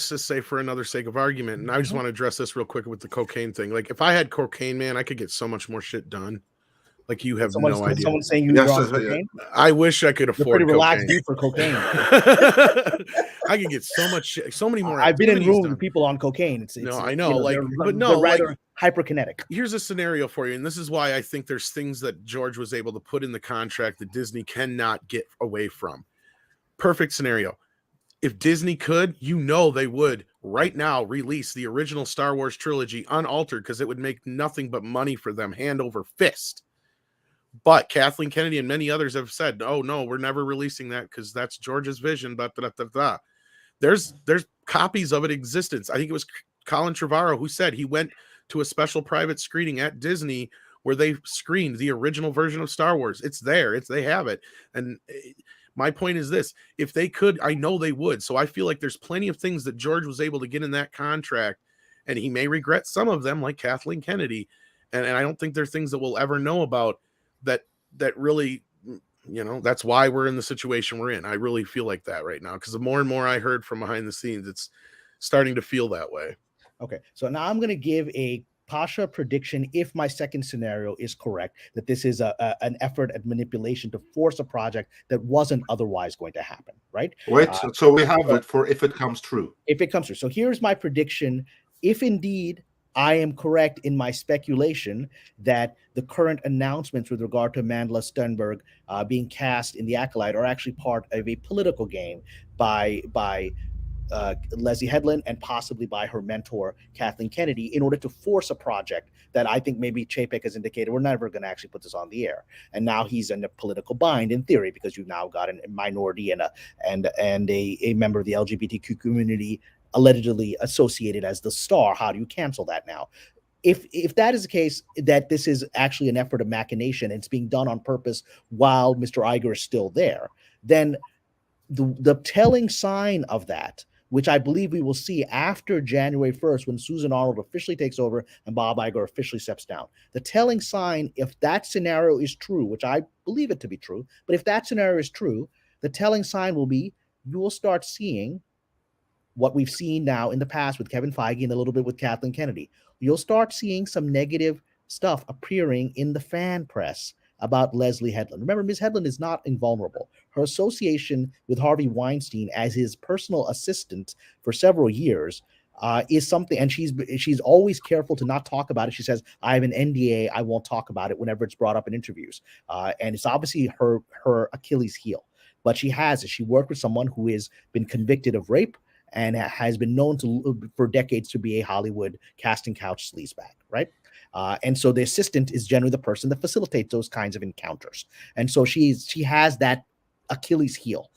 A: just say, for another sake of argument, and I just want to address this real quick with the cocaine thing. Like, if I had cocaine, man, I could get so much more shit done. Like, you have no idea.
D: Someone's saying you're on cocaine?
A: I wish I could afford
D: pretty relaxed for cocaine.
A: I could get so much shit, so many more.
D: I've been in rooms with people on cocaine.
A: I know,
D: they're rather hyperkinetic.
A: Here's a scenario for you, and this is why I think there's things that George was able to put in the contract that Disney cannot get away from. Perfect scenario. If Disney could, they would right now release the original Star Wars trilogy unaltered, because it would make nothing but money for them, hand over fist. But Kathleen Kennedy and many others have said, "Oh no, we're never releasing that because that's George's vision." There's copies of it in existence. I think it was Colin Trevorrow who said he went to a special private screening at Disney where they screened the original version of Star Wars. It's there. They have it. And my point is this: if they could, I know they would. So I feel like there's plenty of things that George was able to get in that contract, and he may regret some of them, like Kathleen Kennedy. And I don't think they're things that we'll ever know about. That really, that's why we're in the situation we're in. I really feel like that right now, because the more and more I heard from behind the scenes, it's starting to feel that way.
D: Okay, so now I'm going to give a Pasha prediction, if my second scenario is correct, that this is an effort at manipulation to force a project that wasn't otherwise going to happen, right?
B: Wait, so we have it for if it comes true.
D: If it comes true. So here's my prediction. If indeed I am correct in my speculation that the current announcements with regard to Amanda Stenberg being cast in the Acolyte are actually part of a political game by Leslie Headland and possibly by her mentor, Kathleen Kennedy, in order to force a project that I think maybe Chapek has indicated we're never going to actually put this on the air. And now he's in a political bind in theory, because you've now got a minority and a member of the LGBTQ community allegedly associated as the star. How do you cancel that now? If that is the case, that this is actually an effort of machination and it's being done on purpose while Mr. Iger is still there, then the telling sign of that, which I believe we will see after January 1st, when Susan Arnold officially takes over and Bob Iger officially steps down. The telling sign, if that scenario is true, which I believe it to be true, but if that scenario is true, the telling sign will be you will start seeing what we've seen now in the past with Kevin Feige and a little bit with Kathleen Kennedy. You'll start seeing some negative stuff appearing in the fan press about Leslie Headland. Remember, Ms. Headland is not invulnerable. Her association with Harvey Weinstein as his personal assistant for several years is something, and she's always careful to not talk about it. She says, "I have an NDA. I won't talk about it," whenever it's brought up in interviews. And it's obviously her Achilles heel. But she worked with someone who has been convicted of rape and has been known for decades to be a Hollywood casting couch sleazebag, right? And so the assistant is generally the person that facilitates those kinds of encounters. And so she has that Achilles heel.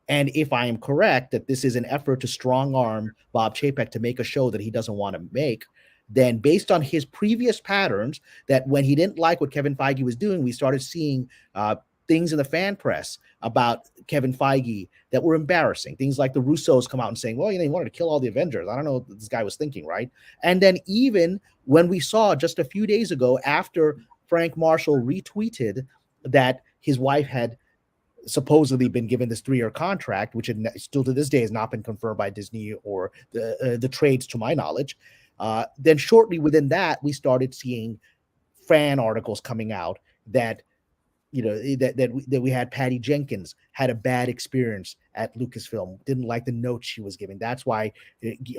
D: And if I am correct that this is an effort to strong arm Bob Chapek to make a show that he doesn't want to make, then based on his previous patterns, that when he didn't like what Kevin Feige was doing, we started seeing things in the fan press about Kevin Feige that were embarrassing. Things like the Russos come out and saying, well, he wanted to kill all the Avengers. I don't know what this guy was thinking, right? And then even when we saw just a few days ago, after Frank Marshall retweeted that his wife had supposedly been given this 3-year contract, which still to this day has not been confirmed by Disney or the trades to my knowledge, then shortly within that, we started seeing fan articles coming out that that we had Patty Jenkins had a bad experience at Lucasfilm, didn't like the notes she was giving. That's why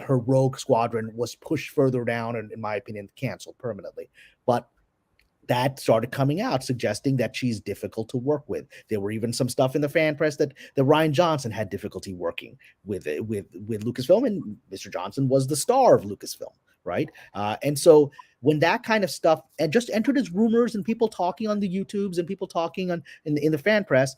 D: her Rogue Squadron was pushed further down and, in my opinion, canceled permanently. But that started coming out, suggesting that she's difficult to work with. There were even some stuff in the fan press that Ryan Johnson had difficulty working with Lucasfilm, and Mr. Johnson was the star of Lucasfilm, right? And so when that kind of stuff and just entered as rumors and people talking on the YouTubes and people talking in the fan press,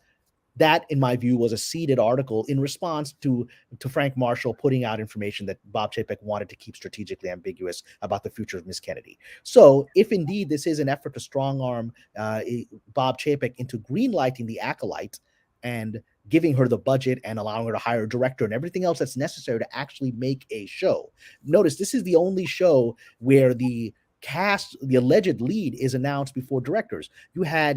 D: that, in my view, was a seeded article in response to Frank Marshall putting out information that Bob Chapek wanted to keep strategically ambiguous about the future of Miss Kennedy. So if indeed this is an effort to strong arm Bob Chapek into greenlighting the Acolyte and giving her the budget and allowing her to hire a director and everything else that's necessary to actually make a show. Notice this is the only show where the alleged lead is announced before directors. You had,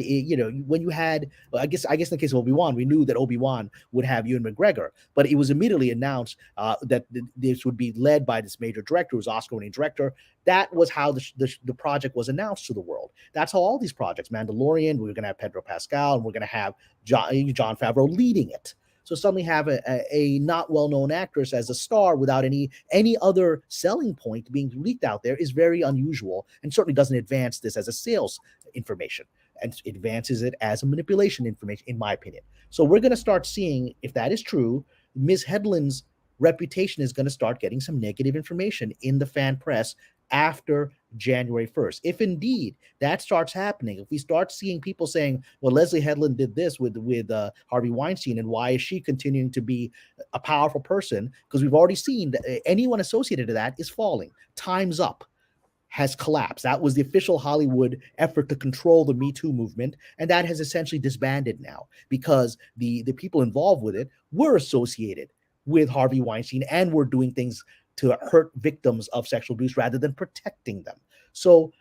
D: when you had, I guess in the case of Obi-Wan, we knew that Obi-Wan would have Ewan McGregor, but it was immediately announced that this would be led by this major director, who's Oscar-winning director. That was how the project was announced to the world. That's how all these projects, Mandalorian, we were going to have Pedro Pascal, and we're going to have Jon Favreau leading it. So suddenly have a not well-known actress as a star without any other selling point being leaked out there is very unusual, and certainly doesn't advance this as a sales information, and advances it as a manipulation information, in my opinion. So we're going to start seeing, if that is true, Ms. Headland's reputation is going to start getting some negative information in the fan press after January 1st. If indeed that starts happening, if we start seeing people saying, well, Leslie Headland did this with Harvey Weinstein, and why is she continuing to be a powerful person? Because we've already seen that anyone associated to that is falling. Time's Up has collapsed. That was the official Hollywood effort to control the Me Too movement, and that has essentially disbanded now because the people involved with it were associated with Harvey Weinstein and were doing things to hurt victims of sexual abuse rather than protecting them. So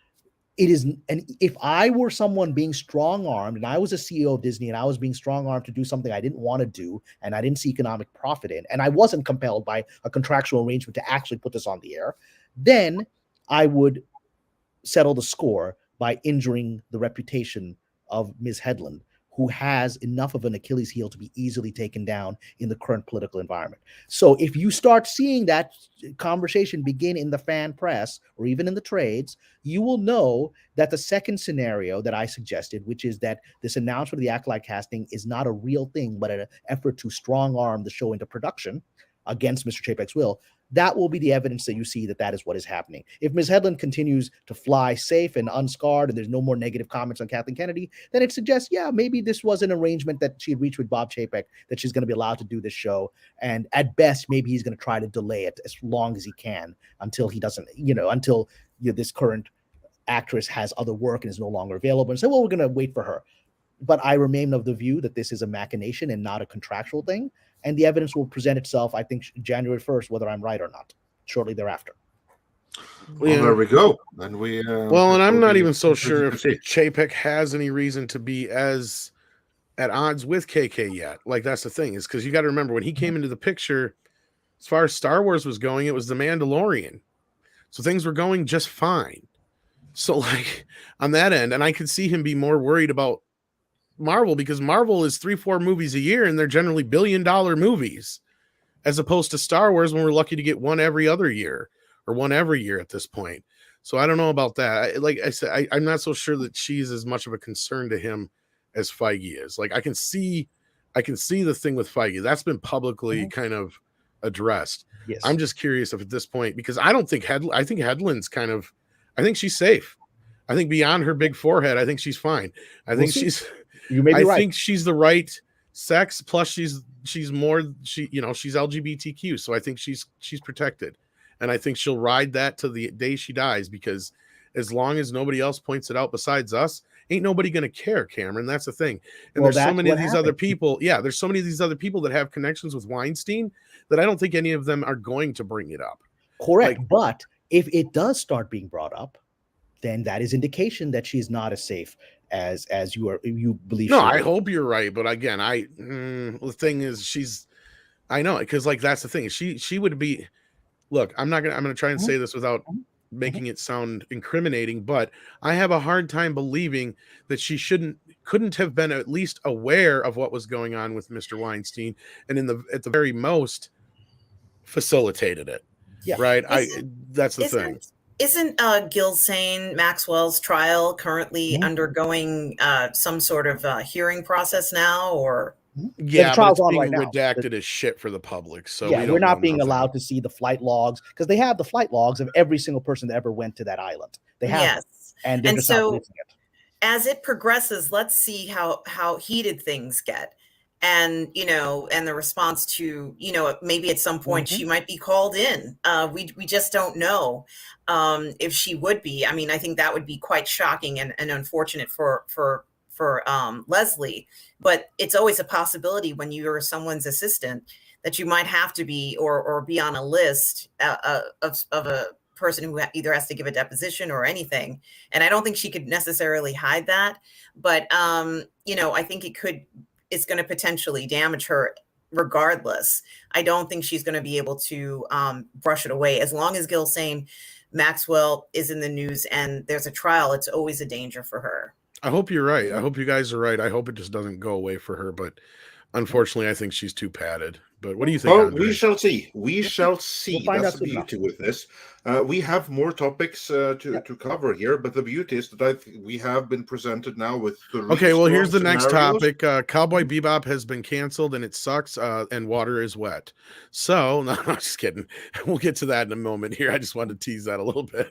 D: it is, and if I were someone being strong-armed, and I was a CEO of Disney, and I was being strong-armed to do something I didn't want to do, and I didn't see economic profit in, and I wasn't compelled by a contractual arrangement to actually put this on the air, then I would settle the score by injuring the reputation of Ms. Headland, who has enough of an Achilles heel to be easily taken down in the current political environment. So if you start seeing that conversation begin in the fan press or even in the trades, you will know that the second scenario that I suggested, which is that this announcement of the Acolyte casting is not a real thing, but an effort to strong arm the show into production against Mr. Chapek's will, that will be the evidence that you see that is what is happening. If Ms. Headland continues to fly safe and unscarred and there's no more negative comments on Kathleen Kennedy, then it suggests, yeah, maybe this was an arrangement that she had reached with Bob Chapek, that she's going to be allowed to do this show. And at best, maybe he's going to try to delay it as long as he can until he doesn't, until this current actress has other work and is no longer available, and say, well, we're going to wait for her. But I remain of the view that this is a machination and not a contractual thing. And the evidence will present itself, I think, January 1st, whether I'm right or not, shortly thereafter.
B: Well, there we go. And we
A: and I'm not even so sure if Chapek has any reason to be as at odds with KK yet. Like, that's the thing, is because you got to remember when he came into the picture, as far as Star Wars was going, it was The Mandalorian. So things were going just fine. So, like, on that end, and I could see him be more worried about Marvel, because Marvel is 3-4 movies a year, and they're generally $1 billion movies, as opposed to Star Wars, when we're lucky to get one every other year or one every year at this point. So I don't know about that. Like I said, I'm not so sure that she's as much of a concern to him as Feige is. Like, I can see the thing with Feige that's been publicly kind of addressed.
D: Yes.
A: I'm just curious if at this point, because I think Hedlund's kind of, I think she's safe. I think beyond her big forehead, I think she's fine. I think she's,
D: you may be right.
A: I think she's the right sex. Plus she's LGBTQ. So I think she's protected. And I think she'll ride that to the day she dies, because as long as nobody else points it out besides us, ain't nobody going to care, Cameron. That's the thing. And there's so many of these other people. Yeah, there's so many of these other people that have connections with Weinstein that I don't think any of them are going to bring it up.
D: Correct. But if it does start being brought up, then that is indication that she's not as safe as you believe.
A: No, I hope you're right. But again, the thing is, I know, because like that's the thing. She would be. Look, I'm gonna try and say this without making it sound incriminating, but I have a hard time believing that she couldn't have been at least aware of what was going on with Mr. Weinstein, and at the very most facilitated it.
D: Yeah.
A: Right. That's the thing.
C: Isn't Gil saying Maxwell's trial currently undergoing some sort of hearing process now, or?
A: Yeah, but it's being
D: right
A: redacted as shit for the public. So
D: yeah, we're not being allowed to see the flight logs, because they have the flight logs of every single person that ever went to that island. They have, and so
C: as it progresses, let's see how heated things get, and and the response to maybe at some point she might be called in. We just don't know if she would be. I mean, I think that would be quite shocking and unfortunate for Leslie, but it's always a possibility when you're someone's assistant that you might have to be or be on a list of a person who either has to give a deposition or anything. And I don't think she could necessarily hide that, but I think it's going to potentially damage her regardless. I don't think she's going to be able to brush it away. As long as Gil's saying Maxwell is in the news and there's a trial, it's always a danger for her.
A: I hope you're right. I hope you guys are right. I hope it just doesn't go away for her. But unfortunately, I think she's too padded. But what do you think?
B: Well,
A: Andre?
B: we shall see. We shall see. That's the beauty with this. We have more topics to cover here, but the beauty is that we have been presented now with the.
A: Okay, well, here's the next topic. Cowboy Bebop has been canceled, and it sucks. And water is wet. So, no, I'm just kidding. We'll get to that in a moment. Here, I just wanted to tease that a little bit.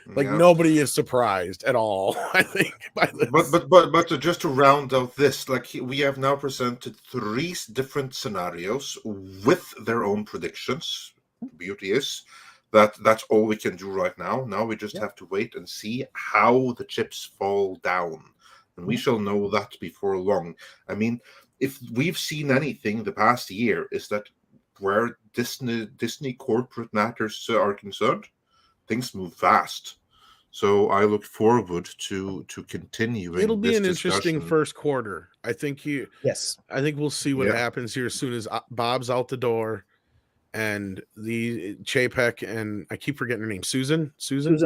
A: Like nobody is surprised at all, I think, by this.
B: But just to round out this, we have now presented 3 different scenarios with their own predictions. The beauty is that that's all we can do right now. Now we just have to wait and see how the chips fall down, and we shall know that before long. I mean, if we've seen anything the past year, is that where Disney corporate matters are concerned, things move fast. So I look forward to continuing.
A: It'll be an interesting first quarter. I think I think we'll see what happens here as soon as Bob's out the door, and the Chapek and I keep forgetting her name, Susan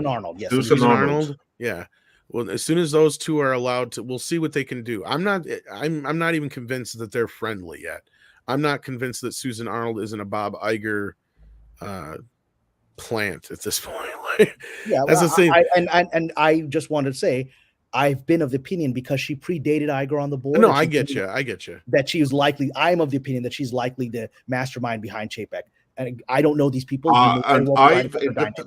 D: Arnold. Yes,
B: Susan Arnold.
A: Yeah. Well, as soon as those two are allowed to, we'll see what they can do. I'm not even convinced that they're friendly yet. I'm not convinced that Susan Arnold isn't a Bob Iger plant at this point.
D: That's the thing. And I just wanted to say, I've been of the opinion, because she predated Iger on the board.
A: No, I get you.
D: That she was likely. I'm of the opinion that she's likely the mastermind behind Chapek. And I don't know these people.
B: And I've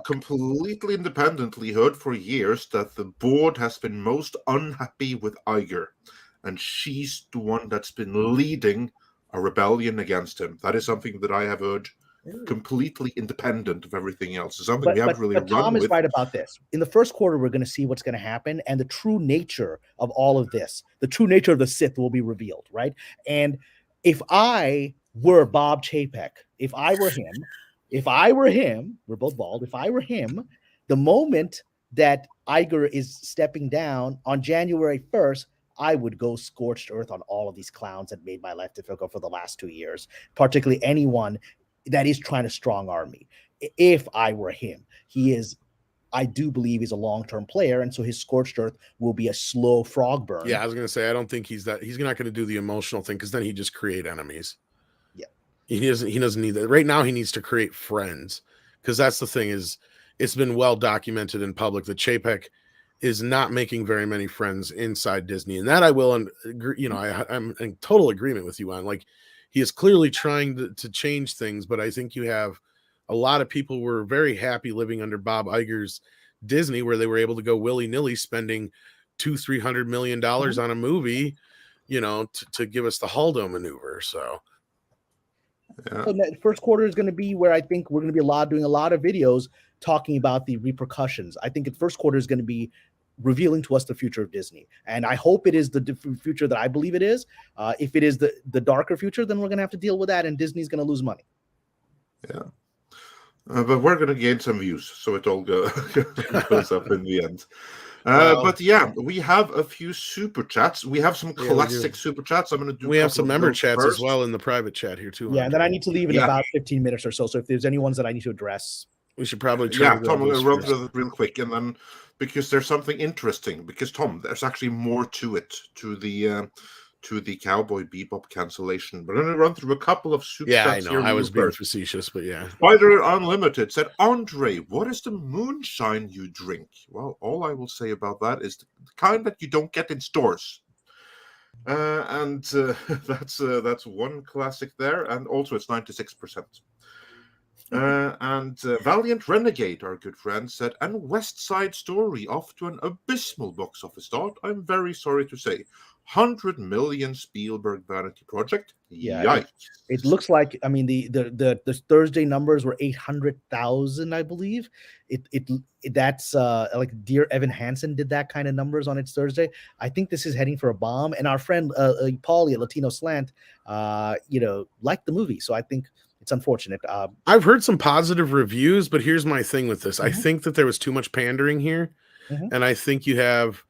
B: completely independently heard for years that the board has been most unhappy with Iger, and she's the one that's been leading a rebellion against him. That is something that I have heard, completely independent of everything else. It's something we haven't really run with.
D: Tom is right about this. In the first quarter, we're going to see what's going to happen, and the true nature of all of this, the true nature of the Sith will be revealed, right? And if I were Bob Chapek, if I were him, we're both bald, if I were him, the moment that Iger is stepping down on January 1st, I would go scorched earth on all of these clowns that made my life difficult for the last 2 years, particularly anyone that is trying to strong arm me. If I were him, I do believe he's a long-term player, and so his scorched earth will be a slow frog burn.
A: Yeah, I was gonna say I don't think he's not gonna do the emotional thing, because then he just create enemies.
D: Yeah.
A: He doesn't need that. Right now he needs to create friends, because that's the thing. Is it's been well documented in public that Chapek is not making very many friends inside Disney, and that I will, and I'm in total agreement with you on. Like, he is clearly trying to change things, but I think you have a lot of people were very happy living under Bob Iger's Disney, where they were able to go willy-nilly spending $200-300 million on a movie, to give us the Haldo maneuver. So
B: Yeah.
D: So that first quarter is going to be where I think we're going to be doing a lot of videos talking about the repercussions. I think the first quarter is going to be revealing to us the future of Disney, and I hope it is the future that I believe it is. If it is the darker future, then we're going to have to deal with that, and Disney's going to lose money.
B: Yeah. But we're going to gain some views, so it all goes up in the end. But yeah, we have a few super chats. We have some classic super chats. I'm going to do.
A: We have some member chats first as well in the private chat here too.
D: Yeah, and then I need to leave in about 15 minutes or so. So if there's any ones that I need to address,
A: we should probably try.
B: Tom, I'm going to run through it real quick, and then because there's something interesting. Because Tom, there's actually more to it, to the Cowboy Bebop cancellation. But I'm going to run through a couple of super chats.
A: Yeah, I know. I was being facetious, but yeah.
B: Spider Unlimited said, Andre, what is the moonshine you drink? Well, all I will say about that is the kind that you don't get in stores. That's one classic there. And also it's 96%. And Valiant Renegade, our good friend, said, and West Side Story off to an abysmal box office start. I'm very sorry to say. 100 million Spielberg vanity project.
D: Yeah,
B: yikes!
D: It looks like, I mean, the Thursday numbers were 800,000, I believe. That's like Dear Evan Hansen did that kind of numbers on its Thursday. I think this is heading for a bomb. And our friend Paulie at Latino Slant, liked the movie. So I think it's unfortunate.
A: I've heard some positive reviews, but here's my thing with this. I think that there was too much pandering here, and I think you have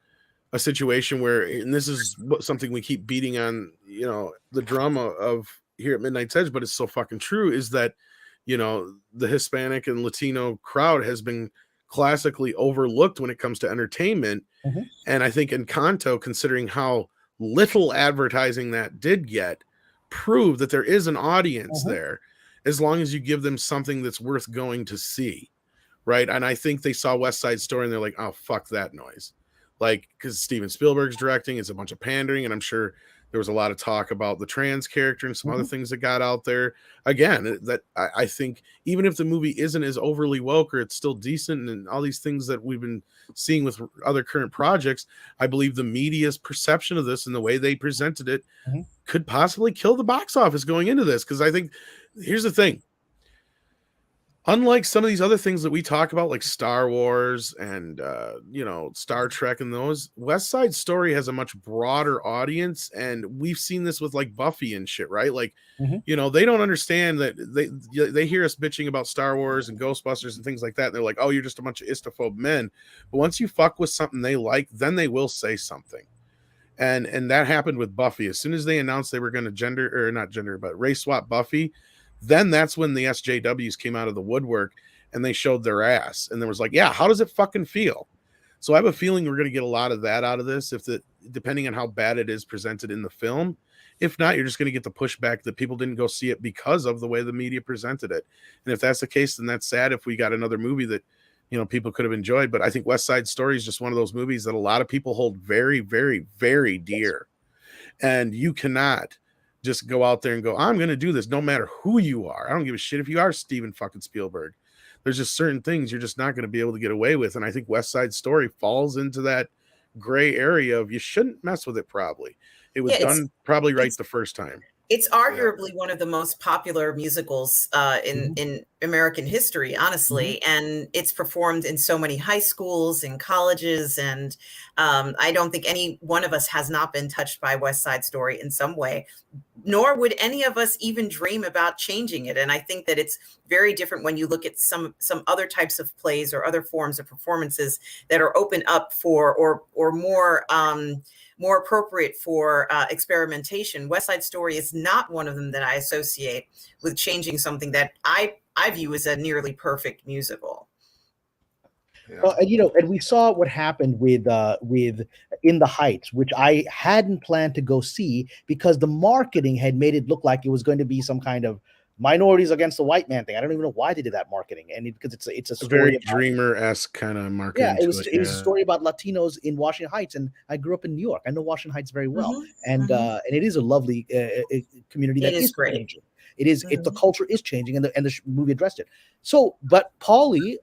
A: a situation where, and this is something we keep beating on, the drama of here at Midnight's Edge, but it's so fucking true, is that, the Hispanic and Latino crowd has been classically overlooked when it comes to entertainment. And I think Encanto, considering how little advertising that did get, proved that there is an audience there, as long as you give them something that's worth going to see. Right. And I think they saw West Side Story and they're like, oh, fuck that noise. Like, because Steven Spielberg's directing, it's a bunch of pandering, and I'm sure there was a lot of talk about the trans character and some other things that got out there. Again, that I think even if the movie isn't as overly woke, or it's still decent, and all these things that we've been seeing with other current projects, I believe the media's perception of this and the way they presented it could possibly kill the box office going into this. Because I think, here's the thing. Unlike some of these other things that we talk about, like Star Wars and, Star Trek and those, West Side Story has a much broader audience. And we've seen this with like Buffy and shit, right? Like, they don't understand that they hear us bitching about Star Wars and Ghostbusters and things like that. And they're like, oh, you're just a bunch of istophobe men. But once you fuck with something they like, then they will say something. And that happened with Buffy. As soon as they announced they were going to race swap Buffy, then that's when the SJWs came out of the woodwork and they showed their ass. And there was like, yeah, how does it fucking feel? So I have a feeling we're going to get a lot of that out of this, depending on how bad it is presented in the film. If not, you're just going to get the pushback that people didn't go see it because of the way the media presented it. And if that's the case, then that's sad if we got another movie that, people could have enjoyed. But I think West Side Story is just one of those movies that a lot of people hold very, very, very dear. And you cannot just go out there and go, I'm going to do this no matter who you are. I don't give a shit if you are Steven fucking Spielberg. There's just certain things you're just not going to be able to get away with. And I think West Side Story falls into that gray area of you shouldn't mess with it probably. It was done probably right the first time.
C: It's arguably one of the most popular musicals in American history, honestly. And it's performed in so many high schools and colleges. And I don't think any one of us has not been touched by West Side Story in some way, nor would any of us even dream about changing it. And I think that it's very different when you look at some other types of plays or other forms of performances that are open up for or more appropriate for experimentation. West Side Story is not one of them that I associate with changing something that I view as a nearly perfect musical.
B: Yeah.
D: Well, and we saw what happened with In the Heights, which I hadn't planned to go see because the marketing had made it look like it was going to be some kind of minorities against the white man thing. I don't even know why they did that marketing, and because it's a story
A: very
D: about,
A: Dreamer-esque kind of marketing.
D: it was a story about Latinos in Washington Heights, and I grew up in New York. I know Washington Heights very well, and it is a lovely community that is
C: great.
D: changing. The culture is changing, and the movie addressed it. So, but Paulie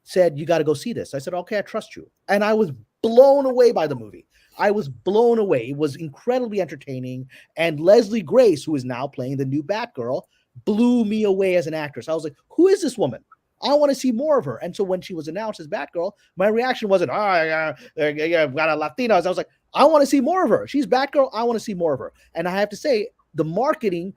D: said, you got to go see this. I said, okay, I trust you. And I was blown away by the movie. I was blown away. It was incredibly entertaining. And Leslie Grace, who is now playing the new Batgirl, blew me away as an actress. I was like, who is this woman? I want to see more of her. And so when she was announced as Batgirl, my reaction wasn't, got a Latina. I was like, I want to see more of her. She's Batgirl. I want to see more of her. And I have to say, the marketing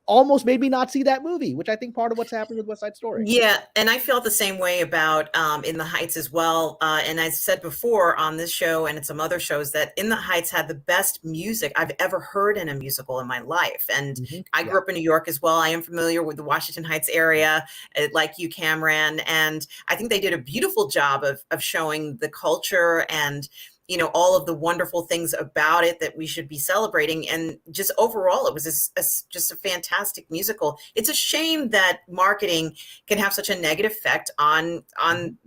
D: almost made me not see that movie, which I think part of what's happening with West Side Story.
C: Yeah, and I felt the same way about In the Heights as well. And I said before on this show and in some other shows that In the Heights had the best music I've ever heard in a musical in my life. And I grew up in New York as well. I am familiar with the Washington Heights area, like you, Kamran. And I think they did a beautiful job of showing the culture and all of the wonderful things about it that we should be celebrating. And just overall, it was just a fantastic musical. It's a shame that marketing can have such a negative effect on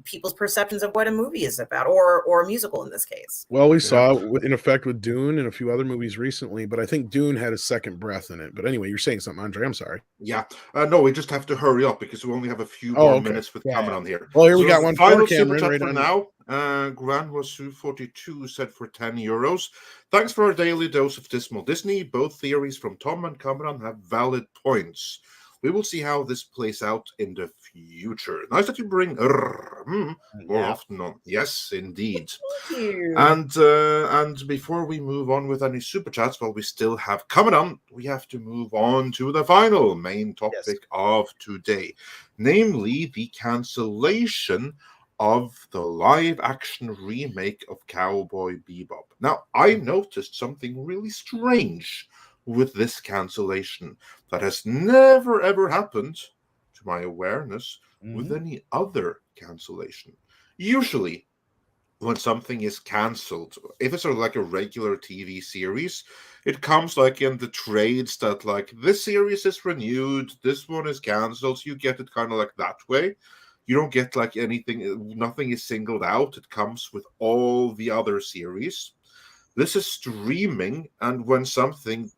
C: people's perceptions of what a movie is about, or a musical in this case.
A: Well, we saw it in effect with Dune and a few other movies recently, but I think Dune had a second breath in it. But anyway, you're saying something, Andre. I'm sorry.
B: Yeah. No, we just have to hurry up because we only have a few more minutes with Kamran here.
A: Well, here we got one
B: final
A: for
B: super
A: Kamran
B: chat
A: right
B: for
A: on
B: now. Grand Wasu 42 said for €10. Thanks for our daily dose of dismal Disney. Both theories from Tom and Kamran have valid points. We will see how this plays out in the future. Nice that you bring more often on. Yes, indeed. And before we move on with any super chats, while we still have coming on, we have to move on to the final main topic of today, namely the cancellation of the live-action remake of Cowboy Bebop. Now, I noticed something really strange with this cancellation that has never, ever happened, to my awareness, with any other cancellation. Usually, when something is cancelled, if it's sort of like a regular TV series, it comes like in the trades that like this series is renewed, this one is cancelled, so you get it kind of like that way. You don't get like anything, nothing is singled out. It comes with all the other series. This is streaming, and when something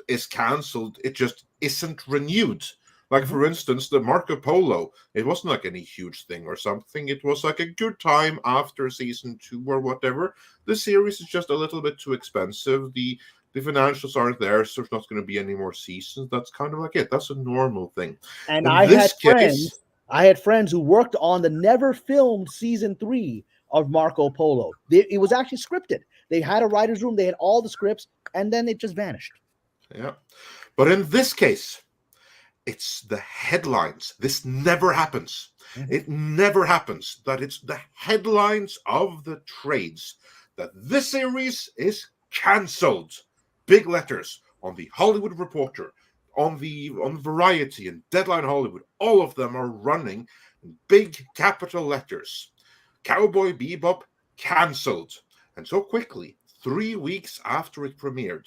B: is cancelled, it just isn't renewed. Like, for instance, the Marco Polo, it wasn't like any huge thing or something. It was like a good time after season 2 or whatever. The series is just a little bit too expensive. The financials aren't there, so there's not going to be any more seasons. That's kind of like it. That's a normal thing.
D: And I had friends who worked on the never filmed season 3 of Marco Polo. It was actually scripted. They had a writer's room. They had all the scripts, and then it just vanished.
B: Yeah. But in this case, it's the headlines. This never happens. It never happens that it's the headlines of the trades that this series is cancelled. Big letters on the Hollywood Reporter, on Variety and Deadline Hollywood. All of them are running in big capital letters. Cowboy Bebop cancelled. And so quickly, 3 weeks after it premiered.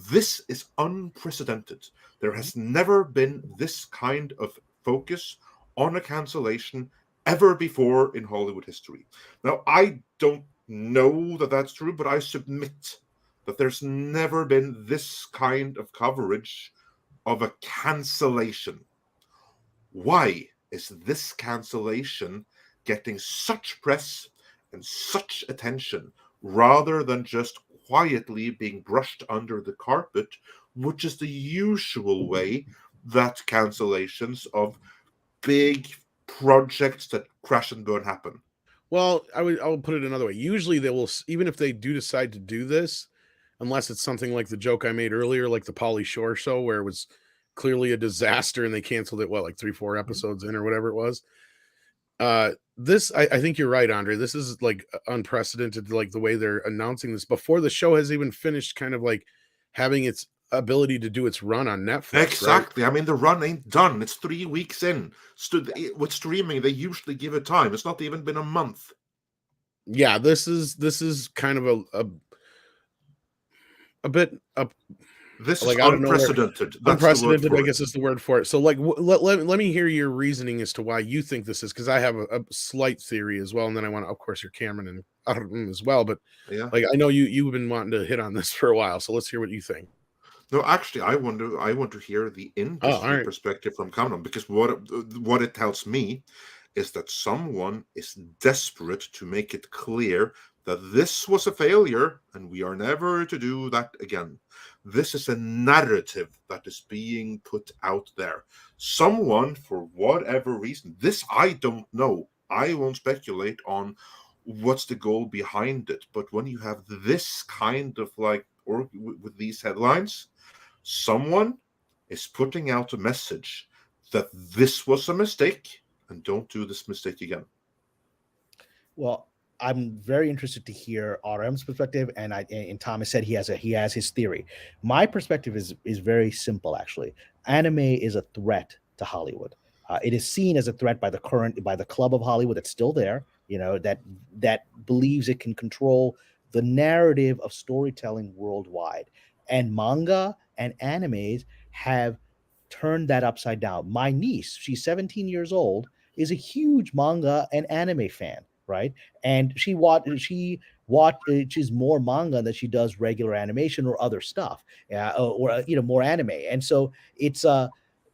B: This is unprecedented. There has never been this kind of focus on a cancellation ever before in Hollywood history. Now, I don't know that that's true, but I submit that there's never been this kind of coverage of a cancellation. Why is this cancellation getting such press and such attention rather than just quietly being brushed under the carpet, which is the usual way that cancellations of big projects that crash and burn happen.
A: Well, I will put it another way. Usually they will, even if they do decide to do this, unless it's something like the joke I made earlier, like the Pauly Shore show, where it was clearly a disaster and they canceled it, like 3-4 episodes in or whatever it was. This, I think you're right, Andre. This is like unprecedented, like the way they're announcing this before the show has even finished kind of like having its ability to do its run on Netflix.
B: Exactly.
A: Right?
B: I mean, the run ain't done. It's 3 weeks in. With streaming, they usually give it time. It's not even been a month.
A: Yeah, this is kind of a bit
B: this
A: like
B: is unprecedented.
A: Unprecedented, I guess, is the word for it. So, like, let me hear your reasoning as to why you think this is, because I have a slight theory as well, and then I want to, of course, your Cameron and as well. But
B: yeah,
A: like, I know you've been wanting to hit on this for a while, so let's hear what you think.
B: No, actually, I want to hear the industry perspective from Kamran, because what it tells me is that someone is desperate to make it clear that this was a failure and we are never to do that again. This is a narrative that is being put out there. Someone, for whatever reason, this I don't know. I won't speculate on what's the goal behind it. But when you have this kind of like, or with these headlines, someone is putting out a message that this was a mistake and don't do this mistake again.
D: Well, I'm very interested to hear RM's perspective, and Thomas said he has his theory. My perspective is very simple, actually. Anime is a threat to Hollywood. It is seen as a threat by the club of Hollywood that's still there, that believes it can control the narrative of storytelling worldwide. And manga and animes have turned that upside down. My niece, she's 17 years old, is a huge manga and anime fan, right? And she watches more manga than she does regular animation or other stuff, or more anime. And so it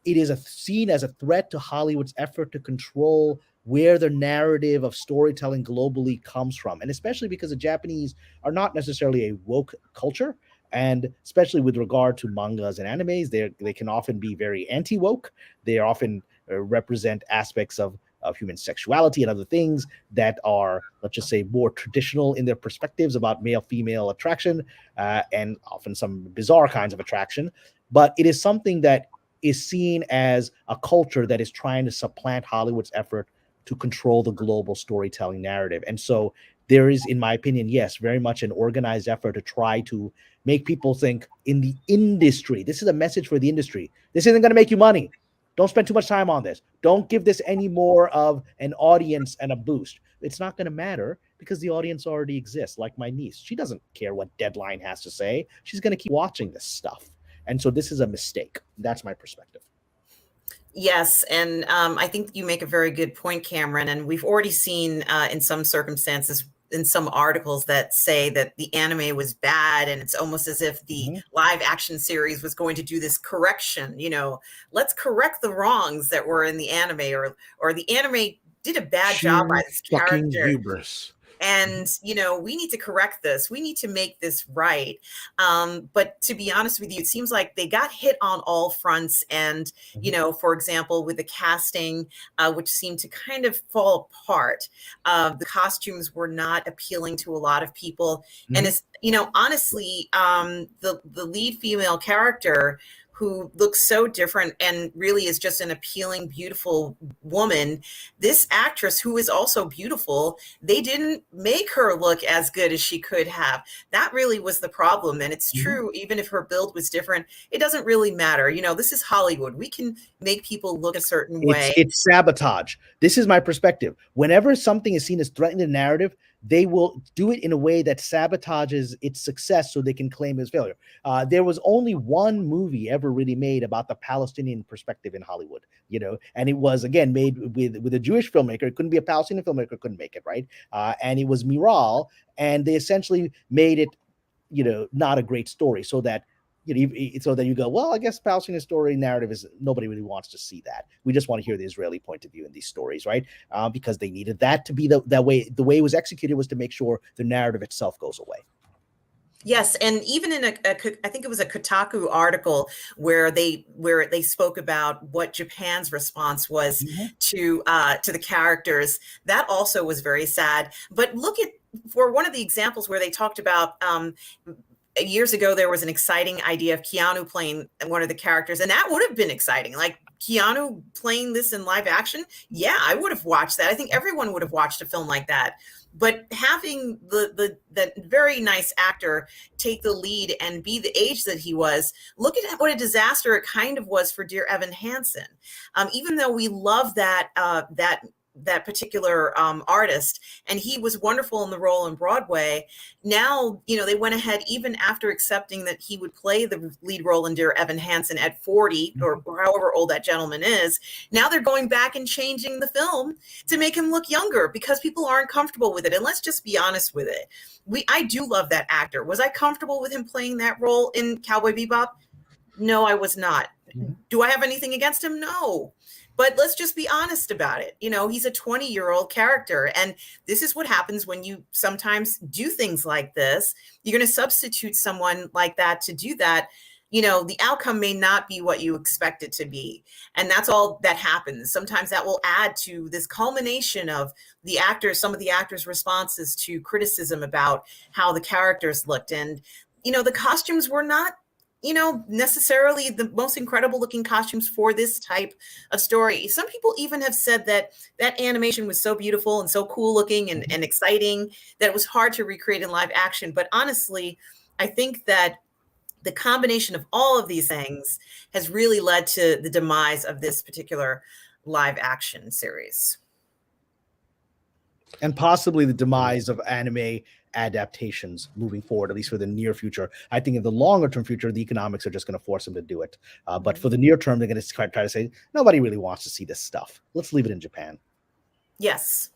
D: is seen as a threat to Hollywood's effort to control where the narrative of storytelling globally comes from, and especially because the Japanese are not necessarily a woke culture. And especially with regard to mangas and animes, they can often be very anti-woke. They often represent aspects of human sexuality and other things that are, let's just say, more traditional in their perspectives about male-female attraction, and often some bizarre kinds of attraction. But it is something that is seen as a culture that is trying to supplant Hollywood's effort to control the global storytelling narrative. And so there is, in my opinion, yes, very much an organized effort to try to make people think in the industry. This is a message for the industry. This isn't going to make you money. Don't spend too much time on this. Don't give this any more of an audience and a boost. It's not going to matter because the audience already exists. Like my niece, she doesn't care what Deadline has to say. She's going to keep watching this stuff. And so this is a mistake. That's my perspective.
C: Yes, and I think you make a very good point, Cameron. And we've already seen in some circumstances, in some articles, that say that the anime was bad, and it's almost as if the live action series was going to do this correction. Let's correct the wrongs that were in the anime, or the anime did a bad job by this character.
A: Hubris.
C: And, we need to correct this. We need to make this right. But to be honest with you, it seems like they got hit on all fronts. And, for example, with the casting, which seemed to kind of fall apart, the costumes were not appealing to a lot of people. And it's, honestly, the lead female character, who looks so different and really is just an appealing, beautiful woman. This actress, who is also beautiful, they didn't make her look as good as she could have. That really was the problem. And it's true, even if her build was different, it doesn't really matter. This is Hollywood. We can make people look a certain way.
D: It's sabotage. This is my perspective. Whenever something is seen as threatening the narrative, they will do it in a way that sabotages its success so they can claim its failure. There was only one movie ever really made about the Palestinian perspective in Hollywood, and it was, again, made with a Jewish filmmaker. It couldn't be a Palestinian filmmaker, couldn't make it, right? And it was Miral, and they essentially made it, not a great story, so that you go, well, I guess Palestinian story narrative is, nobody really wants to see that. We just want to hear the Israeli point of view in these stories, right? Because they needed that to be that way. The way it was executed was to make sure the narrative itself goes away.
C: Yes, and even in I think it was a Kotaku article where they spoke about what Japan's response was to the characters. That also was very sad. But look at for one of the examples where they talked about years ago, there was an exciting idea of Keanu playing one of the characters, and that would have been exciting. Like Keanu playing this in live action, yeah, I would have watched that. I think everyone would have watched a film like that. But having that very nice actor take the lead and be the age that he was, look at what a disaster it kind of was for dear Evan Hansen. Even though we love that particular artist, and he was wonderful in the role in Broadway. Now, they went ahead, even after accepting that he would play the lead role in Dear Evan Hansen at 40 or however old that gentleman is. Now they're going back and changing the film to make him look younger because people aren't comfortable with it. And let's just be honest with it. I do love that actor. Was I comfortable with him playing that role in Cowboy Bebop? No, I was not. Do I have anything against him? No. But let's just be honest about it. He's a 20-year-old character. And this is what happens when you sometimes do things like this. You're going to substitute someone like that to do that. The outcome may not be what you expect it to be. And that's all that happens. Sometimes that will add to this culmination of some of the actors' responses to criticism about how the characters looked. And, the costumes were not necessarily the most incredible looking costumes for this type of story. Some people even have said that animation was so beautiful and so cool looking and exciting that it was hard to recreate in live action. But honestly, I think that the combination of all of these things has really led to the demise of this particular live action series.
D: And possibly the demise of anime adaptations moving forward, at least for the near future. I think in the longer term future, the economics are just going to force them to do it. But for the near term, they're going to try to say, nobody really wants to see this stuff. Let's leave it in Japan.
C: Yes.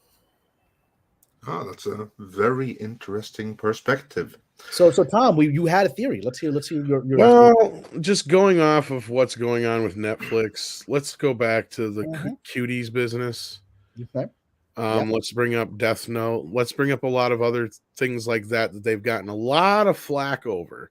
B: Oh, that's a very interesting perspective.
D: So Tom, you had a theory. Let's hear your
A: well, just going off of what's going on with Netflix, let's go back to the cuties business.
D: Okay.
A: Let's bring up Death Note. Let's bring up a lot of other things like that they've gotten a lot of flack over.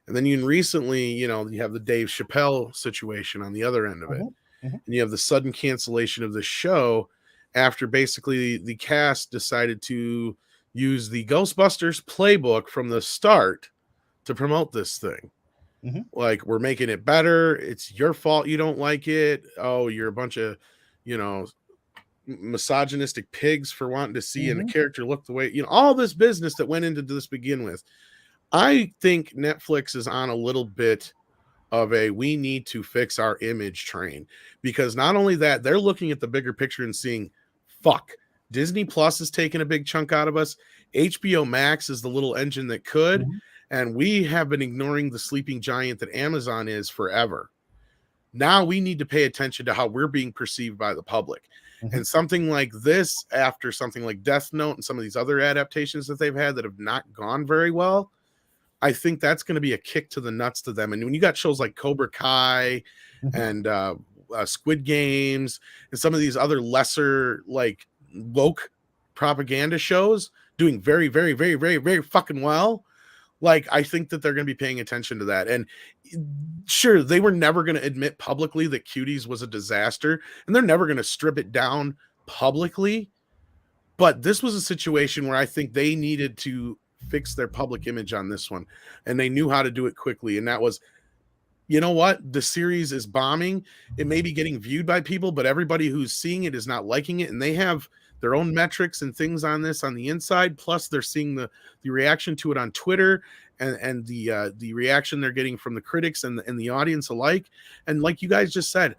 A: And then recently, you have the Dave Chappelle situation on the other end of it. And you have the sudden cancellation of the show after basically the cast decided to use the Ghostbusters playbook from the start to promote this thing. Like, we're making it better. It's your fault you don't like it. Oh, you're a bunch of, misogynistic pigs for wanting to see and the character look the way, all this business that went into this begin with. I think Netflix is on a little bit of a we need to fix our image train, because not only that, they're looking at the bigger picture and seeing, fuck, Disney Plus is taking a big chunk out of us. HBO Max is the little engine that could, and we have been ignoring the sleeping giant that Amazon is forever. Now we need to pay attention to how we're being perceived by the public. And something like this, after something like Death Note and some of these other adaptations that they've had that have not gone very well, I think that's going to be a kick to the nuts to them. And when you got shows like Cobra Kai and Squid Games and some of these other lesser, like, woke propaganda shows doing very, very, very, very, very fucking well, like, I think that they're going to be paying attention to that. And sure, they were never going to admit publicly that Cuties was a disaster, and they're never going to strip it down publicly. But this was a situation where I think they needed to fix their public image on this one, and they knew how to do it quickly. And that was, you know what? The series is bombing. It may be getting viewed by people, but everybody who's seeing it is not liking it. And they have their own metrics and things on this on the inside. Plus, they're seeing the reaction to it on Twitter and the reaction they're getting from the critics and the audience alike. And like you guys just said,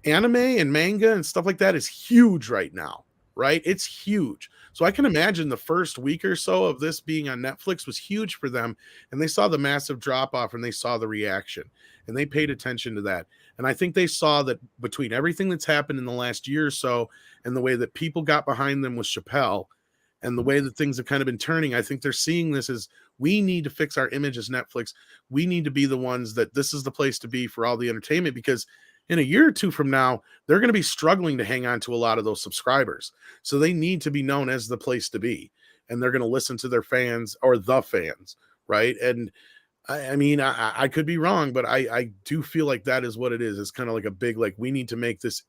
A: anime and manga and stuff like that is huge right now, right? It's huge. So I can imagine the first week or so of this being on Netflix was huge for them. And they saw the massive drop off and they saw the reaction and they paid attention to that. And I think they saw that between everything that's happened in the last year or so and the way that people got behind them with Chappelle and the way that things have kind of been turning, I think they're seeing this as, we need to fix our image as Netflix. We need to be the ones that this is the place to be for all the entertainment, because in a year or two from now, they're going to be struggling to hang on to a lot of those subscribers. So they need to be known as the place to be. And they're going to listen to their fans, or the fans, right? And I mean, I could be wrong, but I do feel like that is what it is. It's kind of like a big, like, we need to make this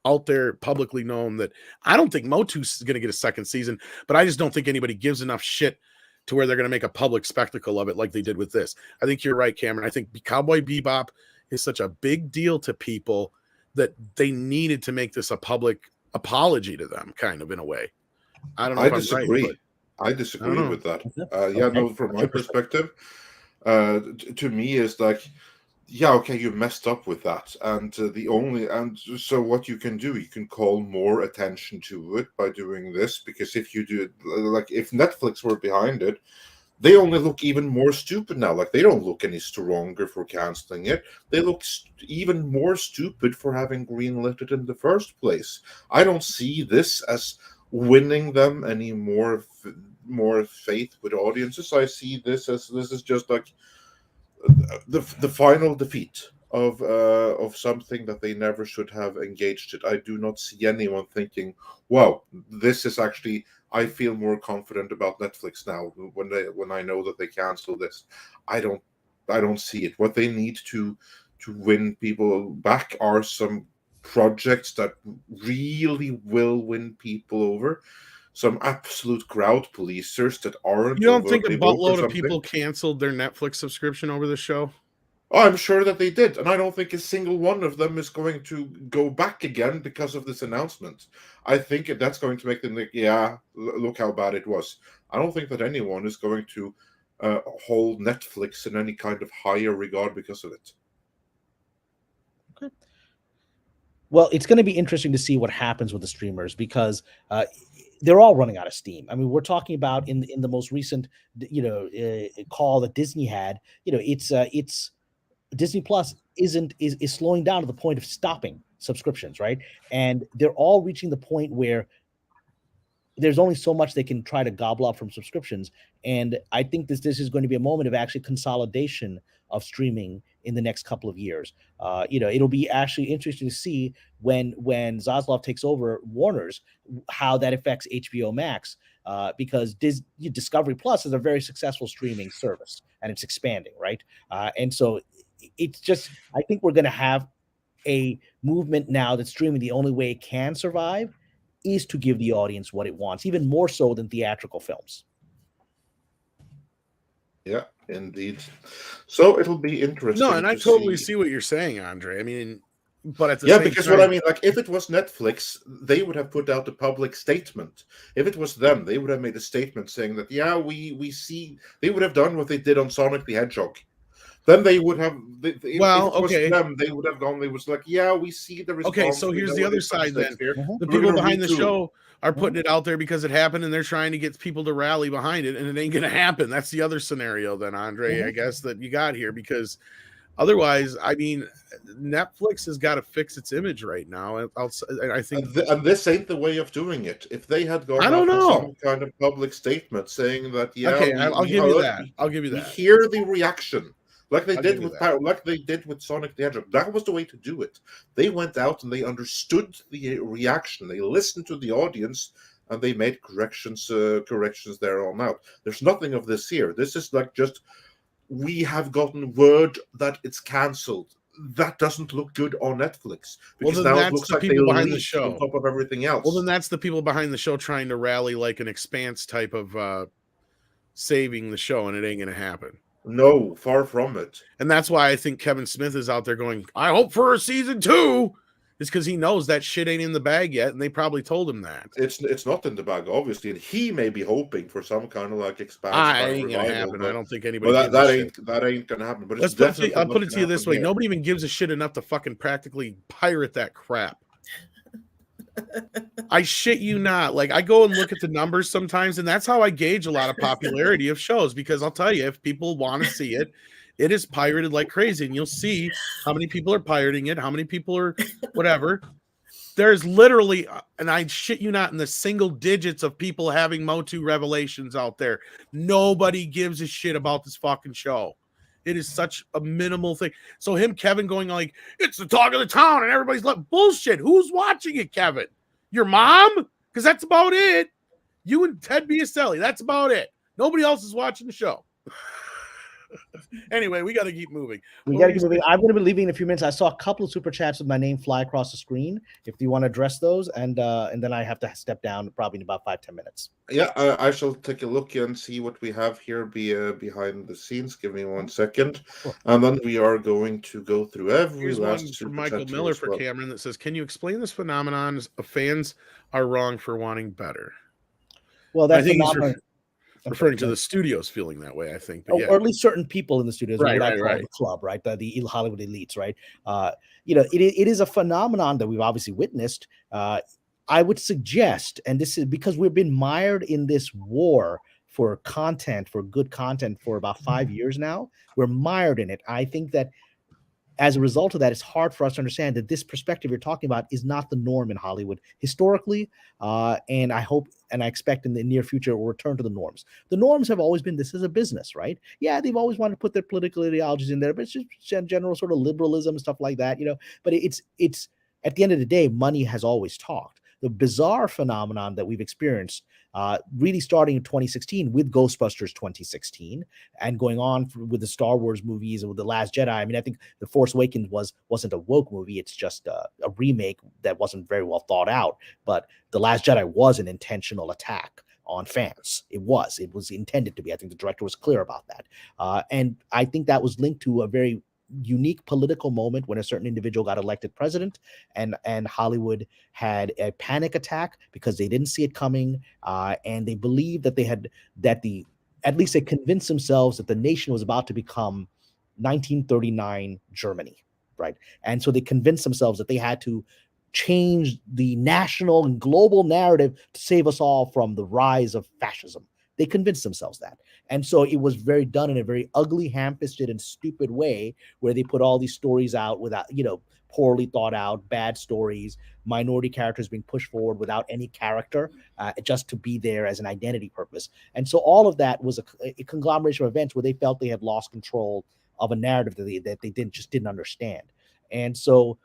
A: out there publicly known that I don't think Motu's going to get a second season, but I just don't think anybody gives enough shit to where they're going to make a public spectacle of it like they did with this. I think you're right, Cameron. I think Cowboy Bebop is such a big deal to people that they needed to make this a public apology to them, kind of, in a way. I don't know
B: I
A: if
B: disagree.
A: I'm right, but
B: I disagree
A: know.
B: with that.
D: Okay.
B: Yeah, no, from my perspective, to me is like, yeah, okay, you messed up with that, and so what you can do, you can call more attention to it by doing this, because if you do it, like if Netflix were behind it, they only look even more stupid now. Like, they don't look any stronger for canceling it. They look even more stupid for having greenlit it in the first place. I don't see this as winning them any more faith with audiences. I see this as just like the final defeat of something that they never should have engaged it. I do not see anyone thinking, "Wow, this is actually." I feel more confident about Netflix now when I know that they cancel this. I don't see it. What they need to win people back are some projects that really will win people over. Some absolute crowd policers that aren't.
A: You don't think a
B: overtly woke or
A: buttload of
B: something.
A: people canceled their Netflix subscription over the show?
B: Oh, I'm sure that they did, and I don't think a single one of them is going to go back again because of this announcement. I think that's going to make them like, yeah, look how bad it was. I don't think that anyone is going to hold Netflix in any kind of higher regard because of it.
D: Okay. Well, it's going to be interesting to see what happens with the streamers, because they're all running out of steam. I mean, we're talking about in the most recent, call that Disney had. It's Disney Plus is slowing down to the point of stopping subscriptions, right? And they're all reaching the point where there's only so much they can try to gobble up from subscriptions. And I think this is going to be a moment of actually consolidation of streaming in the next couple of years. It'll be actually interesting to see when Zaslav takes over Warner's, how that affects HBO Max, because Discovery Plus is a very successful streaming service, and it's expanding, right? And so it's just, I think we're going to have a movement now that streaming, the only way it can survive is to give the audience what it wants, even more so than theatrical films.
B: Yeah, indeed. So it'll be interesting.
A: No, and I totally see what you're saying, Andre. I mean, but at the
B: yeah,
A: same
B: because
A: time,
B: what I mean, like, if it was Netflix, they would have put out a public statement. If it was them, they would have made a statement saying that, yeah, we see. They would have done what they did on Sonic the Hedgehog. Then they would have. If it was them, they would have gone. They was like, yeah, we see the response.
A: Okay, so here's the other side then. The people behind the show are putting it out there because it happened, and they're trying to get people to rally behind it, and it ain't going to happen. That's the other scenario then, Andre, I guess, that you got here, because otherwise, I mean, Netflix has got to fix its image right now. And I think,
B: and this ain't the way of doing it. If they had gone out with some kind of public statement saying that, yeah,
A: okay, I'll give you that. I'll give you that.
B: We hear the reaction. Like they did with Sonic the Hedgehog. That was the way to do it. They went out and they understood the reaction. They listened to the audience, and they made corrections there on out. There's nothing of this here. This is like just, we have gotten word that it's cancelled. That doesn't look good on Netflix, because now it looks like they
A: behind the show
B: on top of everything else.
A: Well, then that's the people behind the show trying to rally like an Expanse type of saving the show, and it ain't going to happen.
B: No, far from it.
A: And that's why I think Kevin Smith is out there going, I hope for a season 2. Is because he knows that shit ain't in the bag yet, and they probably told him that.
B: It's not in the bag, obviously, and he may be hoping for some kind of like expansion.
A: Ain't gonna happen. I don't think anybody.
B: Well, that ain't gonna happen. But
A: I'll put it to you this way: nobody even gives a shit enough to fucking practically pirate that crap. I shit you not. Like, I go and look at the numbers sometimes, and that's how I gauge a lot of popularity of shows, because I'll tell you, if people want to see it, it is pirated like crazy, and you'll see how many people are pirating it, how many people are whatever. There's literally, and I shit you not, in the single digits of people having Motu revelations out there. Nobody gives a shit about this fucking show. It is such a minimal thing. So Kevin going like, it's the talk of the town, and everybody's like, bullshit. Who's watching it, Kevin? Your mom? Because that's about it. You and Ted Biaselli. That's about it. Nobody else is watching the show. Anyway, we got to keep moving.
D: We
A: What
D: got
A: were
D: to
A: you
D: keep moving.
A: saying?
D: I'm going to be leaving in a few minutes. I saw a couple of super chats with my name fly across the screen. If you want to address those, and then I have to step down probably in about 5-10 minutes.
B: Yeah, I shall take a look and see what we have here behind the scenes. Give me 1 second.
D: Sure.
B: And then we are going to go through every
A: Here's
B: last
A: one
B: super
A: from Michael
B: chat here
A: Miller
B: as
A: for
B: well.
A: Cameron that says, "Can you explain this phenomenon of fans are wrong for wanting better?"
D: Well,
A: I
D: that
A: think he's
D: phenomenon.
A: referring to the studios feeling that way, I think. But yeah,
D: Or at least certain people in the studios,
A: Right,
D: what I
A: right,
D: call
A: right.
D: the club, right? The Hollywood elites, right? It is a phenomenon that we've obviously witnessed. I would suggest, and this is because we've been mired in this war for content, for good content, for about 5 years now. We're mired in it. I think that as a result of that, it's hard for us to understand that this perspective you're talking about is not the norm in Hollywood historically. And I hope and I expect in the near future it will return to the norms. The norms have always been this is a business, right? Yeah, they've always wanted to put their political ideologies in there, but it's just general sort of liberalism, stuff like that, But it's at the end of the day, money has always talked. The bizarre phenomenon that we've experienced, really starting in 2016 with Ghostbusters 2016 and going on with the Star Wars movies and with The Last Jedi. I mean, I think The Force Awakens wasn't a woke movie. It's just a remake that wasn't very well thought out. But The Last Jedi was an intentional attack on fans. It was intended to be. I think the director was clear about that. And I think that was linked to a very unique political moment when a certain individual got elected president, and Hollywood had a panic attack because they didn't see it coming, and they believed that at least they convinced themselves that the nation was about to become 1939 Germany, right? And so they convinced themselves that they had to change the national and global narrative to save us all from the rise of fascism. They convinced themselves that. And so it was very done in a very ugly, ham-fisted, and stupid way where they put all these stories out without, poorly thought out, bad stories, minority characters being pushed forward without any character, just to be there as an identity purpose. And so all of that was a conglomeration of events where they felt they had lost control of a narrative that they didn't understand. And so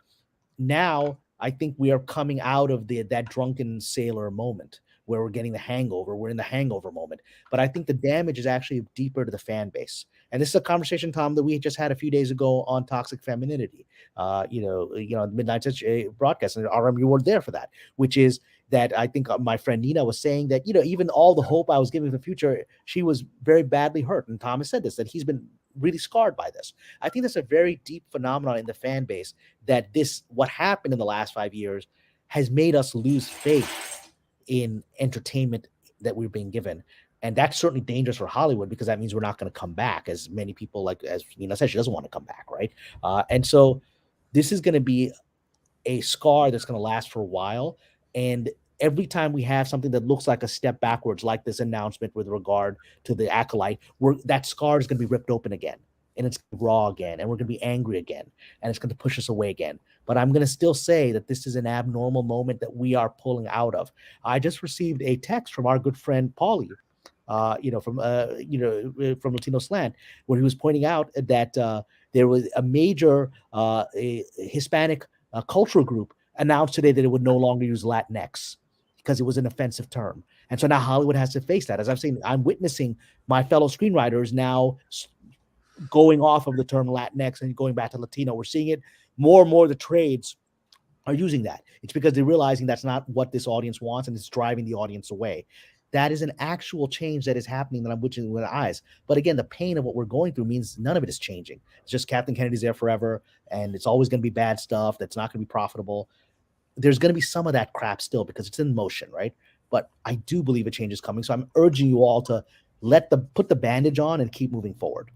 D: now I think we are coming out of that drunken sailor moment where we're getting the hangover. We're in the hangover moment. But I think the damage is actually deeper to the fan base. And this is a conversation, Tom, that we just had a few days ago on toxic femininity, Midnight broadcast, and RM, you were there for that, which is that I think my friend Nina was saying that, even all the hope I was giving for the future, she was very badly hurt. And Tom has said this, that he's been really scarred by this. I think that's a very deep phenomenon in the fan base, that what happened in the last 5 years has made us lose faith in entertainment that we're being given. And that's certainly dangerous for Hollywood, because that means we're not going to come back, as many people, as Nina said, she doesn't want to come back, right? And so this is going to be a scar that's going to last for a while. And every time we have something that looks like a step backwards, like this announcement with regard to the Acolyte, that scar is going to be ripped open again, and it's raw again, and we're going to be angry again, and it's going to push us away again. But I'm going to still say that this is an abnormal moment that we are pulling out of. I just received a text from our good friend Paulie, from Latino Slant, where he was pointing out that there was a major a Hispanic cultural group announced today that it would no longer use Latinx because it was an offensive term. And so now Hollywood has to face that. As I've seen, I'm witnessing my fellow screenwriters now going off of the term Latinx and going back to Latino. We're seeing it more and more. The trades are using that. It's because they're realizing that's not what this audience wants, and it's driving the audience away. That is an actual change that is happening that I'm witnessing with my eyes. But again, the pain of what we're going through means none of it is changing. It's just Captain Kennedy's there forever, and it's always going to be bad stuff that's not going to be profitable. There's going to be some of that crap still because it's in motion, right? But I do believe a change is coming. So I'm urging you all to put the bandage on and keep moving forward.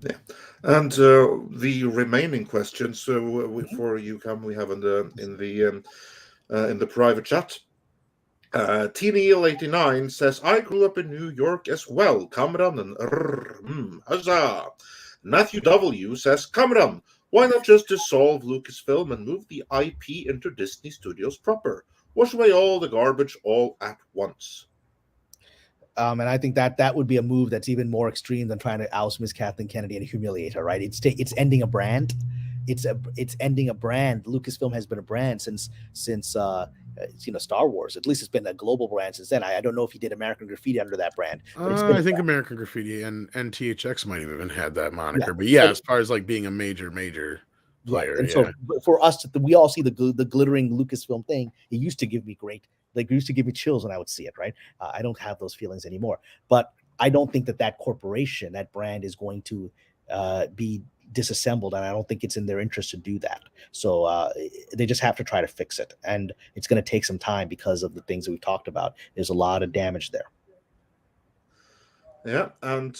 B: Yeah, and the remaining questions for you, Cam, we have in the private chat. TNEL89 says, I grew up in New York as well. Kamran and Rrrr, huzzah. Matthew W says, Kamran, why not just dissolve Lucasfilm and move the IP into Disney Studios proper? Wash away all the garbage all at once.
D: And I think that would be a move that's even more extreme than trying to oust Miss Kathleen Kennedy and humiliate her, right? It's ending a brand. It's ending a brand. Lucasfilm has been a brand since Star Wars. At least it's been a global brand since then. I don't know if he did American Graffiti under that brand. But it's been
A: I think American Graffiti and THX might have even had that moniker.
D: Yeah,
A: but yeah,
D: but-
A: as far as like being a major player,
D: And so for us, we all see the glittering Lucasfilm thing. It used to give me it used to give me chills when I would see it, right? I don't have those feelings anymore. But I don't think that corporation, that brand is going to be disassembled, and I don't think it's in their interest to do that. So they just have to try to fix it, and it's going to take some time because of the things that we talked about. There's a lot of damage there.
B: Yeah, and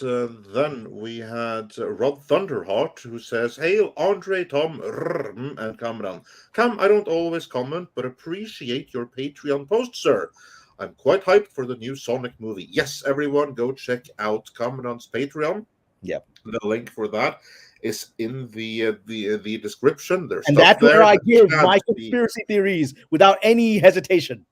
B: then we had Rod Thunderheart, who says, "Hail, Andre, Tom, Rrrr, and Kamran. Cam, I don't always comment, but appreciate your Patreon post, sir. I'm quite hyped for the new Sonic movie. Yes, everyone, go check out Kamran's Patreon.
D: Yep.
B: The link for that is in the description. There's
D: And
B: stuff
D: that's
B: there
D: where I
B: that
D: give
B: can't
D: my
B: be-
D: conspiracy theories without any hesitation.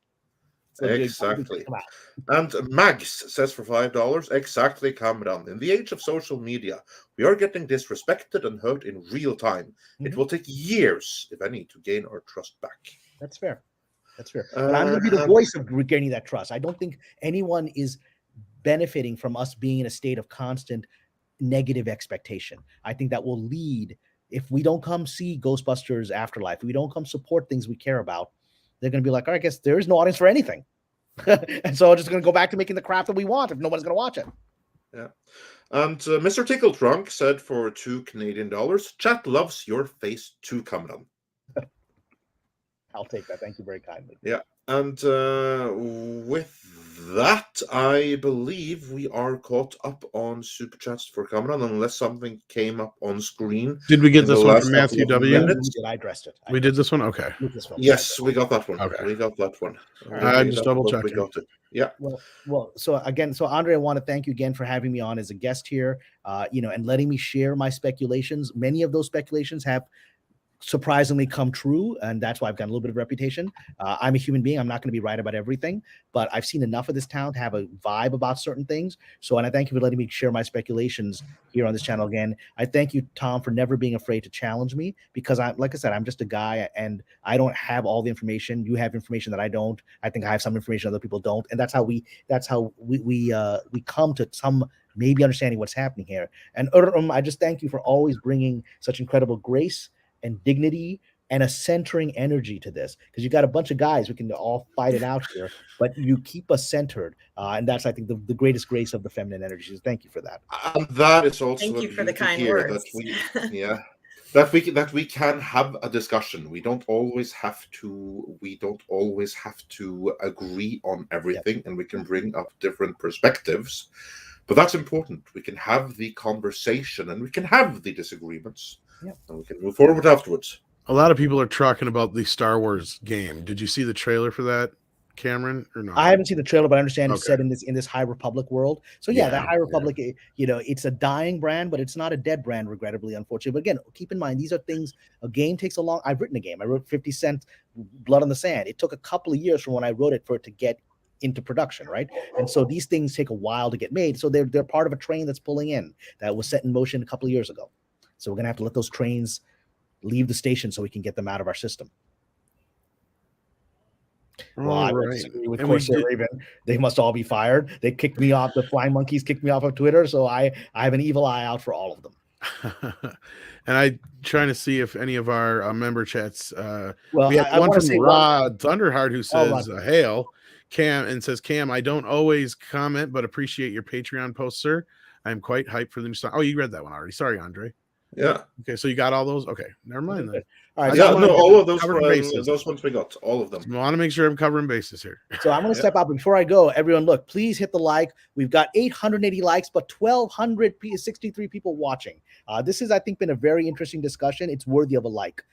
D: So
B: Exactly.
D: come out.
B: And Mags says for $5, exactly, Kamran. In the age of social media, we are getting disrespected and hurt in real time. It will take years, if any, to gain our trust back.
D: That's fair. That's fair. But I'm going to be the voice of regaining that trust. I don't think anyone is benefiting from us being in a state of constant negative expectation. I think that will lead, if we don't come see Ghostbusters Afterlife, if we don't come support things we care about, they're going to be like, all right, I guess there is no audience for anything. And so I'm just going to go back to making the crap that we want if no one's going to watch it.
B: Yeah. And Mr. Tickle Trunk said for $2 Canadian, chat loves your face too, Kamran.
D: I'll take that. Thank you very kindly.
B: Yeah. And with that, I believe we are caught up on Super Chats for Kamran, unless something came up on screen.
A: Did we get
B: in
A: this
B: the
A: one
B: last
A: from Matthew
B: couple of
A: W?
B: minutes.
D: I addressed it.
A: We did this one? Okay.
B: Yes, we got that one.
A: Okay.
B: We got that one.
A: I'm just double
B: We
A: checking.
B: got it. Yeah.
D: Well, so Andre, I want to thank you again for having me on as a guest here, and letting me share my speculations. Many of those speculations have surprisingly come true, and that's why I've got a little bit of reputation. I'm a human being. I'm not going to be right about everything, but I've seen enough of this town to have a vibe about certain things. So, and I thank you for letting me share my speculations here on this channel again. I thank you, Tom, for never being afraid to challenge me, because like I said, I'm just a guy and I don't have all the information. You have information that I don't. I think I have some information other people don't, and that's how we come to some maybe understanding what's happening here. And I just thank you for always bringing such incredible grace and dignity and a centering energy to this, because you got a bunch of guys we can all fight it out here, but you keep us centered, and that's, I think, the greatest grace of the feminine energy. So thank you for that.
B: And that is also
C: Thank
B: a
C: you for the
B: beauty
C: kind
B: here,
C: words.
B: that we can have a discussion. We don't always have to agree on everything, and we can bring up different perspectives. But that's important. We can have the conversation and we can have the disagreements.
D: Yeah.
B: And we can move forward afterwards.
A: A lot of people are talking about the Star Wars game. Did you see the trailer for that, Cameron, or no?
D: I haven't seen the trailer, but I understand it's
A: Okay.
D: set in this High Republic world. So yeah,
A: Yeah,
D: that High Republic, it's a dying brand, but it's not a dead brand, regrettably, unfortunately. But again, keep in mind, these are things. A game takes a long. I've written a game. I wrote 50 Cent, Blood on the Sand. It took a couple of years from when I wrote it for it to get into production, right? And so these things take a while to get made. So they're part of a train that's pulling in that was set in motion a couple of years ago. So we're gonna have to let those trains leave the station so we can get them out of our system. Well, I would disagree with Corsair Raven. They must all be fired. They kicked me off. The Flying Monkeys kicked me off of Twitter, so I have an evil eye out for all of them.
A: And I trying to see if any of our member chats.
D: Well,
A: we have
D: I
A: one
D: wanna
A: from
D: say
A: Rod Thunderheart who says,
D: Rod.
A: "Hail, Cam," and says, "Cam, I don't always comment, but appreciate your Patreon post, sir. I'm quite hyped for the new song." Oh, you read that one already. Sorry, Andre.
B: Yeah.
A: Okay, so you got all those. Okay, never mind then.
D: All right,
B: Yeah, no, all of those
A: bases.
B: those ones we got, all of them.
A: I want to make sure I'm covering bases here.
D: So I'm going to step out, but before I go, everyone, look, please hit the like. We've got 880 likes, but 1,263 people watching. This has, I think, been a very interesting discussion. It's worthy of a like.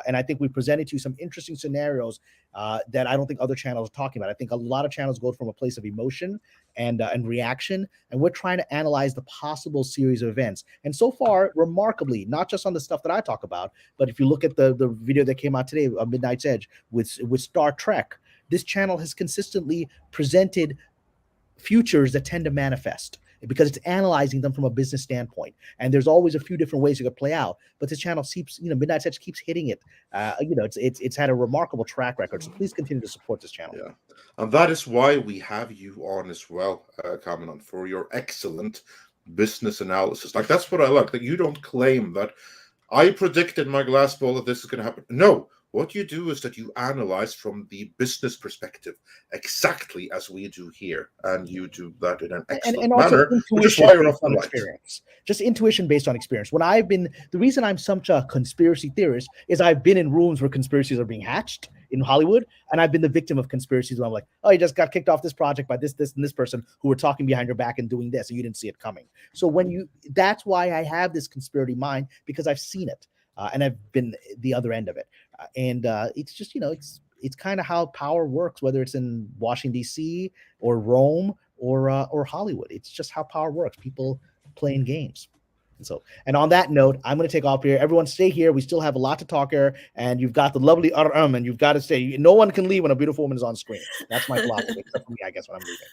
D: And I think we presented to you some interesting scenarios that I don't think other channels are talking about. I think a lot of channels go from a place of emotion and reaction, and we're trying to analyze the possible series of events. And so far, remarkably, not just on the stuff that I talk about, but if you look at the video that came out today, Midnight's Edge, with Star Trek, this channel has consistently presented futures that tend to manifest. because it's analyzing them from a business standpoint. And there's always a few different ways it could play out. But this channel keeps, Midnight Sets keeps hitting it. It's had a remarkable track record. So please continue to support this channel.
B: Yeah, and that is why we have you on as well, Kamran, for your excellent business analysis. Like, that's what I like. That you don't claim that I predicted my glass ball that this is going to happen. No, what you do is that you analyze from the business perspective, exactly as we do here, and you do that in an excellent
D: and also
B: manner.
D: intuition based on experience. Just intuition based on experience. The reason I'm such a conspiracy theorist is I've been in rooms where conspiracies are being hatched in Hollywood, and I've been the victim of conspiracies where I'm like, oh, you just got kicked off this project by this, and this person who were talking behind your back and doing this, and you didn't see it coming. So that's why I have this conspiracy mind, because I've seen it, and I've been the other end of it. It's just, it's kind of how power works, whether it's in Washington, D.C. or Rome or Hollywood. It's just how power works. People playing games. And on that note, I'm going to take off here. Everyone stay here. We still have a lot to talk here. And you've got the lovely and you've got to stay. No one can leave when a beautiful woman is on screen. That's my philosophy, except for me, I guess, when I'm leaving.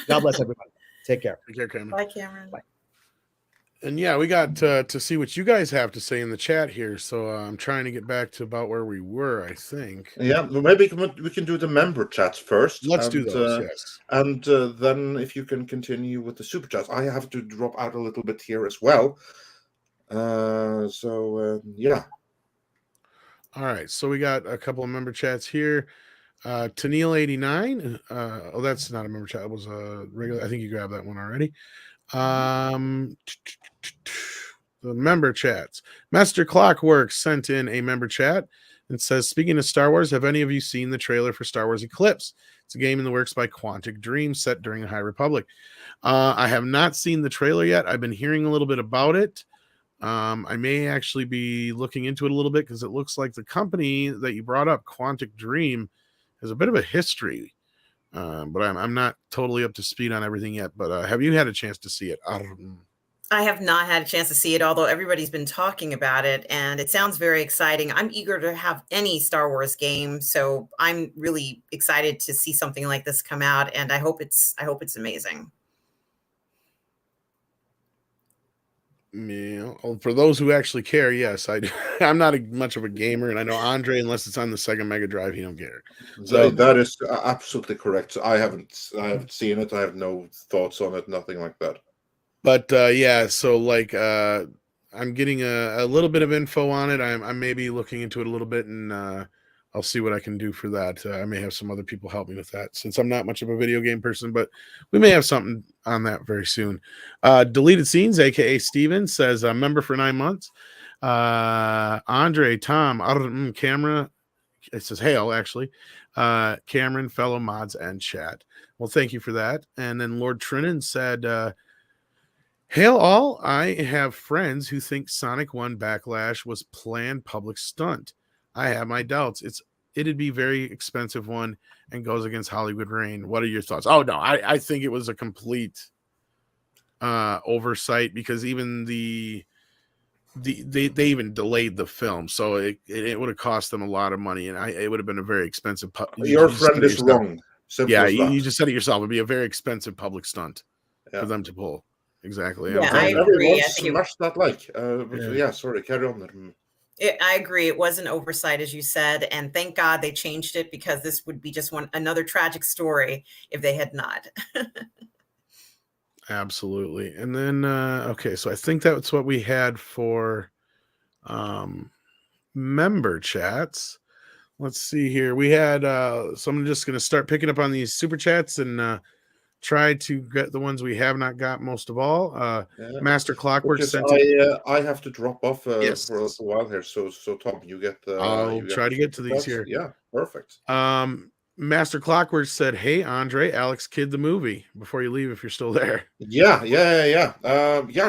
D: God bless everybody. Take care.
A: Take care, Cameron.
C: Bye, Cameron.
D: Bye.
A: And yeah, we got to see what you guys have to say in the chat here. So I'm trying to get back to about where we were, I think.
B: Yeah, well, maybe we can do the member chats first.
A: Let's do those, yes.
B: And then if you can continue with the super chats. I have to drop out a little bit here as well. Yeah.
A: All right, so we got a couple of member chats here. Tennille89. Oh, that's not a member chat. It was a regular. I think you grabbed that one already. The member chats. Master Clockwork sent in a member chat and says, speaking of Star Wars, have any of you seen the trailer for Star Wars Eclipse? It's a game in the works by Quantic Dream set during the High Republic. I have not seen the trailer yet. I've been hearing a little bit about it. I may actually be looking into it a little bit because it looks like the company that you brought up, Quantic Dream, has a bit of a history. But I'm not totally up to speed on everything yet. But have you had a chance to see it?
C: I have not had a chance to see it, although everybody's been talking about it, and it sounds very exciting. I'm eager to have any Star Wars game, so I'm really excited to see something like this come out, and I hope it's amazing.
A: Yeah, for those who actually care, yes, I'm not much of a gamer, and I know Andre, unless it's on the Sega Mega Drive, he don't care.
B: So that is absolutely correct. So I haven't seen it. I have no thoughts on it. Nothing like that.
A: But yeah, so like I'm getting a little bit of info on it. I'm maybe looking into it a little bit, and I'll see what I can do for that. I may have some other people help me with that, since I'm not much of a video game person, but we may have something on that very soon. Deleted Scenes, aka Steven, says a member for 9 months. Andre, Tom, Camera, it says hail, actually. Cameron, fellow mods, and chat. Well, thank you for that. And then Lord Trinan said, hail all. I have friends who think Sonic 1 Backlash was planned public stunt. I have my doubts. It'd be very expensive one and goes against Hollywood Reign. What are your thoughts? Oh no, I think it was a complete oversight, because even they even delayed the film, so it would have cost them a lot of money, and it would have been a very expensive.
B: Your friend is wrong.
A: Yeah, you just said it yourself. It'd be a very expensive public stunt for them to pull. Exactly.
C: Yeah, I agree.
B: Sorry, carry on.
C: I agree. It was an oversight, as you said, and thank God they changed it, because this would be just another tragic story if they had not.
A: Absolutely. And then, okay, so I think that's what we had for member chats. Let's see here. We had, so I'm just going to start picking up on these super chats and try to get the ones we have not got most of all. Master Clockwork sent
B: I have to drop off for a while here. So Tom, you get the.
A: I'll try to get to these here.
B: Yeah, perfect.
A: Master Clockwork said, "Hey Andre, Alex Kidd the movie. Before you leave, if you're still there."
B: Yeah.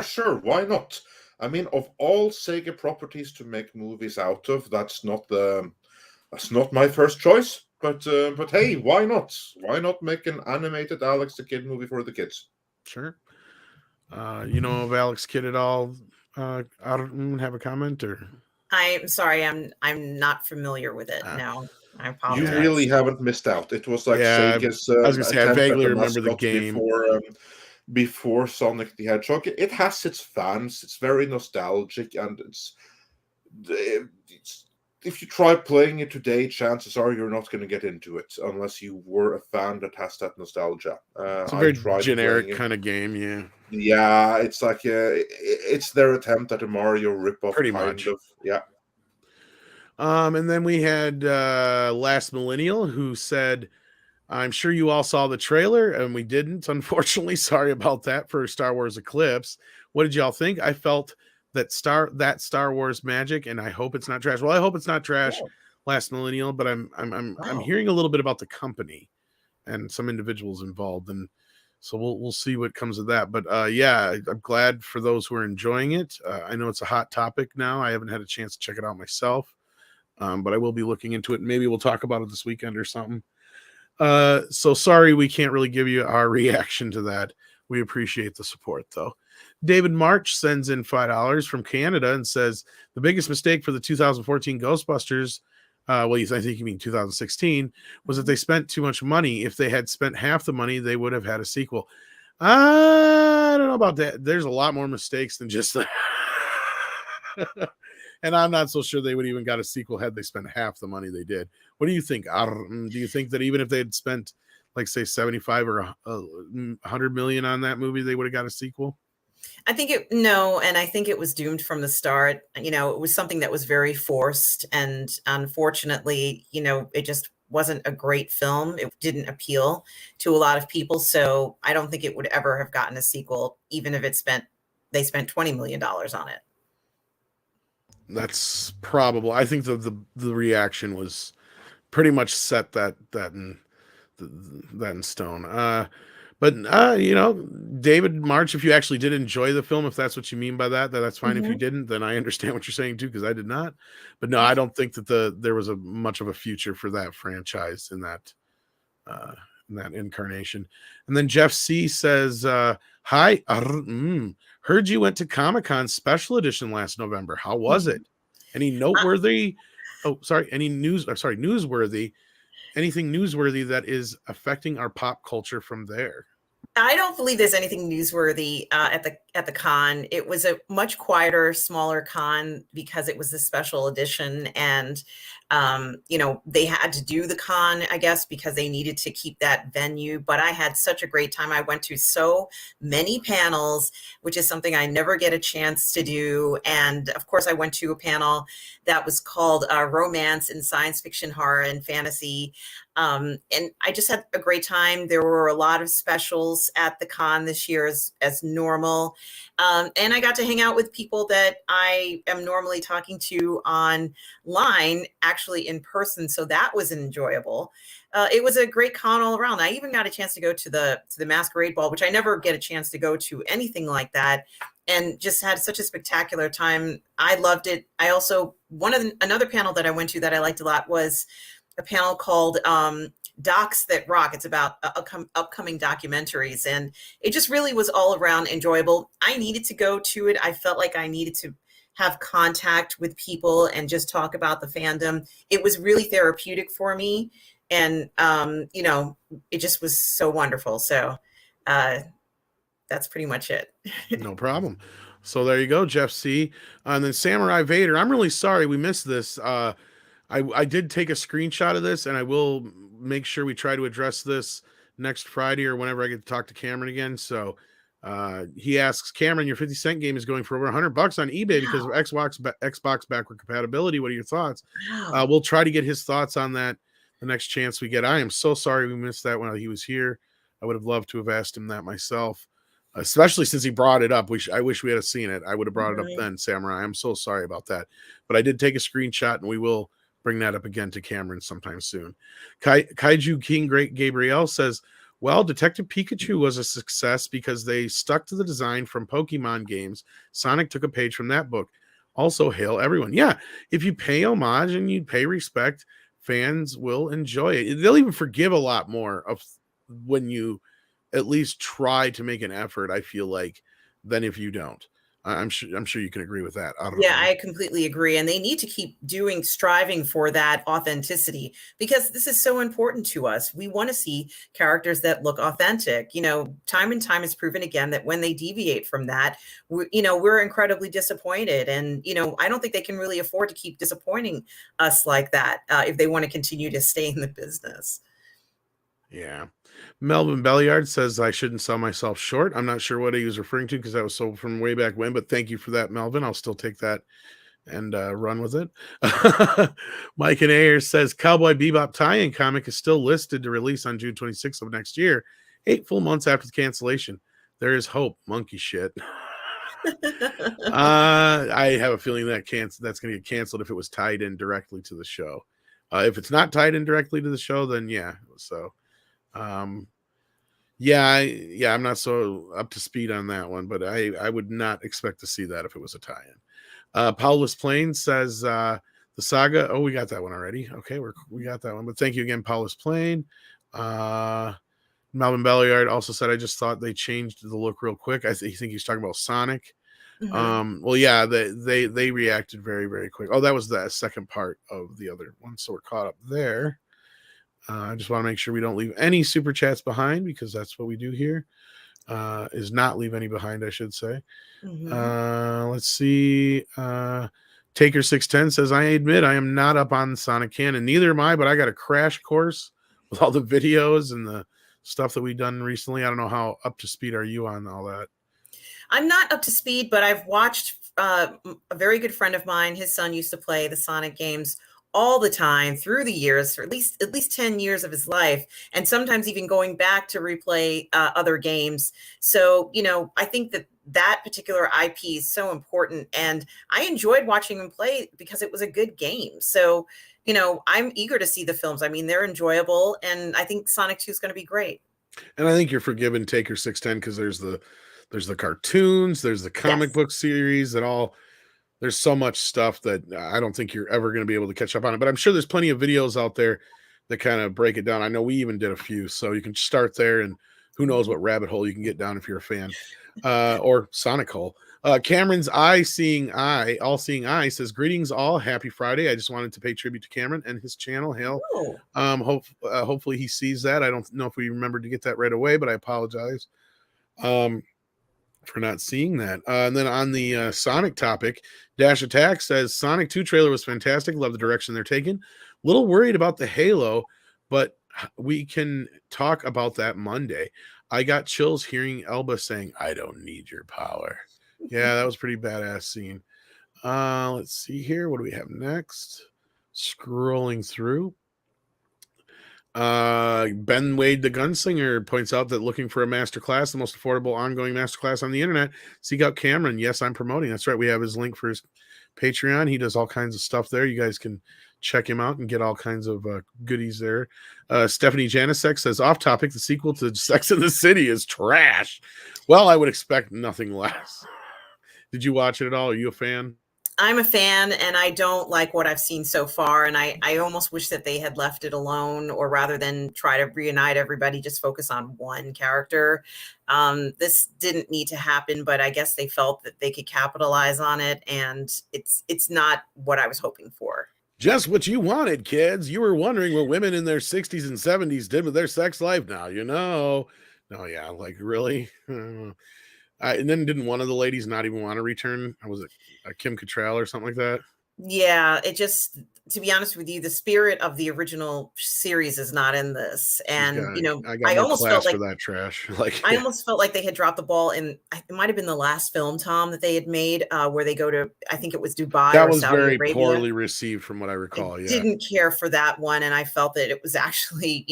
B: Sure. Why not? I mean, of all Sega properties to make movies out of, that's not my first choice. But hey, why not? Why not make an animated Alex the Kidd movie for the kids?
A: Sure. You know of Alex Kidd at all? I don't have a comment, or
C: I'm sorry, I'm not familiar with it. No, I apologize.
B: You really haven't missed out. It was like Sega's.
A: I was gonna say, I vaguely remember the game.
B: before Sonic the Hedgehog. It has its fans. It's very nostalgic, and if you try playing it today, chances are you're not going to get into it unless you were a fan that has that nostalgia.
A: It's a
B: I
A: very
B: tried
A: generic
B: playing it.
A: kind of game, yeah.
B: Yeah, it's like it's their attempt at a Mario ripoff,
A: Pretty
B: kind
A: much.
B: of. Yeah.
A: And then we had Last Millennial, who said, I'm sure you all saw the trailer, and we didn't, unfortunately. Sorry about that for Star Wars Eclipse. What did y'all think? I felt that Star Wars magic, and I hope it's not trash. Well, I hope it's not trash, Last Millennial, but I'm hearing a little bit about the company and some individuals involved, and so we'll see what comes of that. But yeah, I'm glad for those who are enjoying it. I know it's a hot topic now. I haven't had a chance to check it out myself, but I will be looking into it. Maybe we'll talk about it this weekend or something. So sorry we can't really give you our reaction to that. We appreciate the support, though. David March sends in $5 from Canada and says the biggest mistake for the 2014 Ghostbusters, I think you mean 2016, was that they spent too much money. If they had spent half the money, they would have had a sequel. I don't know about that. There's a lot more mistakes than just that. And I'm not so sure they would even got a sequel had they spent half the money they did. What do you think? Do you think that even if they had spent, like, say, 75 or 100 million on that movie, they would have got a sequel?
C: I think and I think it was doomed from the start. You know, it was something that was very forced, and unfortunately, it just wasn't a great film. It didn't appeal to a lot of people, so I don't think it would ever have gotten a sequel, even if they spent $20 million on it.
A: That's probable. I think the reaction was pretty much set that in stone. But David March, if you actually did enjoy the film, if that's what you mean by that, that's fine. If you didn't, then I understand what you're saying too, because I did not. But no, I don't think that there was much of a future for that franchise in that incarnation. And then Jeff C says, "Hi, heard you went to Comic-Con Special Edition last November. How was it? Any noteworthy? Newsworthy." Anything newsworthy that is affecting our pop culture from there?
C: I don't believe there's anything newsworthy at the con. It was a much quieter, smaller con because it was a special edition, and they had to do the con, I guess, because they needed to keep that venue. But I had such a great time. I went to so many panels, which is something I never get a chance to do. And of course, I went to a panel that was called Romance in Science Fiction, Horror, and Fantasy. And I just had a great time. There were a lot of specials at the con this year as normal. And I got to hang out with people that I am normally talking to online, actually in person. So that was enjoyable. It was a great con all around. I even got a chance to go to the Masquerade Ball, which I never get a chance to go to anything like that, and just had such a spectacular time. I loved it. I also, another panel that I went to that I liked a lot was a panel called Docs That Rock. It's about upcoming documentaries, and it just really was all around enjoyable. I needed to go to it. I felt like I needed to have contact with people and just talk about the fandom. It was really therapeutic for me, and it just was so wonderful. So that's pretty much it.
A: No problem. So there you go, Jeff C. And then Samurai Vader. I'm really sorry we missed this. I did take a screenshot of this, and I will make sure we try to address this next Friday or whenever I get to talk to Cameron again. So he asks, Cameron, your 50 cent game is going for over $100 on eBay because of Xbox backward compatibility. What are your thoughts?
C: Wow.
A: We'll try to get his thoughts on that the next chance we get. I am so sorry we missed that when he was here. I would have loved to have asked him that myself, especially since he brought it up. I wish we had seen it. I would have brought it up then, Samurai. I'm so sorry about that. But I did take a screenshot, and we will bring that up again to Cameron sometime soon. Kaiju King Great Gabriel says, well, Detective Pikachu was a success because they stuck to the design from Pokemon games. Sonic took a page from that book. Also, hail everyone. Yeah, if you pay homage and you pay respect, fans will enjoy it. They'll even forgive a lot more of when you at least try to make an effort, I feel like, than if you don't. I'm sure you can agree with that.
C: Yeah, I completely agree. And they need to keep striving for that authenticity, because this is so important to us. We want to see characters that look authentic. Time and time has proven again that when they deviate from that, we're incredibly disappointed. And, I don't think they can really afford to keep disappointing us like that if they want to continue to stay in the business.
A: Yeah. Melvin Belliard says I shouldn't sell myself short. I'm not sure what he was referring to because that was so from way back when, but thank you for that, Melvin. I'll still take that and run with it. Mike and Ayers says Cowboy Bebop tie-in comic is still listed to release on June 26th of next year, 8 full months after the cancellation. There is hope. Monkey shit. I have a feeling that that's going to get canceled if it was tied in directly to the show. If it's not tied in directly to the show, then yeah. So, yeah, I'm not so up to speed on that one, but I would not expect to see that if it was a tie-in. Paulus Plain says the saga. Oh, we got that one already. Okay, we got that one. But thank you again, Paulus Plain. Melvin Belliard also said, I just thought they changed the look real quick. I think he's talking about Sonic.
C: Mm-hmm.
A: Well, yeah, they reacted very, very quick. Oh, that was the second part of the other one, so we're caught up there. I just want to make sure we don't leave any super chats behind, because that's what we do here. Is not leave any behind, I should say.
C: Mm-hmm.
A: Let's see. Taker 610 says, I admit I am not up on Sonic canon, neither am I, but I got a crash course with all the videos and the stuff that we've done recently. I don't know how up to speed are you on all that.
C: I'm not up to speed, but I've watched a very good friend of mine. His son used to play the Sonic games all the time through the years, for at least 10 years of his life, and sometimes even going back to replay other games. So, I think that particular IP is so important, and I enjoyed watching him play because it was a good game. So, I'm eager to see the films. I mean, they're enjoyable, and I think Sonic 2 is going to be great.
A: And I think you're forgiven, Taker 610, because there's the cartoons, there's the comic book series, and all. There's so much stuff that I don't think you're ever going to be able to catch up on it. But I'm sure there's plenty of videos out there that kind of break it down. I know we even did a few, so you can start there, and who knows what rabbit hole you can get down if you're a fan, or Sonic hole. Cameron's all seeing eye says, greetings all, happy Friday. I just wanted to pay tribute to Cameron and his channel. Hail. Hopefully he sees that. I don't know if we remembered to get that right away, but I apologize for not seeing that. And then on the Sonic topic, Dash Attack says Sonic 2 trailer was fantastic. Love the direction they're taking. Little worried about the Halo, but we can talk about that Monday. I got chills hearing Elba saying, I don't need your power. Yeah, that was pretty badass scene. Let's see here. What do we have next? Scrolling through. Ben Wade, the gunslinger, points out that looking for a masterclass, the most affordable ongoing masterclass on the internet, seek out Cameron. Yes, I'm promoting. That's right. We have his link for his Patreon. He does all kinds of stuff there. You guys can check him out and get all kinds of goodies there. Stephanie Janisek says, off topic, the sequel to Sex and the City is trash. Well, I would expect nothing less. Did you watch it at all? Are you a fan?
C: I'm a fan, and I don't like what I've seen so far. And I almost wish that they had left it alone, or rather than try to reunite everybody, just focus on one character. This didn't need to happen, but I guess they felt that they could capitalize on it, and it's not what I was hoping for.
A: Just what you wanted, kids. You were wondering what women in their 60s and 70s did with their sex life. Now you know. No, yeah, like really. And then didn't one of the ladies not even want to return? Was it Kim Cattrall or something like that?
C: Yeah, it just, to be honest with you, the spirit of the original series is not in this. And, I almost felt like
A: for that trash. Like,
C: I almost felt like they had dropped the ball in, it might have been the last film, Tom, that they had made, where they go to, I think it was Dubai.
A: That
C: or
A: was
C: Saudi
A: very
C: Arabia.
A: poorly received from what I recall. Yeah.
C: Didn't care for that one. And I felt that it was actually,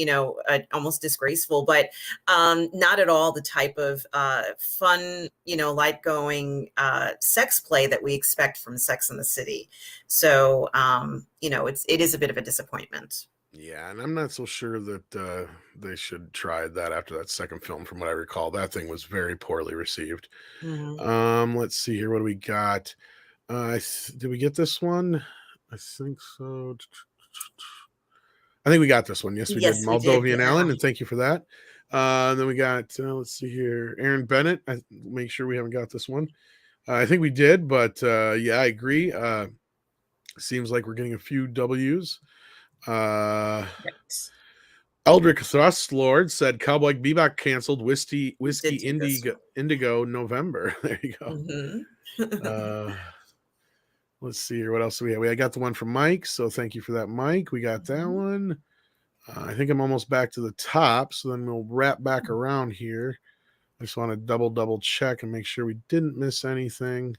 C: almost disgraceful, but not at all the type of fun, light going sex play that we expect from Sex and the City. So, it is a bit of a disappointment.
A: Yeah, and I'm not so sure that they should try that after that second film. From what I recall, that thing was very poorly received.
C: Mm-hmm.
A: Let's see here. What do we got? Did we get this one? I think so. I think we got this one. Yes, we did. Moldovan Allen, and thank you for that. Then we got, let's see here, Aaron Bennett. Make sure we haven't got this one. I think we did, but yeah, I agree. Seems like we're getting a few W's.
C: Right.
A: Eldrick Thrustlord said Cowboy Bebop canceled Whiskey
C: Did do this
A: Indigo November. There you go.
C: one. Mhm.
A: Let's see here. What else do we have? I got the one from Mike. So thank you for that, Mike. We got that one. I think I'm almost back to the top. So then we'll wrap back around here. I just want to double check and make sure we didn't miss anything.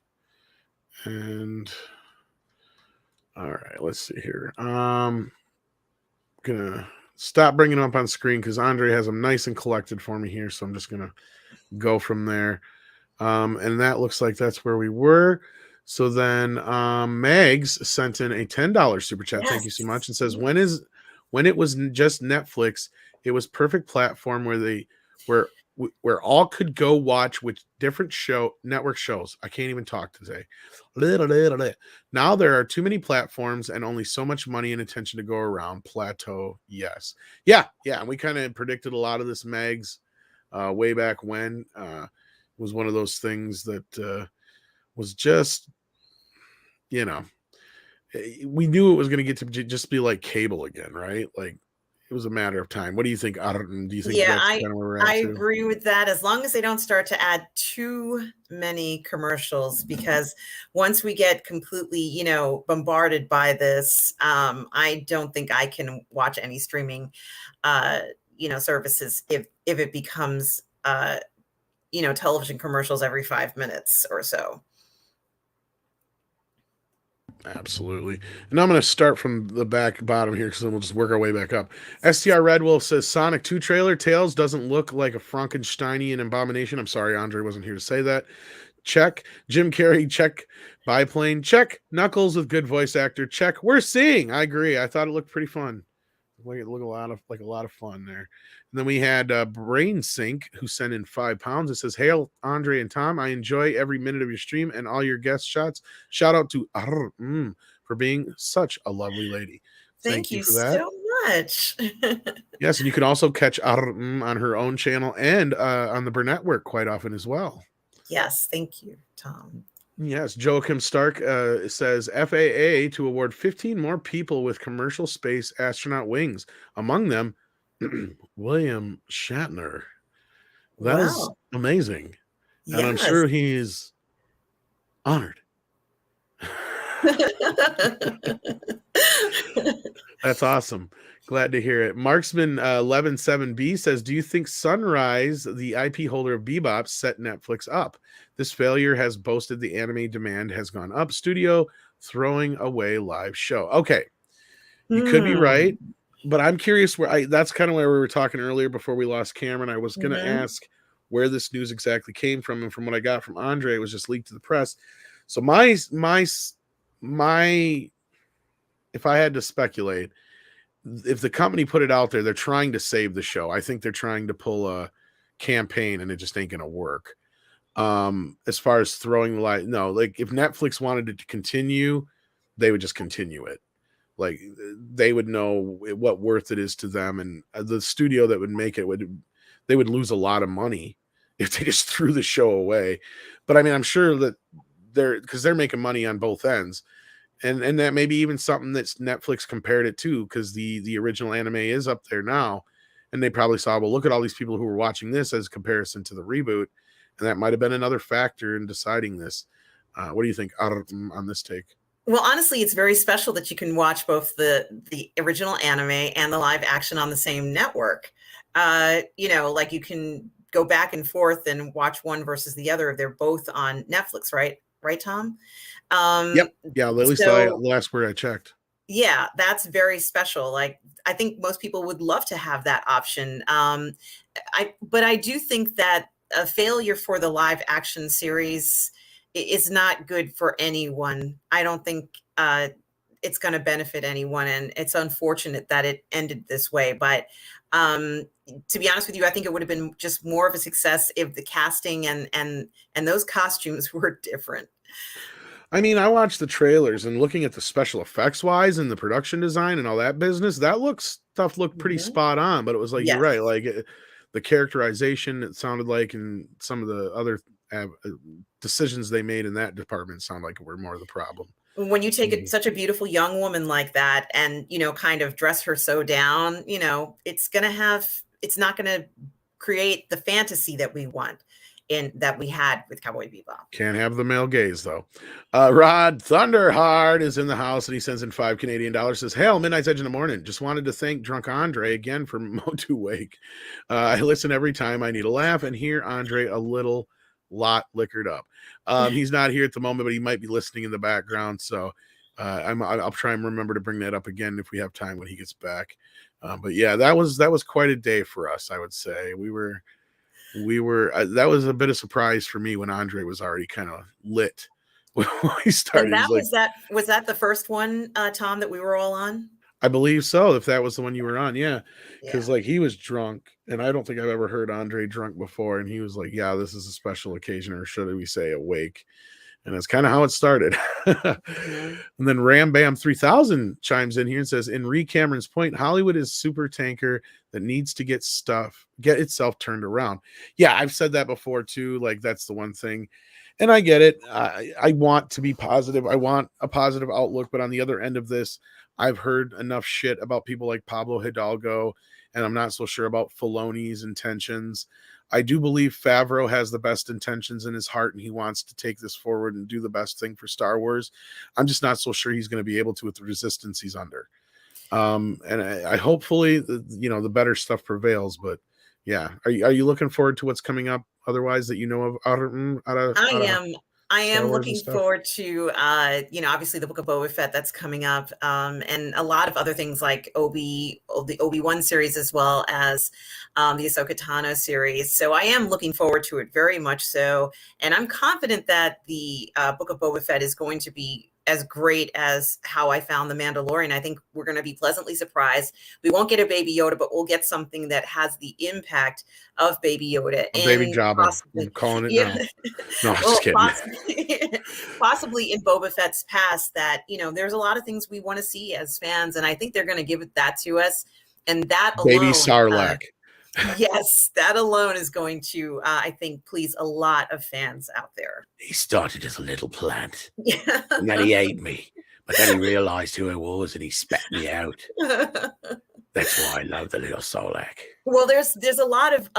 A: And all right, let's see here. Gonna stop bringing them up on screen because Andre has them nice and collected for me here. So I'm just gonna go from there. And that looks like that's where we were. So then Megs sent in a $10 super chat.
C: Yes.
A: Thank you so much. And says, when it was just Netflix, it was perfect platform where all could go watch with different network shows. I can't even talk today. Now there are too many platforms and only so much money and attention to go around. Plateau, yes. Yeah. And we kind of predicted a lot of this, Megs, way back when. Was one of those things that was just, we knew it was going to get to just be like cable again, right? Like it was a matter of time. What do you think, Arden? Do you think that's kind of where we're at?
C: I
A: too?
C: agree with that, as long as they don't start to add too many commercials, because once we get completely, bombarded by this, I don't think I can watch any streaming, services if it becomes, television commercials every 5 minutes or so.
A: Absolutely. And I'm going to start from the bottom here because then we'll just work our way back up. STR Red Wolf says Sonic 2 trailer. Tails doesn't look like a Frankensteinian abomination. I'm sorry, Andre wasn't here to say that. Check. Jim Carrey, check. Biplane, check. Knuckles with good voice actor, check. We're seeing. I agree. I thought it looked pretty fun. It looked a lot of fun there. And then we had Brain Sync, who sent in £5. It says, "Hail, Andre and Tom. I enjoy every minute of your stream and all your guest shots. Shout out to Rrrr for being such a lovely lady."
C: Thank you
A: for that.
C: so much.
A: Yes, and you can also catch Rrrr on her own channel and on the Burnett Work quite often as well.
C: Yes, thank you, Tom.
A: Yes, Joachim Stark says FAA to award 15 more people with commercial space astronaut wings. Among them, William Shatner. That is amazing.
C: Yes.
A: And I'm sure he's honored. That's awesome. Glad to hear it. Marksman 117B says, do you think Sunrise, the IP holder of Bebop, set Netflix up? This failure has boasted the anime demand has gone up. Studio throwing away live show. Okay. You could be right, but I'm curious that's kind of where we were talking earlier before we lost Cameron. I was going to ask where this news exactly came from. And from what I got from Andre, it was just leaked to the press. So my, if I had to speculate, if the company put it out there, they're trying to save the show. I think they're trying to pull a campaign and it just ain't going to work. As far as throwing the light, no, like if Netflix wanted it to continue, they would just continue it. Like they would know what worth it is to them, and the studio that would make it they would lose a lot of money if they just threw the show away. But I mean, I'm sure that they're making money on both ends, and that maybe even something that Netflix compared it to, because the original anime is up there now, and they probably saw, well, look at all these people who were watching this as a comparison to the reboot. And that might have been another factor in deciding this. What do you think on this take?
C: Well, honestly, it's very special that you can watch both the original anime and the live action on the same network. Like you can go back and forth and watch one versus the other. They're both on Netflix, right? Right, Tom?
A: Yep. Yeah, at least the last word I checked.
C: Yeah, that's very special. Like, I think most people would love to have that option. But I do think that a failure for the live action series is not good for anyone. I don't think it's going to benefit anyone, and it's unfortunate that it ended this way. But to be honest with you, I think it would have been just more of a success if the casting and those costumes were different.
A: I mean, I watched the trailers, and looking at the special effects wise and the production design and all that business, stuff looked pretty spot on. But it was like, you're right, like the characterization, it sounded like, and some of the other decisions they made in that department sound like were more the problem.
C: When you take such a beautiful young woman like that and, kind of dress her so down, it's not going to create the fantasy that we want that we had with Cowboy Bebop.
A: Can't have the male gaze, though. Rod Thunderhard is in the house, and he sends in $5 Canadian. Says, "Hail, Midnight's Edge in the morning. Just wanted to thank Drunk Andre again for Motu Wake. I listen every time I need a laugh and hear Andre a lot liquored up. He's not here at the moment, but he might be listening in the background. So I'll try and remember to bring that up again if we have time when he gets back. But yeah, that was quite a day for us. I would say we were that was a bit of surprise for me when Andre was already kind of lit when we started.
C: And was that the first one, Tom, that we were all on?
A: I believe so. If that was the one you were on, yeah, because like he was drunk, and I don't think I've ever heard Andre drunk before, and he was like, "Yeah, this is a special occasion, or should we say awake?" And that's kind of how it started. And then Ram Bam 3000 chimes in here and says, "In Ree Cameron's point, Hollywood is super tanker that needs to get itself turned around." Yeah, I've said that before too. Like that's the one thing, and I get it. I want to be positive. I want a positive outlook, but on the other end of this, I've heard enough shit about people like Pablo Hidalgo, and I'm not so sure about Filoni's intentions. I do believe Favreau has the best intentions in his heart, and he wants to take this forward and do the best thing for Star Wars. I'm just not so sure he's going to be able to with the resistance he's under. And I hopefully, the better stuff prevails. But yeah, are you looking forward to what's coming up? Otherwise, that
C: I am looking forward to, obviously the Book of Boba Fett that's coming up, and a lot of other things like the Obi-Wan series, as well as the Ahsoka Tano series. So I am looking forward to it very much so. And I'm confident that the Book of Boba Fett is going to be as great as how I found The Mandalorian. I think we're going to be pleasantly surprised. We won't get a Baby Yoda, but we'll get something that has the impact of Baby Yoda.
A: Baby Jabba. I'm calling it now. No, I'm just kidding.
C: Possibly in Boba Fett's past that, there's a lot of things we want to see as fans, and I think they're going to give that to us. And that alone,
A: Baby Sarlacc.
C: Yes, that alone is going to, I think, please a lot of fans out there.
E: He started as a little plant, and then he ate me, but then he realized who I was, and he spat me out. That's why I love the little Sarlacc.
C: Well, there's a lot of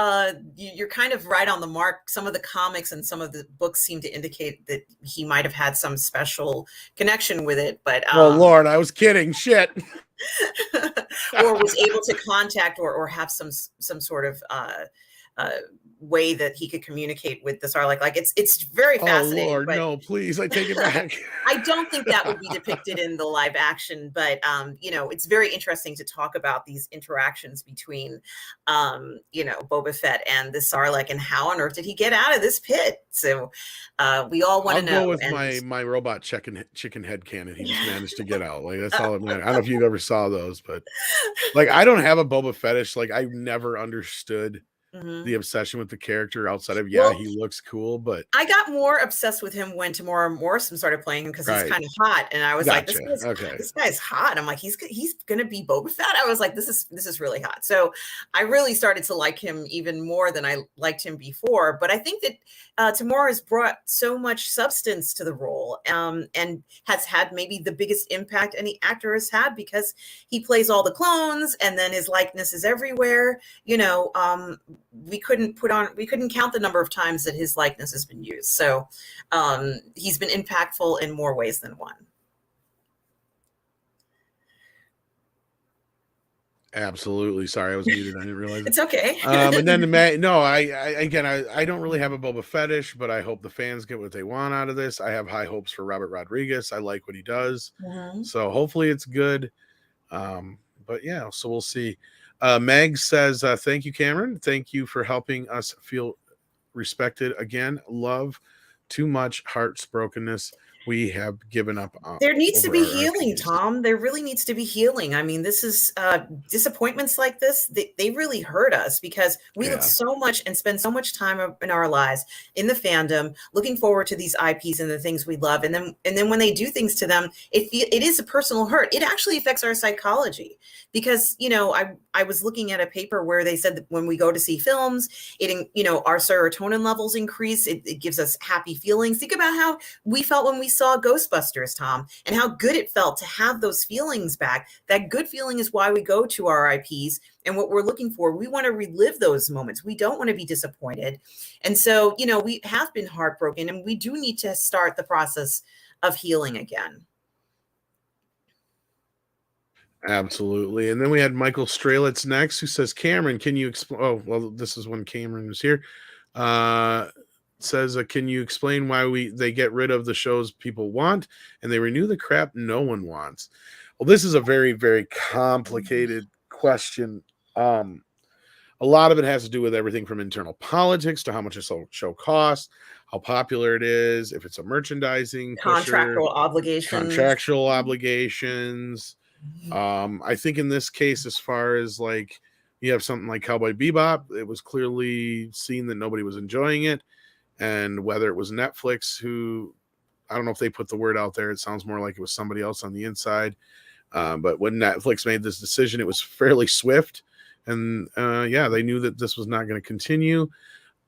C: you're kind of right on the mark. Some of the comics and some of the books seem to indicate that he might have had some special connection with it. But
A: oh Lord, I was kidding. Shit.
C: Or was able to contact or have some sort of way that he could communicate with the Sarlacc. Like it's very fascinating.
A: Oh Lord, no, please, I take it back.
C: I don't think that would be depicted in the live action, but it's very interesting to talk about these interactions between Boba Fett and the Sarlacc, and how on earth did he get out of this pit? So we all want to know.
A: I'll go with my robot chicken head cannon. He just managed to get out. Like that's all it matters. I don't know if you ever saw those, but like I don't have a Boba fetish. Like I've never understood the obsession with the character outside of he looks cool, but
C: I got more obsessed with him when Tamora Morrison started playing him because he's kind of hot, and I was like, this guy's hot. I'm like, he's gonna be Boba Fett. I was like, this is really hot. So I really started to like him even more than I liked him before. But I think that Tamora has brought so much substance to the role, and has had maybe the biggest impact any actor has had, because he plays all the clones, and then his likeness is everywhere. We couldn't count the number of times that his likeness has been used. So he's been impactful in more ways than one.
A: Absolutely. Sorry, I was muted. I didn't realize it.
C: It's okay.
A: And then I don't really have a Boba fetish, but I hope the fans get what they want out of this. I have high hopes for Robert Rodriguez. I like what he does. So hopefully it's good. But yeah, so we'll see. Meg says, thank you, Cameron. Thank you for helping us feel respected again. Love too much heart's brokenness. we have given up on.
C: There needs to
A: over
C: be
A: our
C: healing,
A: RPGs.
C: Tom. There really needs to be healing. I mean, this is disappointments like this, they really hurt us because we look
A: Yeah.
C: so much and spend so much time in our lives in the fandom, looking forward to these IPs and the things we love. And then when they do things to them, it is a personal hurt. It actually affects our psychology because, you know, I was looking at a paper where they said that when we go to see films, our serotonin levels increase. It gives us happy feelings. Think about how we felt when we saw Ghostbusters, Tom, and how good it felt to have those feelings back. That good feeling is why we go to our IPs and what we're looking for. We want to relive those moments. We don't want to be disappointed. And so, you know, we have been heartbroken and we do need to start the process of healing again.
A: Absolutely. And then we had Michael Strelitz next, who says, Cameron, can you explain? Oh, well, this is when Cameron was here. Says, can you explain why they get rid of the shows people want and they renew the crap no one wants? Well, this is a very, very complicated question. A lot of it has to do with everything from internal politics to how much a show costs, how popular it is, if it's a merchandising
C: Contractual
A: obligations. I think in this case, as far as like you have something like Cowboy Bebop, it was clearly seen that nobody was enjoying it. And whether it was Netflix, who I don't know if they put the word out there, it sounds more like it was somebody else on the inside. But when Netflix made this decision, it was fairly swift. And they knew that this was not going to continue.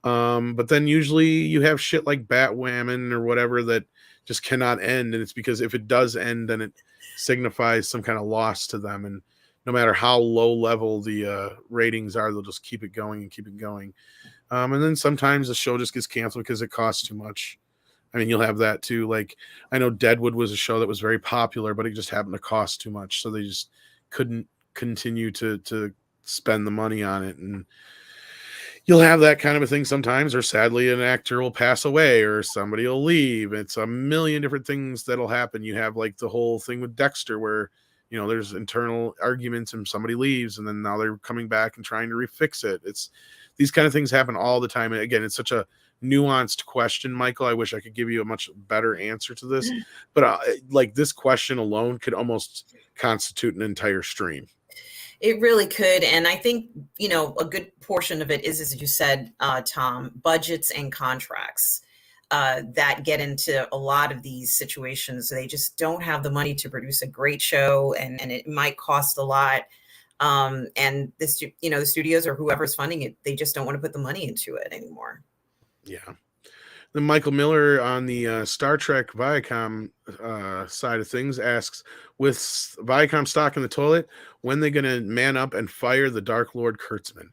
A: But then usually you have shit like Batwoman or whatever that just cannot end. And it's because if it does end, then it signifies some kind of loss to them. And no matter how low level the ratings are, they'll just keep it going and keep it going. And then sometimes the show just gets canceled because it costs too much. I mean, you'll have that too. Like, I know Deadwood was a show that was very popular, but it just happened to cost too much. So they just couldn't continue to spend the money on it. And you'll have that kind of a thing sometimes, or sadly an actor will pass away or somebody will leave. It's a million different things that'll happen. You have like the whole thing with Dexter where, you know, there's internal arguments and somebody leaves and then now they're coming back and trying to refix it. It's these kind of things happen all the time. And again, it's such a nuanced question, Michael. I wish I could give you a much better answer to this, but like this question alone could almost constitute an entire stream.
C: It really could. And I think, you know, a good portion of it is, as you said, Tom, budgets and contracts that get into a lot of these situations. They just don't have the money to produce a great show and it might cost a lot. And this, you know, the studios or whoever's funding it, they just don't want to put the money into it anymore.
A: Yeah. Then Michael Miller on the Star Trek Viacom side of things asks, with Viacom stock in the toilet, when they going to man up and fire the Dark Lord Kurtzman?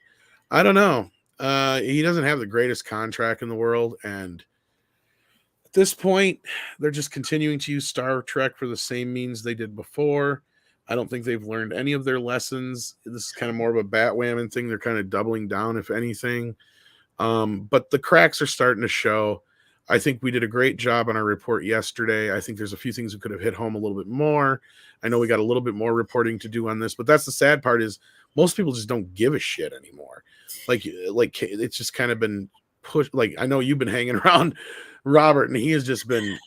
A: I don't know. He doesn't have the greatest contract in the world. And at this point, they're just continuing to use Star Trek for the same means they did before. I don't think they've learned any of their lessons. This is kind of more of a Batwoman thing. They're kind of doubling down, if anything. But the cracks are starting to show. I think we did a great job on our report yesterday. I think there's a few things we could have hit home a little bit more. I know we got a little bit more reporting to do on this, but that's the sad part is most people just don't give a shit anymore. Like it's just kind of been pushed. Like, I know you've been hanging around Robert and he has just been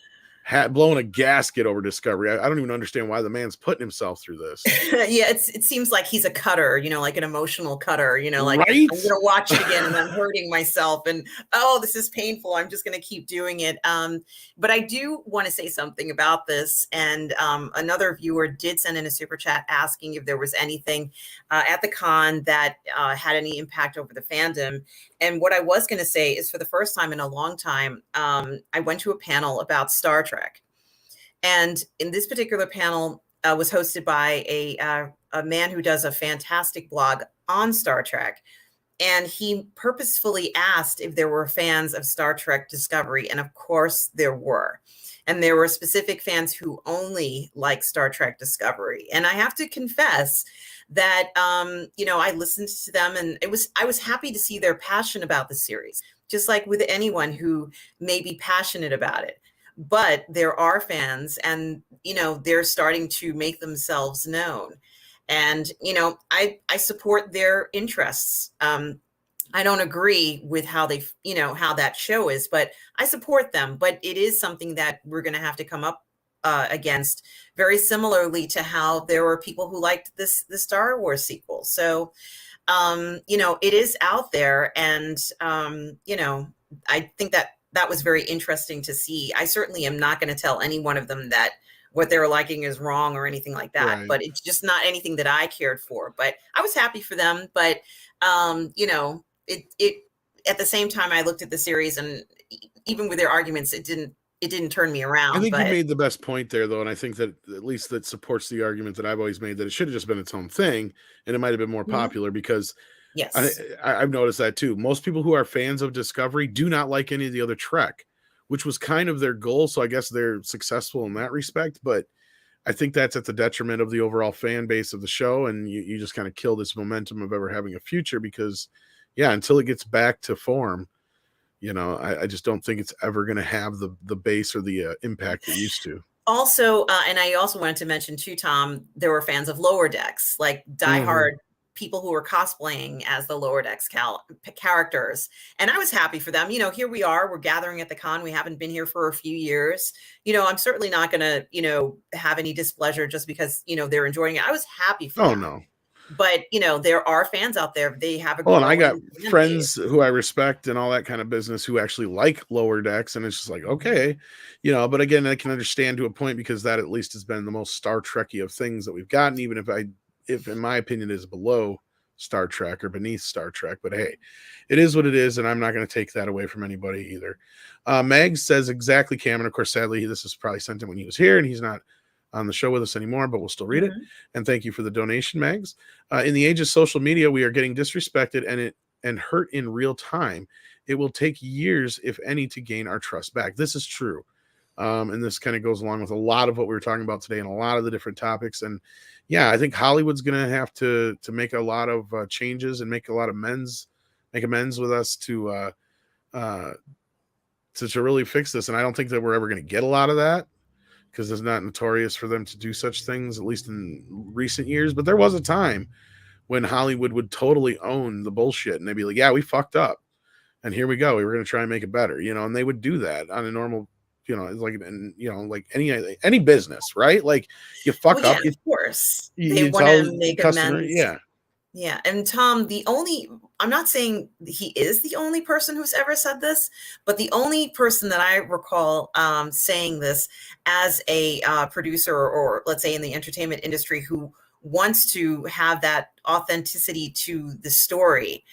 A: blowing a gasket over Discovery. I don't even understand why the man's putting himself through this.
C: Yeah, it seems like he's a cutter, you know, like an emotional cutter, you know, like
A: right?
C: I'm going to watch it again and I'm hurting myself and, oh, this is painful. I'm just going to keep doing it. But I do want to say something about this. And another viewer did send in a super chat asking if there was anything at the con that had any impact over the fandom. And what I was going to say is, for the first time in a long time, I went to a panel about Star Trek. And in this particular panel was hosted by a man who does a fantastic blog on Star Trek. And he purposefully asked if there were fans of Star Trek Discovery. And of course there were. And there were specific fans who only like Star Trek Discovery. And I have to confess that, you know, I listened to them and I was happy to see their passion about the series, just like with anyone who may be passionate about it. But there are fans and, you know, they're starting to make themselves known. And, you know, I support their interests. I don't agree with how they, how that show is, but I support them. But it is something that we're going to have to come up against, very similarly to how there were people who liked the Star Wars sequel. So, it is out there, and I think that was very interesting to see. I certainly am not going to tell any one of them that what they were liking is wrong or anything like that,
A: Right.
C: but it's just not anything that I cared for. But I was happy for them. But it at the same time, I looked at the series, and even with their arguments, it didn't turn me around.
A: I think you
C: But
A: made the best point there, though, and I think that at least that supports the argument that I've always made, that it should have just been its own thing, and it might have been more
C: Mhm.
A: popular, because
C: yes,
A: I've noticed that too. Most people who are fans of Discovery do not like any of the other Trek, which was kind of their goal. So I guess they're successful in that respect. But I think that's at the detriment of the overall fan base of the show. And you just kind of kill this momentum of ever having a future, because, yeah, until it gets back to form, I just don't think it's ever going to have the base or the impact it used to.
C: also, and I also wanted to mention too, Tom, there were fans of Lower Decks, like diehard people who were cosplaying as the Lower Decks characters. And I was happy for them. Here we are, we're gathering at the con. We haven't been here for a few years. I'm certainly not going to, have any displeasure just because, they're enjoying it. I was happy for them.
A: No.
C: But, there are fans out there. They have a
A: Well, and I got
C: fan
A: friends
C: base.
A: who I respect and all that kind of business who actually like Lower Decks, and it's just like, okay, but again, I can understand to a point, because that at least has been the most Star Trekky of things that we've gotten, even if in my opinion is below Star Trek or beneath Star Trek. But hey, it is what it is, and I'm not going to take that away from anybody either. Meg says exactly, Cameron. Of course, sadly, this is probably sent him when he was here, and he's not on the show with us anymore, but we'll still read it. And thank you for the donation, Megs. In the age of social media, we are getting disrespected and hurt in real time. It will take years, if any, to gain our trust back. This is true. And this kind of goes along with a lot of what we were talking about today and a lot of the different topics. And yeah, I think Hollywood's going to have to make a lot of changes and make amends with us to really fix this. And I don't think that we're ever going to get a lot of that, because it's not notorious for them to do such things, at least in recent years. But there was a time when Hollywood would totally own the bullshit, and they'd be like, yeah, we fucked up, and here we go. We were going to try and make it better, and they would do that on a normal, like any business, right? Like, you fuck up.
C: Of course. They
A: You
C: want
A: tell
C: to make
A: customer,
C: amends.
A: yeah.
C: Yeah. And Tom, I'm not saying he is the only person who's ever said this, but the only person that I recall saying this as a producer, or let's say in the entertainment industry, who wants to have that authenticity to the story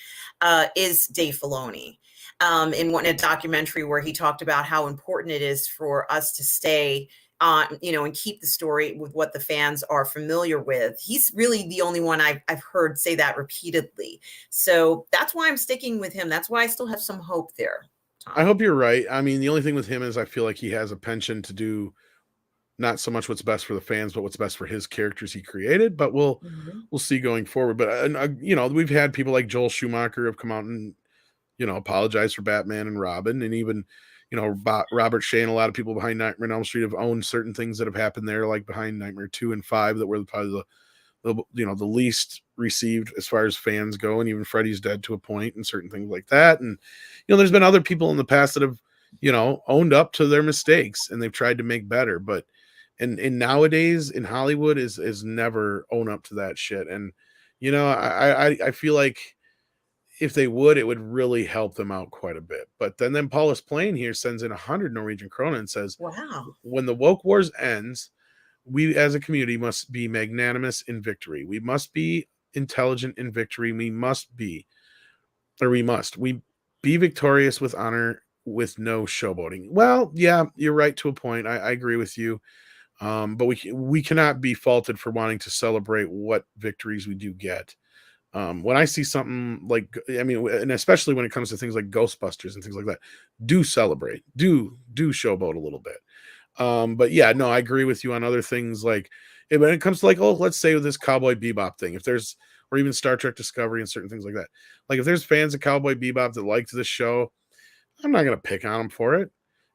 C: is Dave Filoni. In a documentary where he talked about how important it is for us to stay and keep the story with what the fans are familiar with. He's really the only one I've heard say that repeatedly. So that's why I'm sticking with him. That's why I still have some hope there, Tom.
A: I hope you're right. I mean, the only thing with him is I feel like he has a penchant to do not so much what's best for the fans, but what's best for his characters he created. But we'll see going forward. But we've had people like Joel Schumacher have come out and apologize for Batman and Robin, and even Robert Shea and a lot of people behind Nightmare on Elm Street have owned certain things that have happened there, like behind Nightmare 2 and 5, that were probably the least received as far as fans go, and even Freddy's Dead to a point, and certain things like that. And there's been other people in the past that have owned up to their mistakes, and they've tried to make better. But and nowadays in Hollywood is never own up to that shit. And I feel like if they would, it would really help them out quite a bit. But then Paulus Plain here sends in 100 Norwegian krona and says,
C: wow,
A: when the woke wars ends, we as a community must be magnanimous in victory. We must be intelligent in victory. We be victorious with honor, with no showboating. Well, yeah, you're right to a point. I agree with you. But we cannot be faulted for wanting to celebrate what victories we do get. When I see something like, and especially when it comes to things like Ghostbusters and things like that, do celebrate, do showboat a little bit. But yeah, no, I agree with you on other things. Like when it comes to let's say with this Cowboy Bebop thing, or even Star Trek Discovery and certain things like that. Like if there's fans of Cowboy Bebop that liked this show, I'm not going to pick on them for it.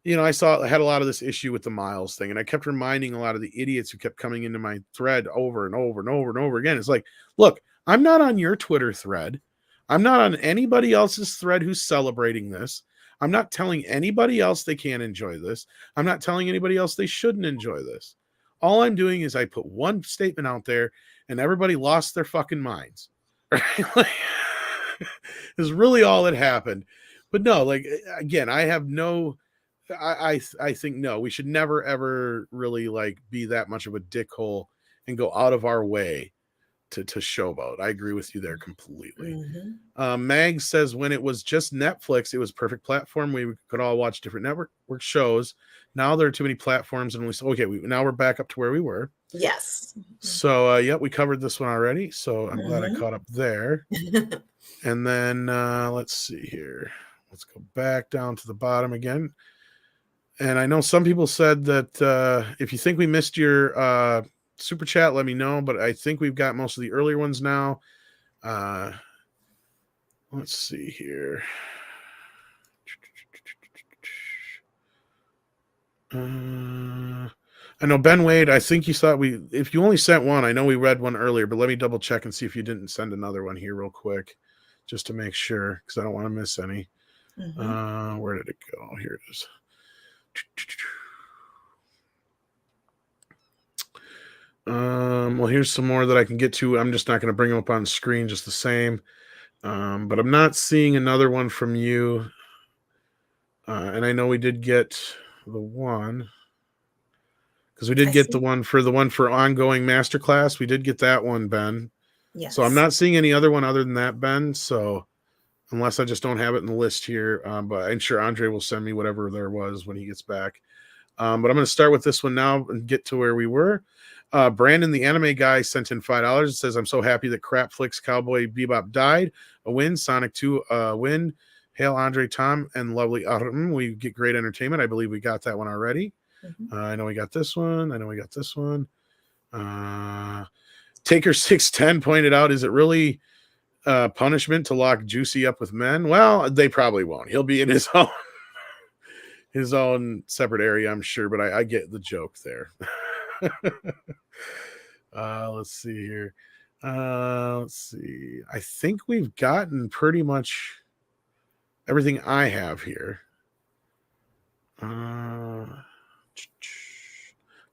A: I had a lot of this issue with the Miles thing, and I kept reminding a lot of the idiots who kept coming into my thread over and over and over and over again. It's like, look, I'm not on your Twitter thread. I'm not on anybody else's thread who's celebrating this. I'm not telling anybody else they can't enjoy this. I'm not telling anybody else they shouldn't enjoy this. All I'm doing is I put one statement out there and everybody lost their fucking minds. Right? Is really all that happened. But no, like, again, I have no, I think no, we should never ever really like be that much of a dickhole and go out of our way to showboat. I agree with you there completely. Mag says when it was just Netflix, it was perfect platform. We could all watch different network shows. Now there are too many platforms, and now we're back up to where we were.
C: Yes.
A: So we covered this one already. So I'm glad I caught up there. And then let's see here. Let's go back down to the bottom again. And I know some people said that if you think we missed your super chat, let me know. But I think we've got most of the earlier ones now. Let's see here. I know Ben Wade, I think you thought if you only sent one, I know we read one earlier, but let me double check and see if you didn't send another one here real quick, just to make sure, because I don't want to miss any. Where did it go? Here it is. Well, here's some more that I can get to. I'm just not going to bring them up on screen just the same. But I'm not seeing another one from you. And I know we did get the one, because we did get the one for ongoing masterclass. We did get that one, Ben.
C: Yes.
A: So I'm not seeing any other one other than that, Ben. So unless I just don't have it in the list here, but I'm sure Andre will send me whatever there was when he gets back. But I'm going to start with this one now and get to where we were. Brandon, the anime guy, sent in $5. It says, I'm so happy that Crapflix Cowboy Bebop died. A win. Sonic 2 win. Hail Andre, Tom, and lovely Rrrr. We get great entertainment. I believe we got that one already. I know we got this one. Taker 610 pointed out, is it really punishment to lock Juicy up with men? Well, they probably won't. He'll be in his own separate area, I'm sure, but I get the joke there. Let's see here. Let's see. I think we've gotten pretty much everything I have here.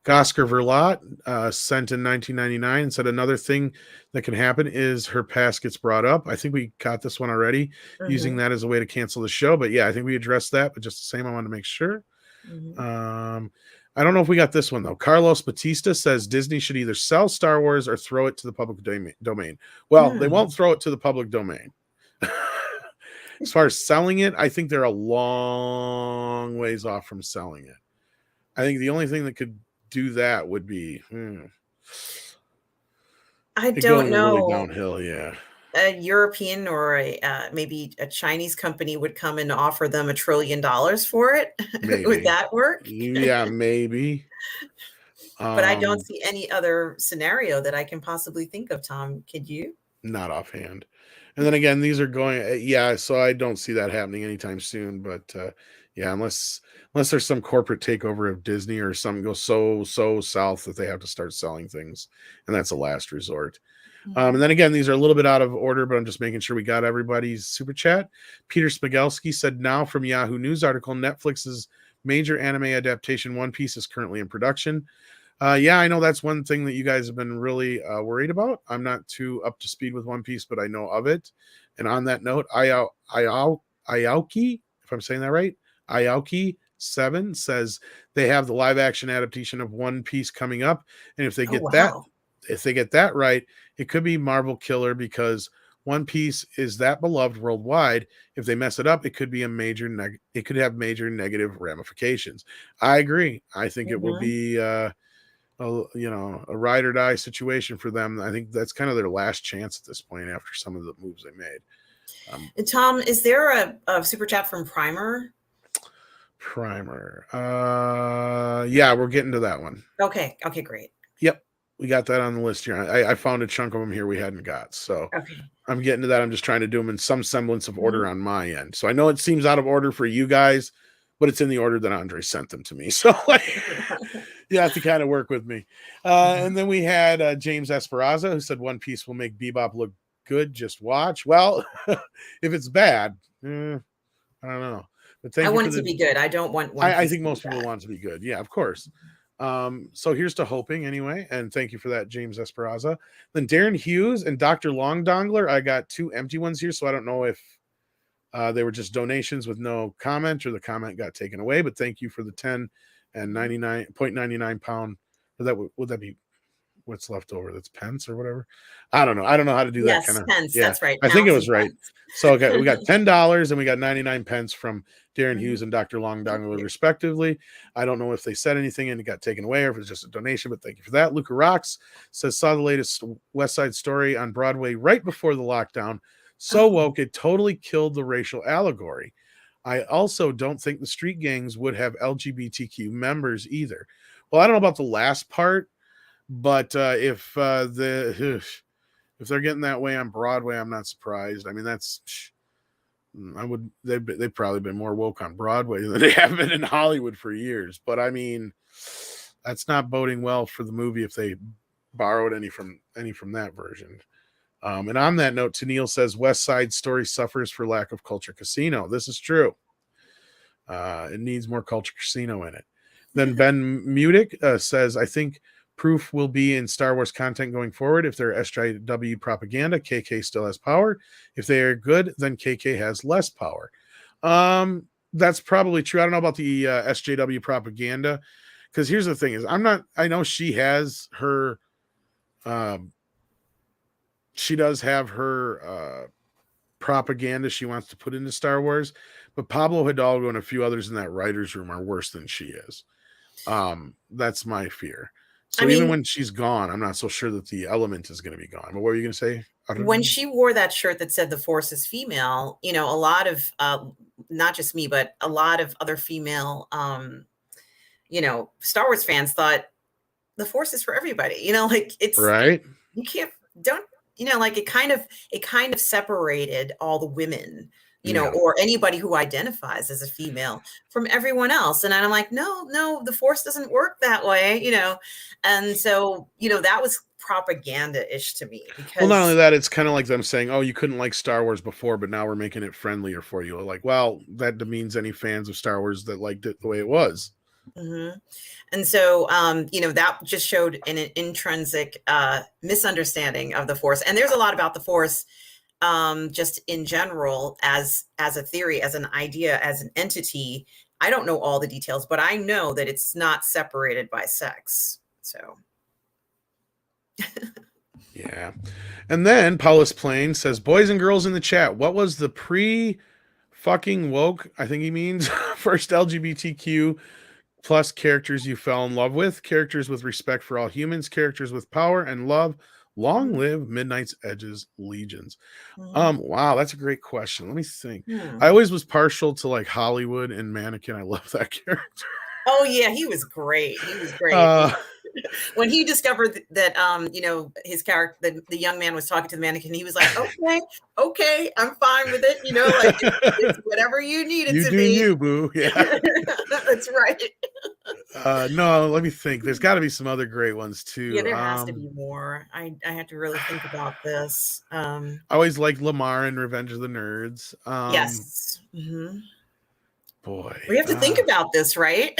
A: Gosker Verlot sent in 1999 and said another thing that can happen is her past gets brought up. I think we got this one already, using that as a way to cancel the show. But yeah, I think we addressed that, but just the same, I want to make sure. I don't know if we got this one, though. Carlos Batista says Disney should either sell Star Wars or throw it to the public domain. Well, they won't throw it to the public domain. As far as selling it, I think they're a long ways off from selling it. I think the only thing that could do that would be
C: I don't know.
A: Really downhill, yeah.
C: A European or maybe a Chinese company would come and offer them $1 trillion for it. Would that work?
A: Yeah, maybe.
C: But I don't see any other scenario that I can possibly think of, Tom. Could you?
A: Not offhand. And then again, these are going, so I don't see that happening anytime soon. But unless there's some corporate takeover of Disney or something goes so south that they have to start selling things, and that's a last resort. And then again, these are a little bit out of order, but I'm just making sure we got everybody's super chat. Peter Spigelski said, now from Yahoo News article, Netflix's major anime adaptation One Piece is currently in production. I know that's one thing that you guys have been really worried about. I'm not too up to speed with One Piece, but I know of it. And on that note, Aoki, if I'm saying that right, Aoki7 says they have the live action adaptation of One Piece coming up. And if they get that right, it could be Marvel killer, because One Piece is that beloved worldwide. If they mess it up, it could be it could have major negative ramifications. I agree. I think it will be a ride or die situation for them. I think that's kind of their last chance at this point after some of the moves they made.
C: Tom, is there a super chat from Primer?
A: We're getting to that one.
C: Okay, great.
A: Yep, we got that on the list here. I found a chunk of them here we hadn't got, so I'm getting to that. I'm just trying to do them in some semblance of order on my end. So I know it seems out of order for you guys, but it's in the order that Andre sent them to me. So you have to kind of work with me. And then we had James Esperanza, who said One Piece will make Bebop look good, just watch. Well, if it's bad, I don't know. But thank
C: I
A: you
C: want
A: for
C: it
A: the,
C: to be good. I don't want one.
A: I think most people want it to be good. Yeah, of course. So here's to hoping anyway. And thank you for that, James Esperanza. Then Darren Hughes and Dr. Long Dongler. I got 2 empty ones here, so I don't know if they were just donations with no comment or the comment got taken away. But thank you for the 10 and 99.99 pound. Would that be what's left over? That's pence or whatever. I don't know. I don't know how to do that kind of.
C: Pence.
A: Yeah,
C: That's right.
A: I think it
C: Pounds
A: was
C: and
A: right.
C: pence.
A: So we got $10 and we got 99 pence from Darren
C: Mhm.
A: Hughes and Dr. Long
C: Thank
A: Dongler,
C: you.
A: respectively. I don't know if they said anything and it got taken away or if it's just a donation, but thank you for that. Luca Rocks says, saw the latest West Side Story on Broadway right before the lockdown. So woke, it totally killed the racial allegory. I also don't think the street gangs would have LGBTQ members either. Well, I don't know about the last part, but if they're getting that way on Broadway, I'm not surprised. I mean, they've probably been more woke on Broadway than they have been in Hollywood for years. But I mean, that's not boding well for the movie if they borrowed any from that version. And on that note, Tennille says West Side Story suffers for lack of Culture Casino. This is true. It needs more Culture Casino in it. Then Ben Mudick says, I think proof will be in Star Wars content going forward. If they're SJW propaganda, KK still has power. If they are good, then KK has less power. That's probably true. I don't know about the SJW propaganda, because here's the thing: is I know she has her, she does have her propaganda she wants to put into Star Wars, but Pablo Hidalgo and a few others in that writers' room are worse than she is. That's my fear. So even when she's gone, I'm not so sure that the element is going to be gone. But what were you going to say?
C: When she wore that shirt that said the Force is female, a lot of, not just me, but a lot of other female, Star Wars fans thought the Force is for everybody, like it's
A: right.
C: You can't, like it kind of separated all the women, or anybody who identifies as a female from everyone else. And I'm like, no, the Force doesn't work that way, And so, that was propaganda-ish to me. Because,
A: well, not only that, it's kind of like them saying, oh, you couldn't like Star Wars before, but now we're making it friendlier for you. Like, well, that demeans any fans of Star Wars that liked it the way it was.
C: Mm-hmm. And so, that just showed an intrinsic misunderstanding of the Force. And there's a lot about the Force just in general as a theory, as an idea, as an entity. I don't know all the details, but I know that it's not separated by sex. So.
A: Yeah. And then Paulus Plain says, boys and girls in the chat, what was the fucking woke, I think he means, first LGBTQ plus characters you fell in love with? Characters with respect for all humans, characters with power and love. Long live Midnight's Edge's legions. Wow, that's a great question. Let me think. I always was partial to like Hollywood and Mannequin. I love that character.
C: Oh yeah, he was great. He was great. When he discovered that his character, the young man was talking to the mannequin, he was like, okay, I'm fine with it. Like it's whatever you need it to be.
A: You, boo. Yeah.
C: That's right.
A: No, let me think. There's got to be some other great ones too.
C: Yeah, there has to be more. I have to really think about this.
A: I always liked Lamar in Revenge of the Nerds.
C: Yes. Mm-hmm.
A: Boy,
C: we have to think about this, right?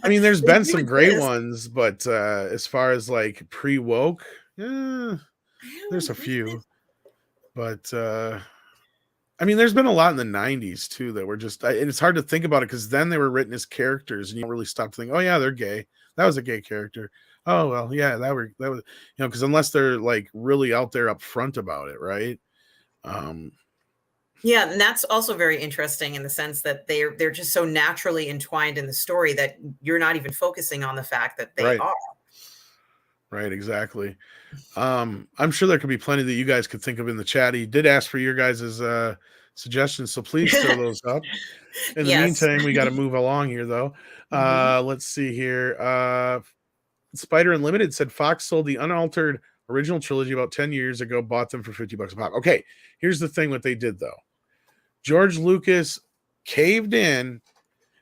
A: I mean, there's been some great ones, but as far as like pre-woke, there's a few. But I mean, there's been a lot in the 90s too that were just, and it's hard to think about it because then they were written as characters and you don't really stop to think, oh yeah, they're gay. That was a gay character. Oh well, yeah, that was, because unless they're like really out there up front about it, right?
C: Yeah, and that's also very interesting in the sense that they're just so naturally entwined in the story that you're not even focusing on the fact that they are.
A: Right, exactly. I'm sure there could be plenty that you guys could think of in the chat. He did ask for your guys' suggestions, so please throw those up. In the meantime, we got to move along here, though. Let's see here. Spider Unlimited said Fox sold the unaltered original trilogy about 10 years ago, bought them for $50 a pop. Okay, here's the thing what they did, though. George Lucas caved in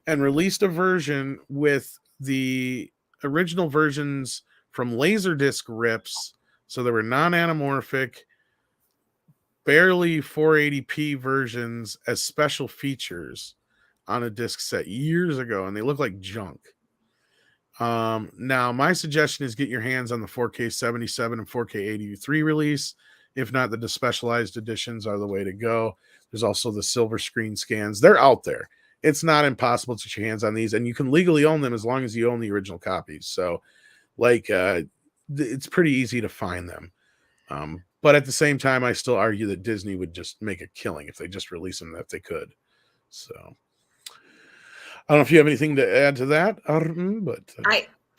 A: and released a version with the original versions from Laserdisc rips. So they were non-anamorphic, barely 480p versions as special features on a disc set years ago, and they look like junk. Now my suggestion is get your hands on the 4K 77 and 4K 83 release. If not, the specialized editions are the way to go. There's also the silver screen scans. They're out there. It's not impossible to get your hands on these, and you can legally own them as long as you own the original copies. So, like, it's pretty easy to find them. But at the same time, I still argue that Disney would just make a killing if they just release them if they could. So, I don't know if you have anything to add to that, but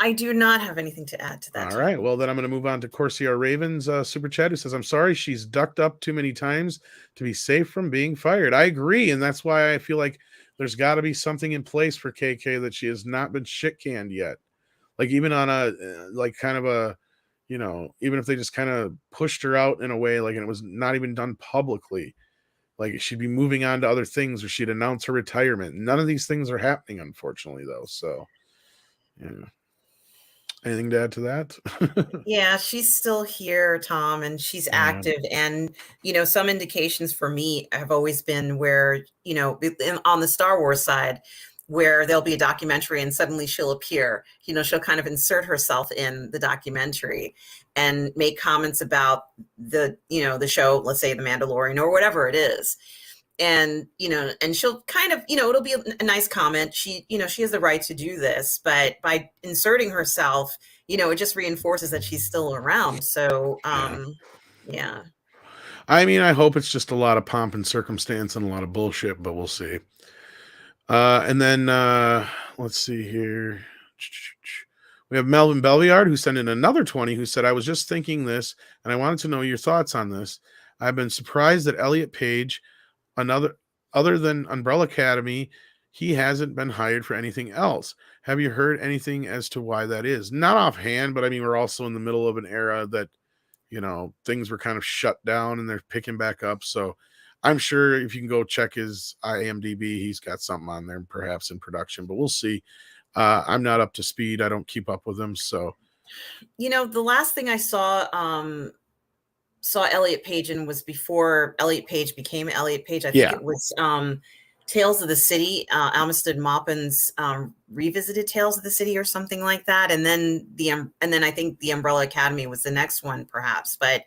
C: I do not have anything to add to that.
A: All right. Well, then I'm going to move on to Corsair Raven's super chat, who says, I'm sorry she's ducked up too many times to be safe from being fired. I agree. And that's why I feel like there's got to be something in place for KK that she has not been shit canned yet. Like even on a, like kind of a, you know, even if they just kind of pushed her out in a way, like, and it was not even done publicly, like she'd be moving on to other things or she'd announce her retirement. None of these things are happening, unfortunately, though. So, yeah. Anything to add to that?
C: Yeah, she's still here, Tom, and she's active. And, you know, some indications for me have always been where, you know, on the Star Wars side, where there'll be a documentary and suddenly she'll appear, you know, she'll kind of insert herself in the documentary and make comments about the, you know, the show, let's say The Mandalorian or whatever it is. And, you know, and she'll kind of, you know, it'll be a nice comment. She, you know, she has the right to do this, but by inserting herself, you know, it just reinforces that she's still around. So, yeah.
A: I mean, I hope it's just a lot of pomp and circumstance and a lot of bullshit, but we'll see. And then, let's see here. We have Melvin Belviard, who sent in another 20, who said, I was just thinking this, and I wanted to know your thoughts on this. I've been surprised that Elliot Page, other than Umbrella Academy, he hasn't been hired for anything else. Have you heard anything as to why that is? Not offhand, but I mean, we're also in the middle of an era that, you know, things were kind of shut down and they're picking back up. So I'm sure if you can go check his IMDb, he's got something on there, perhaps in production, but we'll see. I'm not up to speed. I don't keep up with them. So,
C: you know, the last thing I saw Elliot Page in was before Elliot Page became Elliot Page. I think it was Tales of the City, Almasted Maupin's revisited Tales of the City or something like that. And then I think the Umbrella Academy was the next one, perhaps. But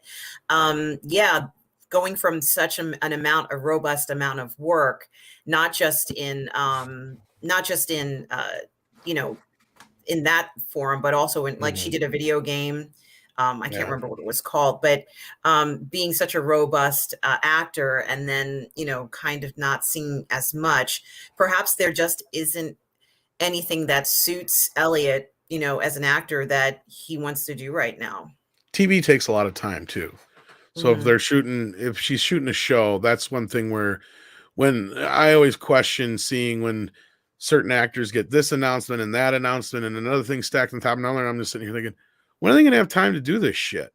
C: yeah, going from such a robust amount of work, not just in you know, in that forum, but also in, like, she did a video game. I can't remember what it was called, but being such a robust actor and then, you know, kind of not seeing as much, perhaps there just isn't anything that suits Elliot, you know, as an actor that he wants to do right now.
A: TV takes a lot of time too. So if she's shooting a show, that's one thing where when I always question seeing when certain actors get this announcement and that announcement and another thing stacked on top of another, I'm just sitting here thinking, when are they going to have time to do this shit?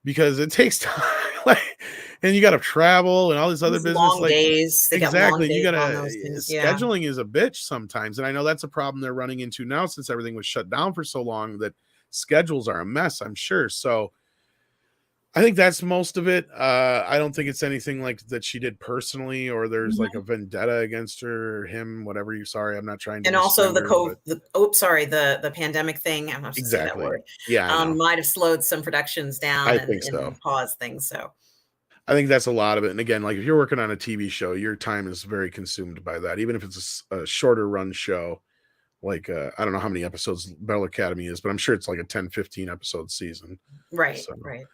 A: Because it takes time, like, and you got to travel and all this other business.
C: Long
A: like,
C: days.
A: Exactly. You got to, scheduling is a bitch sometimes. And I know that's a problem they're running into now since everything was shut down for so long, that schedules are a mess, I'm sure. So I think that's most of it. I don't think it's anything like that she did personally, or there's like a vendetta against her or him, whatever. Sorry, I'm not trying to.
C: And also the pandemic thing. I'm not supposed to say that word.
A: Yeah,
C: might have slowed some productions down.
A: I think so.
C: And paused things. So
A: I think that's a lot of it. And again, like if you're working on a TV show, your time is very consumed by that. Even if it's a shorter run show, like I don't know how many episodes Bell Academy is, but I'm sure it's like a 10-15 episode season.
C: Right.
A: So,
C: right.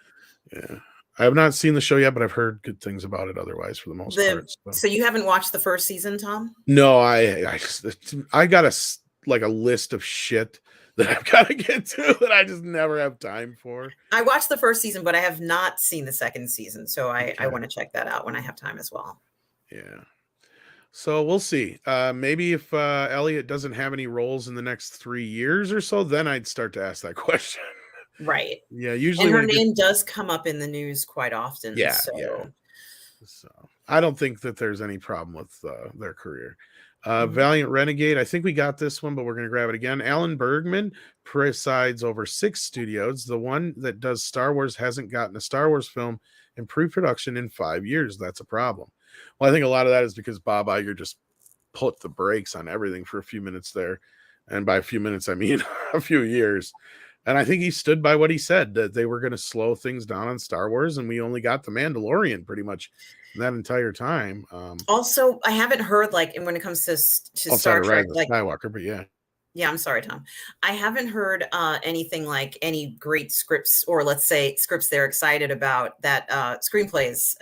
A: Yeah. I have not seen the show yet, but I've heard good things about it otherwise for the most part.
C: So you haven't watched the first season, Tom?
A: No, I got a list of shit that I've got to get to that I just never have time for.
C: I watched the first season, but I have not seen the second season. So I want to check that out when I have time as well.
A: Yeah. So we'll see. Maybe if Elliot doesn't have any roles in the next 3 years or so, then I'd start to ask that question.
C: Right.
A: Yeah. Usually,
C: and her name does come up in the news quite often.
A: Yeah.
C: So.
A: Yeah. So I don't think that there's any problem with their career. Valiant Renegade. I think we got this one, but we're going to grab it again. Alan Bergman presides over 6 studios. The one that does Star Wars hasn't gotten a Star Wars film in pre-production in 5 years. That's a problem. Well, I think a lot of that is because Bob Iger just put the brakes on everything for a few minutes there. And by a few minutes, I mean a few years. And I think he stood by what he said, that they were going to slow things down on Star Wars. And we only got The Mandalorian pretty much that entire time.
C: Also, I haven't heard, like, and when it comes to
A: outside
C: Star
A: of
C: Trek,
A: Rise of
C: like,
A: Skywalker, but yeah.
C: yeah, I'm sorry, Tom. I haven't heard anything like any great scripts, or let's say scripts they're excited about, that screenplays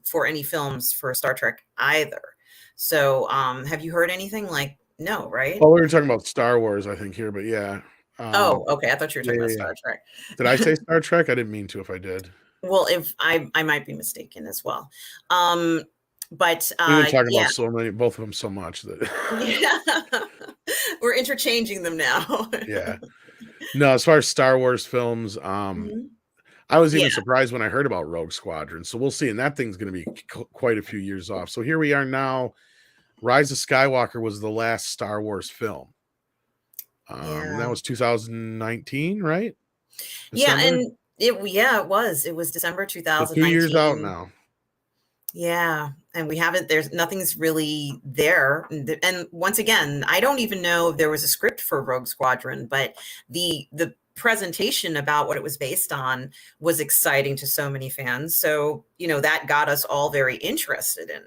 C: for any films for Star Trek either. So have you heard anything? Like, no, right?
A: Well, we were talking about Star Wars, I think, here, but yeah.
C: Oh, okay. I thought you were talking about Star Trek.
A: Did I say Star Trek? I didn't mean to if I did.
C: Well, if I might be mistaken as well. But
A: we've been talking about so many, both of them so much that
C: yeah. We're interchanging them now.
A: Yeah. No, as far as Star Wars films, I was even surprised when I heard about Rogue Squadron. So we'll see. And that thing's going to be quite a few years off. So here we are now. Rise of Skywalker was the last Star Wars film. That was 2019, right?
C: December? Yeah, and it was. It was December 2019.
A: So 2 years out now.
C: Yeah, and we haven't. There's nothing's really there. And once again, I don't even know if there was a script for Rogue Squadron, but the presentation about what it was based on was exciting to so many fans. So that got us all very interested in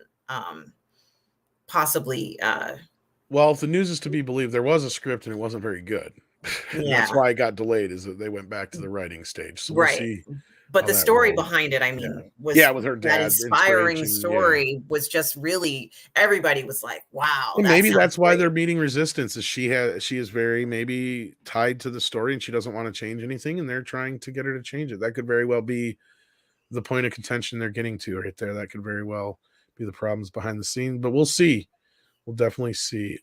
C: possibly.
A: Well, if the news is to be believed, there was a script and it wasn't very good.
C: Yeah.
A: That's why it got delayed, is that they went back to the writing stage. So we'll see.
C: But the story behind it, I mean, was
A: with her dad,
C: that inspiring story was just really, everybody was like, wow.
A: And maybe that's why they're meeting resistance, is she is very maybe tied to the story and she doesn't want to change anything, and they're trying to get her to change it. That could very well be the point of contention they're getting to right there. That could very well be the problems behind the scenes, but we'll see. We'll definitely see.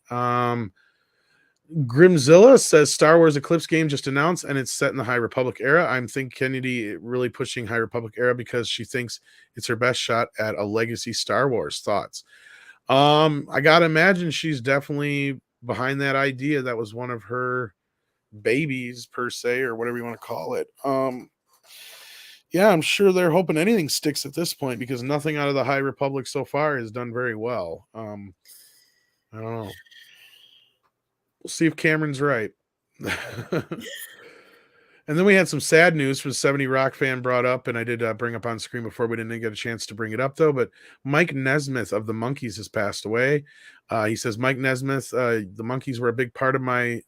A: Grimzilla says Star Wars Eclipse game just announced and it's set in the High Republic era. I'm thinking Kennedy really pushing High Republic era because she thinks it's her best shot at a legacy Star Wars. Thoughts? I gotta imagine she's definitely behind that idea. That was one of her babies, per se, or whatever you want to call it. Yeah, I'm sure they're hoping anything sticks at this point, because nothing out of the High Republic so far has done very well. I don't know. We'll see if Cameron's right. And then we had some sad news from 70 Rock fan brought up, and I did bring up on screen before. We didn't get a chance to bring it up, though. But Mike Nesmith of the Monkees has passed away. He says, Mike Nesmith, the Monkees were a big part of my...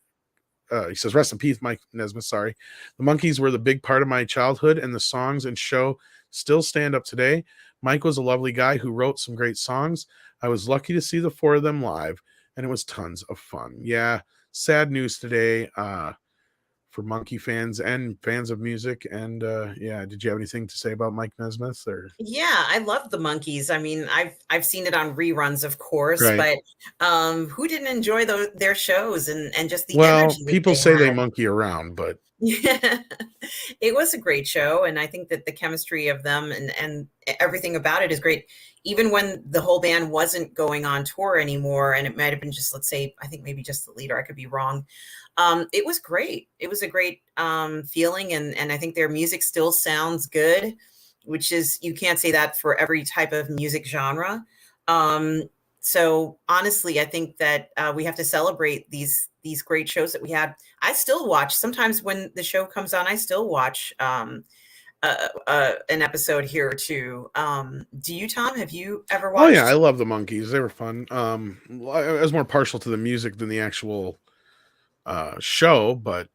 A: he says, rest in peace, Mike Nesmith, sorry. The Monkees were the big part of my childhood, and the songs and show still stand up today. Mike was a lovely guy who wrote some great songs. I was lucky to see the four of them live, and it was tons of fun. Yeah, sad news today for Monkey fans and fans of music. And yeah, did you have anything to say about Mike Nesmith? Or
C: yeah, I love the Monkees. I mean, I've seen it on reruns, of course,
A: right.
C: But who didn't enjoy their shows and just the energy?
A: People say they monkey around, but
C: yeah, it was a great show, and I think that the chemistry of them and everything about it is great. Even when the whole band wasn't going on tour anymore, and it might have been just, let's say, I think maybe just the leader, I could be wrong. It was great. It was a great feeling, and I think their music still sounds good, which is, you can't say that for every type of music genre. So honestly, I think that we have to celebrate these great shows that we had. I still watch, sometimes when the show comes on, I still watch an episode here or two. Do you, Tom? Have you ever watched?
A: Oh yeah, I love the Monkees. They were fun. I was more partial to the music than the actual show, but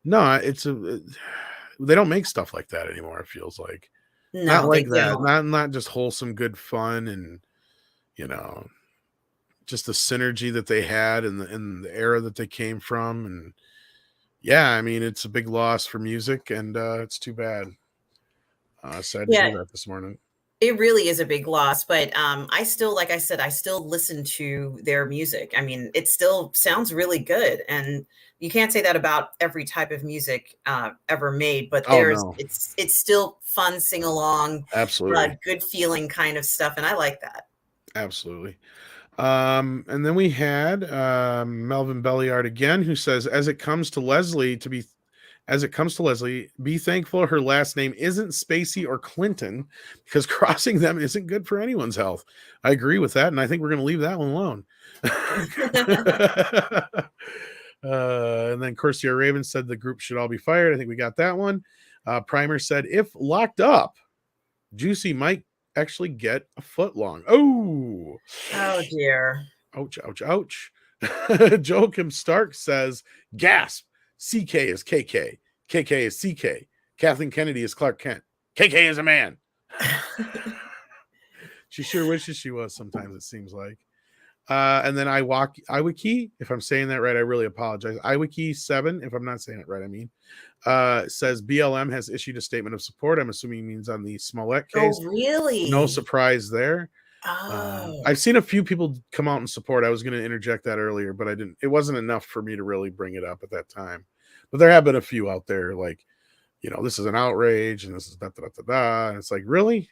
A: no, they don't make stuff like that anymore. It feels like not like that. Not just wholesome, good fun, and just the synergy that they had in the era that they came from. And yeah, I mean, it's a big loss for music, and it's too bad. Sad to hear that this morning.
C: It really is a big loss, but I still, like I said, I still listen to their music. I mean, it still sounds really good, and you can't say that about every type of music ever made. But it's still fun, sing along,
A: absolutely,
C: good feeling kind of stuff, and I like that.
A: Absolutely. And then we had Melvin Belliard again, who says, as it comes to Leslie to be As it comes to Leslie, be thankful her last name isn't Spacey or Clinton, because crossing them isn't good for anyone's health. I agree with that, and I think we're going to leave that one alone. And then Corsair Raven said the group should all be fired. I think we got that one. Primer said, if locked up, Juicy might actually get a foot long. Oh
C: dear.
A: Ouch, ouch, ouch. Joachim Stark says, gasp. CK is KK. KK is CK. Kathleen Kennedy is Clark Kent. KK is a man. She sure wishes she was sometimes, it seems like. And then Iwiki, if I'm saying that right, I really apologize. Iwiki7, if I'm not saying it right, I mean, says BLM has issued a statement of support. I'm assuming he means on the Smolliet case.
C: Oh, really?
A: No surprise there.
C: Oh.
A: I've seen a few people come out and support. I was going to interject that earlier, but I didn't. It wasn't enough for me to really bring it up at that time. But there have been a few out there like, this is an outrage and this is da da da da da. And it's like, really?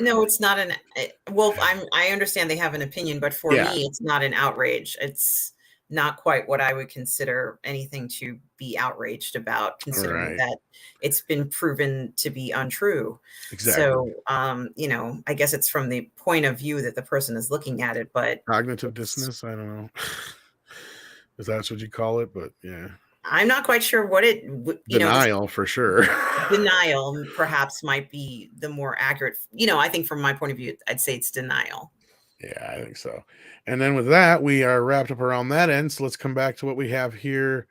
C: No, it's not I understand they have an opinion, but for me, it's not an outrage. It's not quite what I would consider anything to be outraged about, considering that it's been proven to be untrue.
A: Exactly.
C: So, I guess it's from the point of view that the person is looking at it, but
A: cognitive dissonance. I don't know if that's what you call it, but yeah.
C: I'm not quite sure what
A: denial for sure.
C: Denial perhaps might be the more accurate. I think from my point of view, I'd say it's denial.
A: Yeah, I think so. And then with that, we are wrapped up around that end. So let's come back to what we have here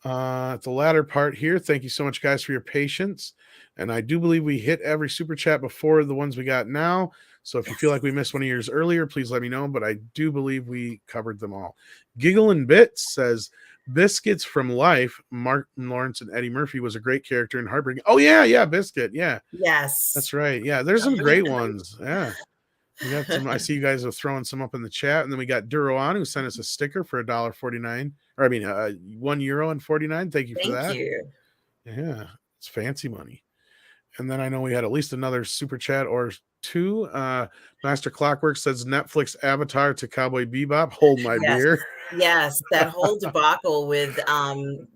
A: at the latter part here. Thank you so much, guys, for your patience. And I do believe we hit every super chat before the ones we got now. So if you feel like we missed one of yours earlier, please let me know. But I do believe we covered them all. Giggle and Bits says, Biscuits from Life, Martin Lawrence and Eddie Murphy was a great character in Heartbreaking. Oh, yeah, Biscuit. Yeah.
C: Yes.
A: That's right. Yeah, there's some great ones. Yeah. We got some. I see you guys are throwing some up in the chat. And then we got Duroan, who sent us a sticker for $1.49. Or I mean, €1.49. Thank you for that.
C: Thank you.
A: Yeah, it's fancy money. And then I know we had at least another super chat or two. Master Clockwork says Netflix Avatar to Cowboy Bebop. Hold my beer.
C: Yes, that whole debacle with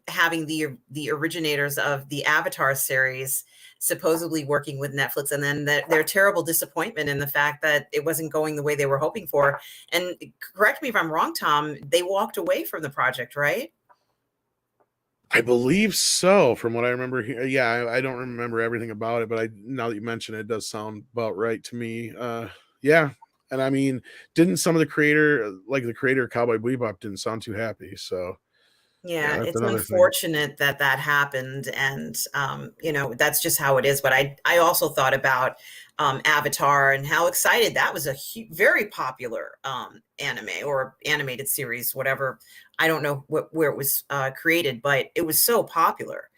C: having the originators of the Avatar series supposedly working with Netflix, and then their terrible disappointment in the fact that it wasn't going the way they were hoping for. And correct me if I'm wrong, Tom, they walked away from the project, right?
A: I believe so, from what I remember here. Yeah, I don't remember everything about it, but now that you mention it, it does sound about right to me. Yeah. And I mean, didn't some of the creator of Cowboy Bebop didn't sound too happy. So
C: yeah, it's unfortunate that happened. And, that's just how it is. But I also thought about Avatar and how excited that was. A very popular anime or animated series, whatever. I don't know where it was created, but it was so popular.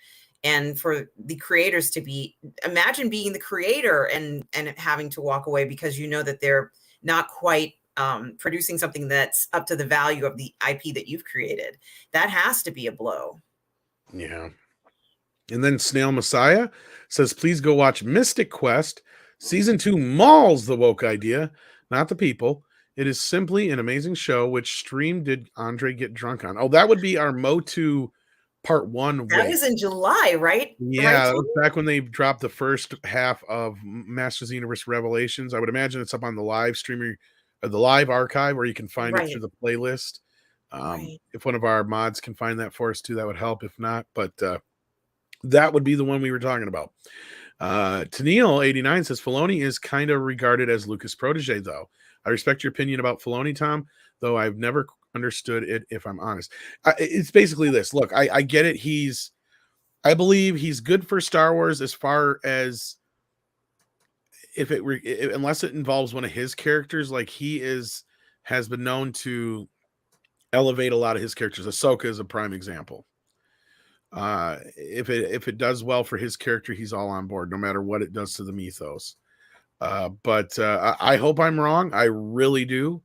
C: And for the creators to imagine being the creator and having to walk away because that they're not quite producing something that's up to the value of the IP that you've created. That has to be a blow.
A: Yeah. And then Snail Messiah says, please go watch Mystic Quest. Season 2 mauls the woke idea, not the people. It is simply an amazing show. Which stream did Andre get drunk on? Oh, that would be our Motu Part 1.
C: That was in July, right?
A: Yeah, right, back when they dropped the first half of Masters of the Universe Revelations. I would imagine it's up on the live streamer, or the live archive, where you can find it through the playlist. If one of our mods can find that for us too, that would help. If not, but that would be the one we were talking about. Tennille89 says Filoni is kind of regarded as Lucas' protege, though. I respect your opinion about Filoni, Tom, though I've never understood it, if I'm honest. It's basically this. Look, I get it. I believe he's good for Star Wars as far as unless it involves one of his characters, like has been known to elevate a lot of his characters. Ahsoka is a prime example. If it does well for his character, he's all on board, no matter what it does to the mythos. But I hope I'm wrong. I really do.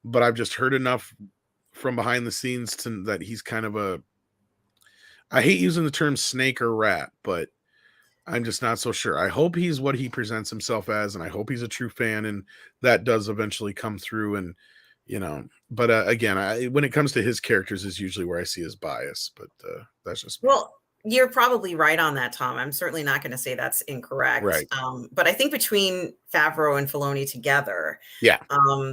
A: But I've just heard enough from behind the scenes that he's kind of I hate using the term snake or rat, but I'm just not so sure. I hope he's what he presents himself as, and I hope he's a true fan, and that does eventually come through. And but again, when it comes to his characters, is usually where I see his bias. But that's just
C: well. You're probably right on that, Tom. I'm certainly not going to say that's incorrect.
E: Right.
C: But I think between Favreau and Filoni together,
E: Yeah.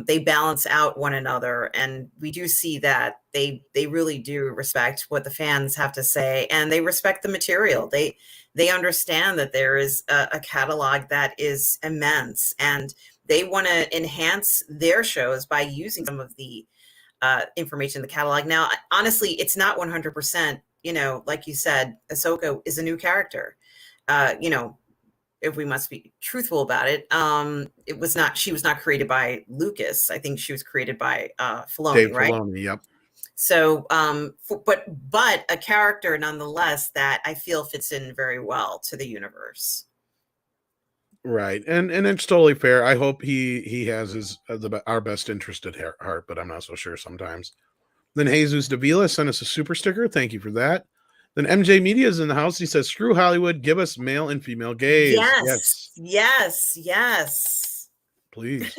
C: they balance out one another, and we do see that they really do respect what the fans have to say, and they respect the material. They understand that there is a catalog that is immense, and they want to enhance their shows by using some of the information in the catalog. Now, honestly, it's not 100%. Like you said, Ahsoka is a new character. If we must be truthful about it, she was not created by Lucas. I think she was created by Filoni,
A: Dave
C: right?
A: Filoni, yep.
C: So, but a character nonetheless that I feel fits in very well to the universe.
A: Right, and it's totally fair. I hope he has his our best interest at heart, but I'm not so sure sometimes. Then Jesus Davila sent us a super sticker. Thank you for that. Then MJ Media is in the house. He says, "Screw Hollywood. Give us male and female gays."
C: Yes.
A: Please.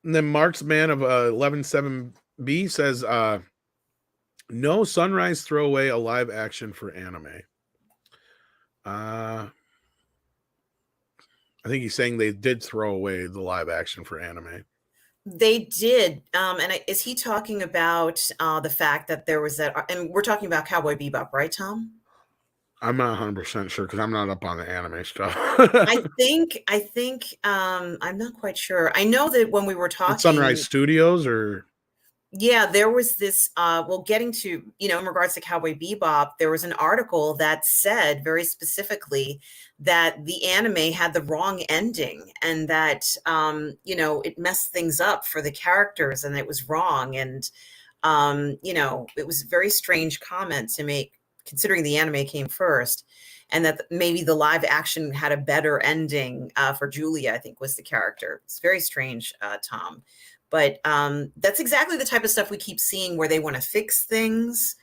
A: And then Mark's man of 117B says, "No Sunrise throwaway a live action for anime." I think he's saying they did throw away the live action for anime.
C: They did. Is he talking about the fact that there was that, and we're talking about Cowboy Bebop, right, Tom?
A: I'm not 100% sure because I'm not up on the anime stuff.
C: I think I'm not quite sure. I know that when we were talking
A: Sunrise Studios or
C: yeah, there was this getting to, in regards to Cowboy Bebop, there was an article that said very specifically that the anime had the wrong ending and that it messed things up for the characters and it was wrong. And it was a very strange comment to make considering the anime came first, and that maybe the live action had a better ending for Julia, I think was the character. It's very strange, Tom. But that's exactly the type of stuff we keep seeing where they want to fix things,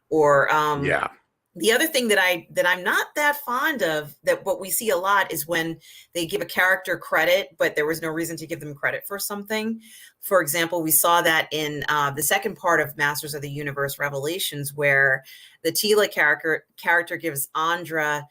C: or
A: yeah.
C: The other thing that I'm not that fond of, that what we see a lot, is when they give a character credit, but there was no reason to give them credit for something. For example, we saw that in the second part of Masters of the Universe Revelations, where the Tila character gives Andra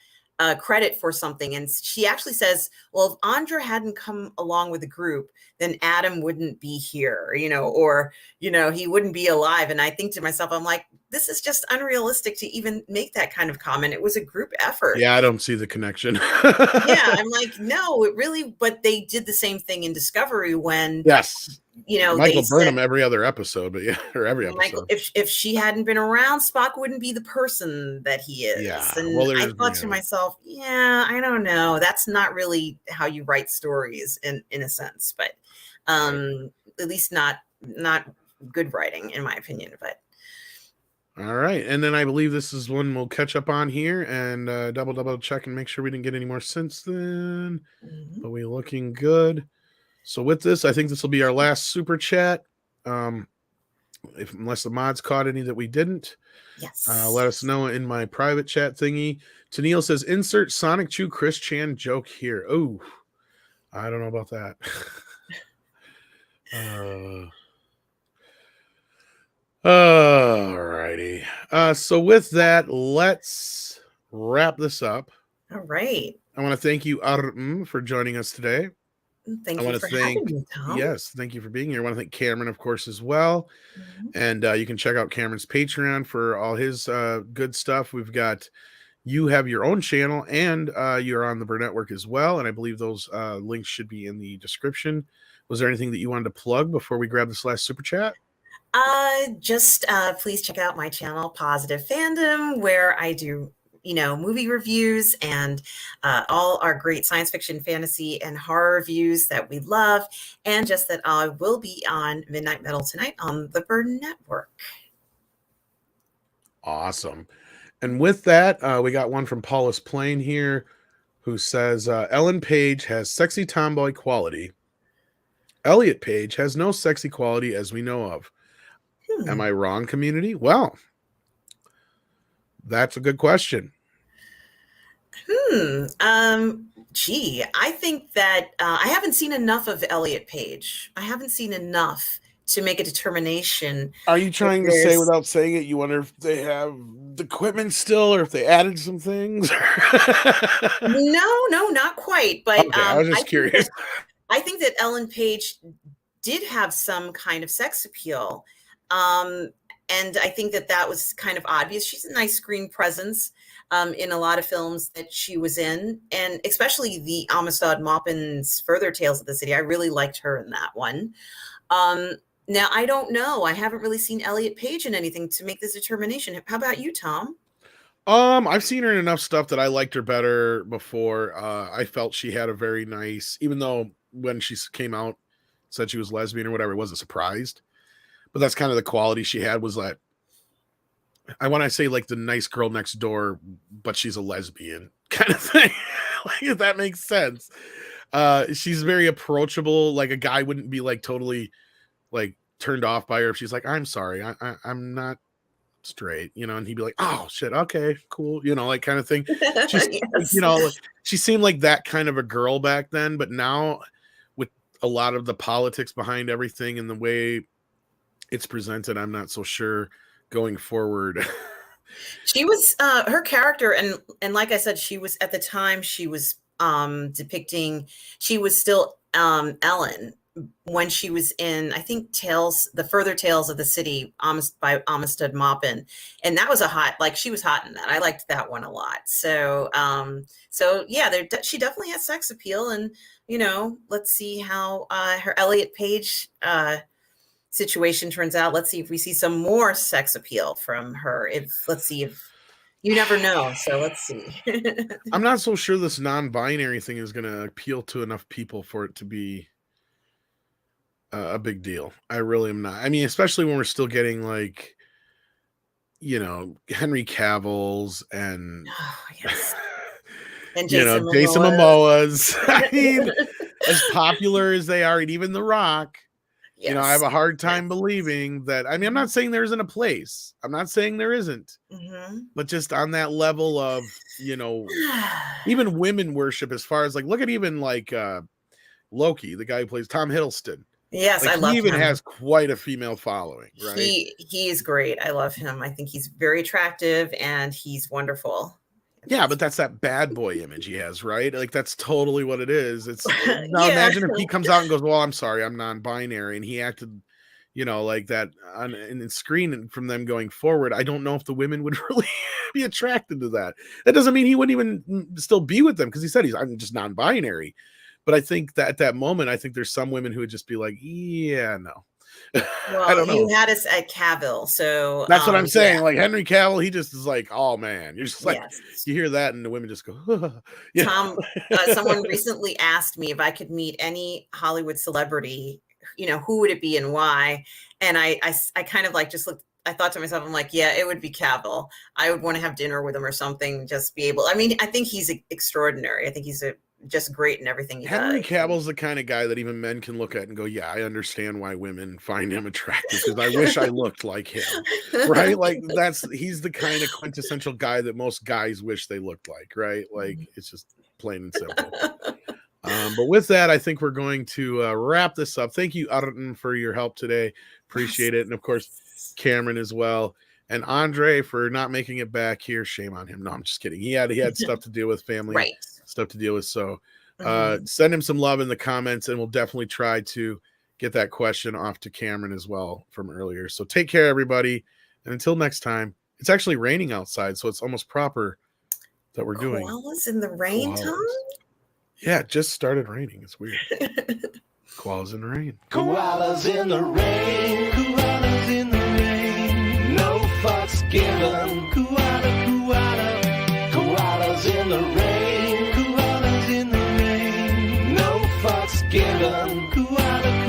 C: credit for something, and she actually says, well, if Andra hadn't come along with the group, then Adam wouldn't be here, or he wouldn't be alive. And I think to myself, I'm like, this is just unrealistic to even make that kind of comment. It was a group effort.
A: Yeah, I don't see the connection.
C: Yeah, I'm like, no, it really, but they did the same thing in Discovery when
A: yes, Michael
C: they
A: Burnham every other episode, but yeah, or every episode.
C: Michael, if she hadn't been around, Spock wouldn't be the person that he is.
A: Yeah,
C: and I thought to myself, yeah, I don't know, that's not really how you write stories in a sense, but at least not good writing in my opinion. But
A: all right, and then I believe this is one we'll catch up on here and double check and make sure we didn't get any more since then. But we're looking good. So with this, I think this will be our last super chat. Unless the mods caught any that we didn't.
C: Yes.
A: Let us know in my private chat thingy. Tennille says, insert Sonic Chew Chris Chan joke here. Oh, I don't know about that. Alrighty. So with that, let's wrap this up.
C: All right.
A: I want to thank you, Mmmmm, for joining us today.
C: Thank you for having me, Tom.
A: Yes, thank you for being here. I want to thank Cameron, of course, as well. And you can check out Cameron's Patreon for all his good stuff. We've got, you have your own channel, and you're on the Burr Network as well. And I believe those links should be in the description. Was there anything that you wanted to plug before we grab this last super chat?
C: Just please check out my channel, Positive Fandom, where I do movie reviews and all our great science fiction, fantasy, and horror reviews that we love. And just that I will be on Midnight Metal tonight on the Burr Network.
A: Awesome. And with that, we got one from Paulus Plain here, who says, Ellen Page has sexy tomboy quality. Elliot Page has no sexy quality as we know of. Am I wrong, community? Well, that's a good question.
C: I think that I haven't seen enough of Elliot Page. I haven't seen enough to make a determination.
A: Are you trying to say
C: there's-
A: without saying it? You wonder if they have the equipment still, or if they added some things?
C: No, not quite. But
A: Okay, I was just curious.
C: I think that Ellen Page did have some kind of sex appeal. And I think that was kind of obvious. She's a nice screen presence in a lot of films that she was in, and especially the Amistad Maupin's Further Tales of the City. I really liked her in that one. Now, I don't know. I haven't really seen Elliot Page in anything to make this determination. How about you, Tom?
A: I've seen her in enough stuff that I liked her better before. I felt she had a very nice, even though when she came out, said she was lesbian or whatever, I wasn't surprised. But that's kind of the quality she had, was that I want to say like the nice girl next door, but she's a lesbian kind of thing. Like, if that makes sense. She's very approachable. Like a guy wouldn't be like totally like turned off by her if she's like, I'm sorry, I'm not straight, and he'd be like, oh shit, okay, cool, like kind of thing. She's
C: Yes.
A: she seemed like that kind of a girl back then, but now with a lot of the politics behind everything and the way it's presented, I'm not so sure going forward.
C: She was her character, and like I said, she was at the time she was depicting, she was still Ellen when she was in, I think, the Further Tales of the City by Amistad Maupin, and that was she was hot in that. I liked that one a lot. So yeah, she definitely has sex appeal, and let's see how her Elliot Page situation turns out. Let's see if we see some more sex appeal from her. Let's see if you never know. So let's see.
A: I'm not so sure this non-binary thing is going to appeal to enough people for it to be a big deal. I really am not. I mean, especially when we're still getting like, Henry Cavill's and
C: Yes. And
A: Jason Momoa's. I mean, as popular as they are, and even The Rock.
C: Yes.
A: I have a hard time believing that. I mean, I'm not saying there isn't a place. I'm not saying there isn't.
C: Mm-hmm.
A: But just on that level of, even women worship, as far as like, look at even like Loki, the guy who plays Tom Hiddleston.
C: Yes,
A: like,
C: I love
A: him. He even
C: him.
A: has quite a female following, right?
C: He is great. I love him. I think he's very attractive and he's wonderful.
A: Yeah, but that's that bad boy image he has, right? Like, that's totally what it is. It's now imagine if he comes out and goes, well, I'm sorry, I'm non-binary, and he acted, like that in the screen, and from them going forward, I don't know if the women would really be attracted to that. That doesn't mean he wouldn't even still be with them, because he said I'm just non-binary. But I think that at that moment, I think there's some women who would just be like, yeah, no.
C: Well,
A: I don't know.
C: You had us at Cavill, so
A: that's what I'm saying.
C: Yeah.
A: Like Henry Cavill, he just is like, oh man, you're just like,
C: yes.
A: You hear that, and the women just go,
C: Tom, someone recently asked me if I could meet any Hollywood celebrity, who would it be and why? And I kind of like just looked. I thought to myself, I'm like, yeah, it would be Cavill. I would want to have dinner with him or something, just be able. I mean, I think he's extraordinary. I think he's just great in everything he
A: Henry
C: does.
A: Cavill's the kind of guy that even men can look at and go, yeah, I understand why women find him attractive, because I wish I looked like him, right? Like he's the kind of quintessential guy that most guys wish they looked like, right? Like, it's just plain and simple. But with that, I think we're going to wrap this up. Thank you, Arden, for your help today. Appreciate it. And of course, Cameron as well. And Andre for not making it back here. Shame on him. No, I'm just kidding. He had stuff to deal with, family.
C: Right.
A: Stuff to deal with. So send him some love in the comments, and we'll definitely try to get that question off to Cameron as well from earlier. So take care, everybody. And until next time, it's actually raining outside, so it's almost proper that we're doing
C: koalas in the rain,
A: koalas.
C: Tom?
A: Yeah, it just started raining. It's weird. Koalas in the rain.
F: Koalas in the rain. Koalas in the rain. No fucks given. Koala, koala. Koalas in the rain. Koalas in the rain. No fucks given. Koala,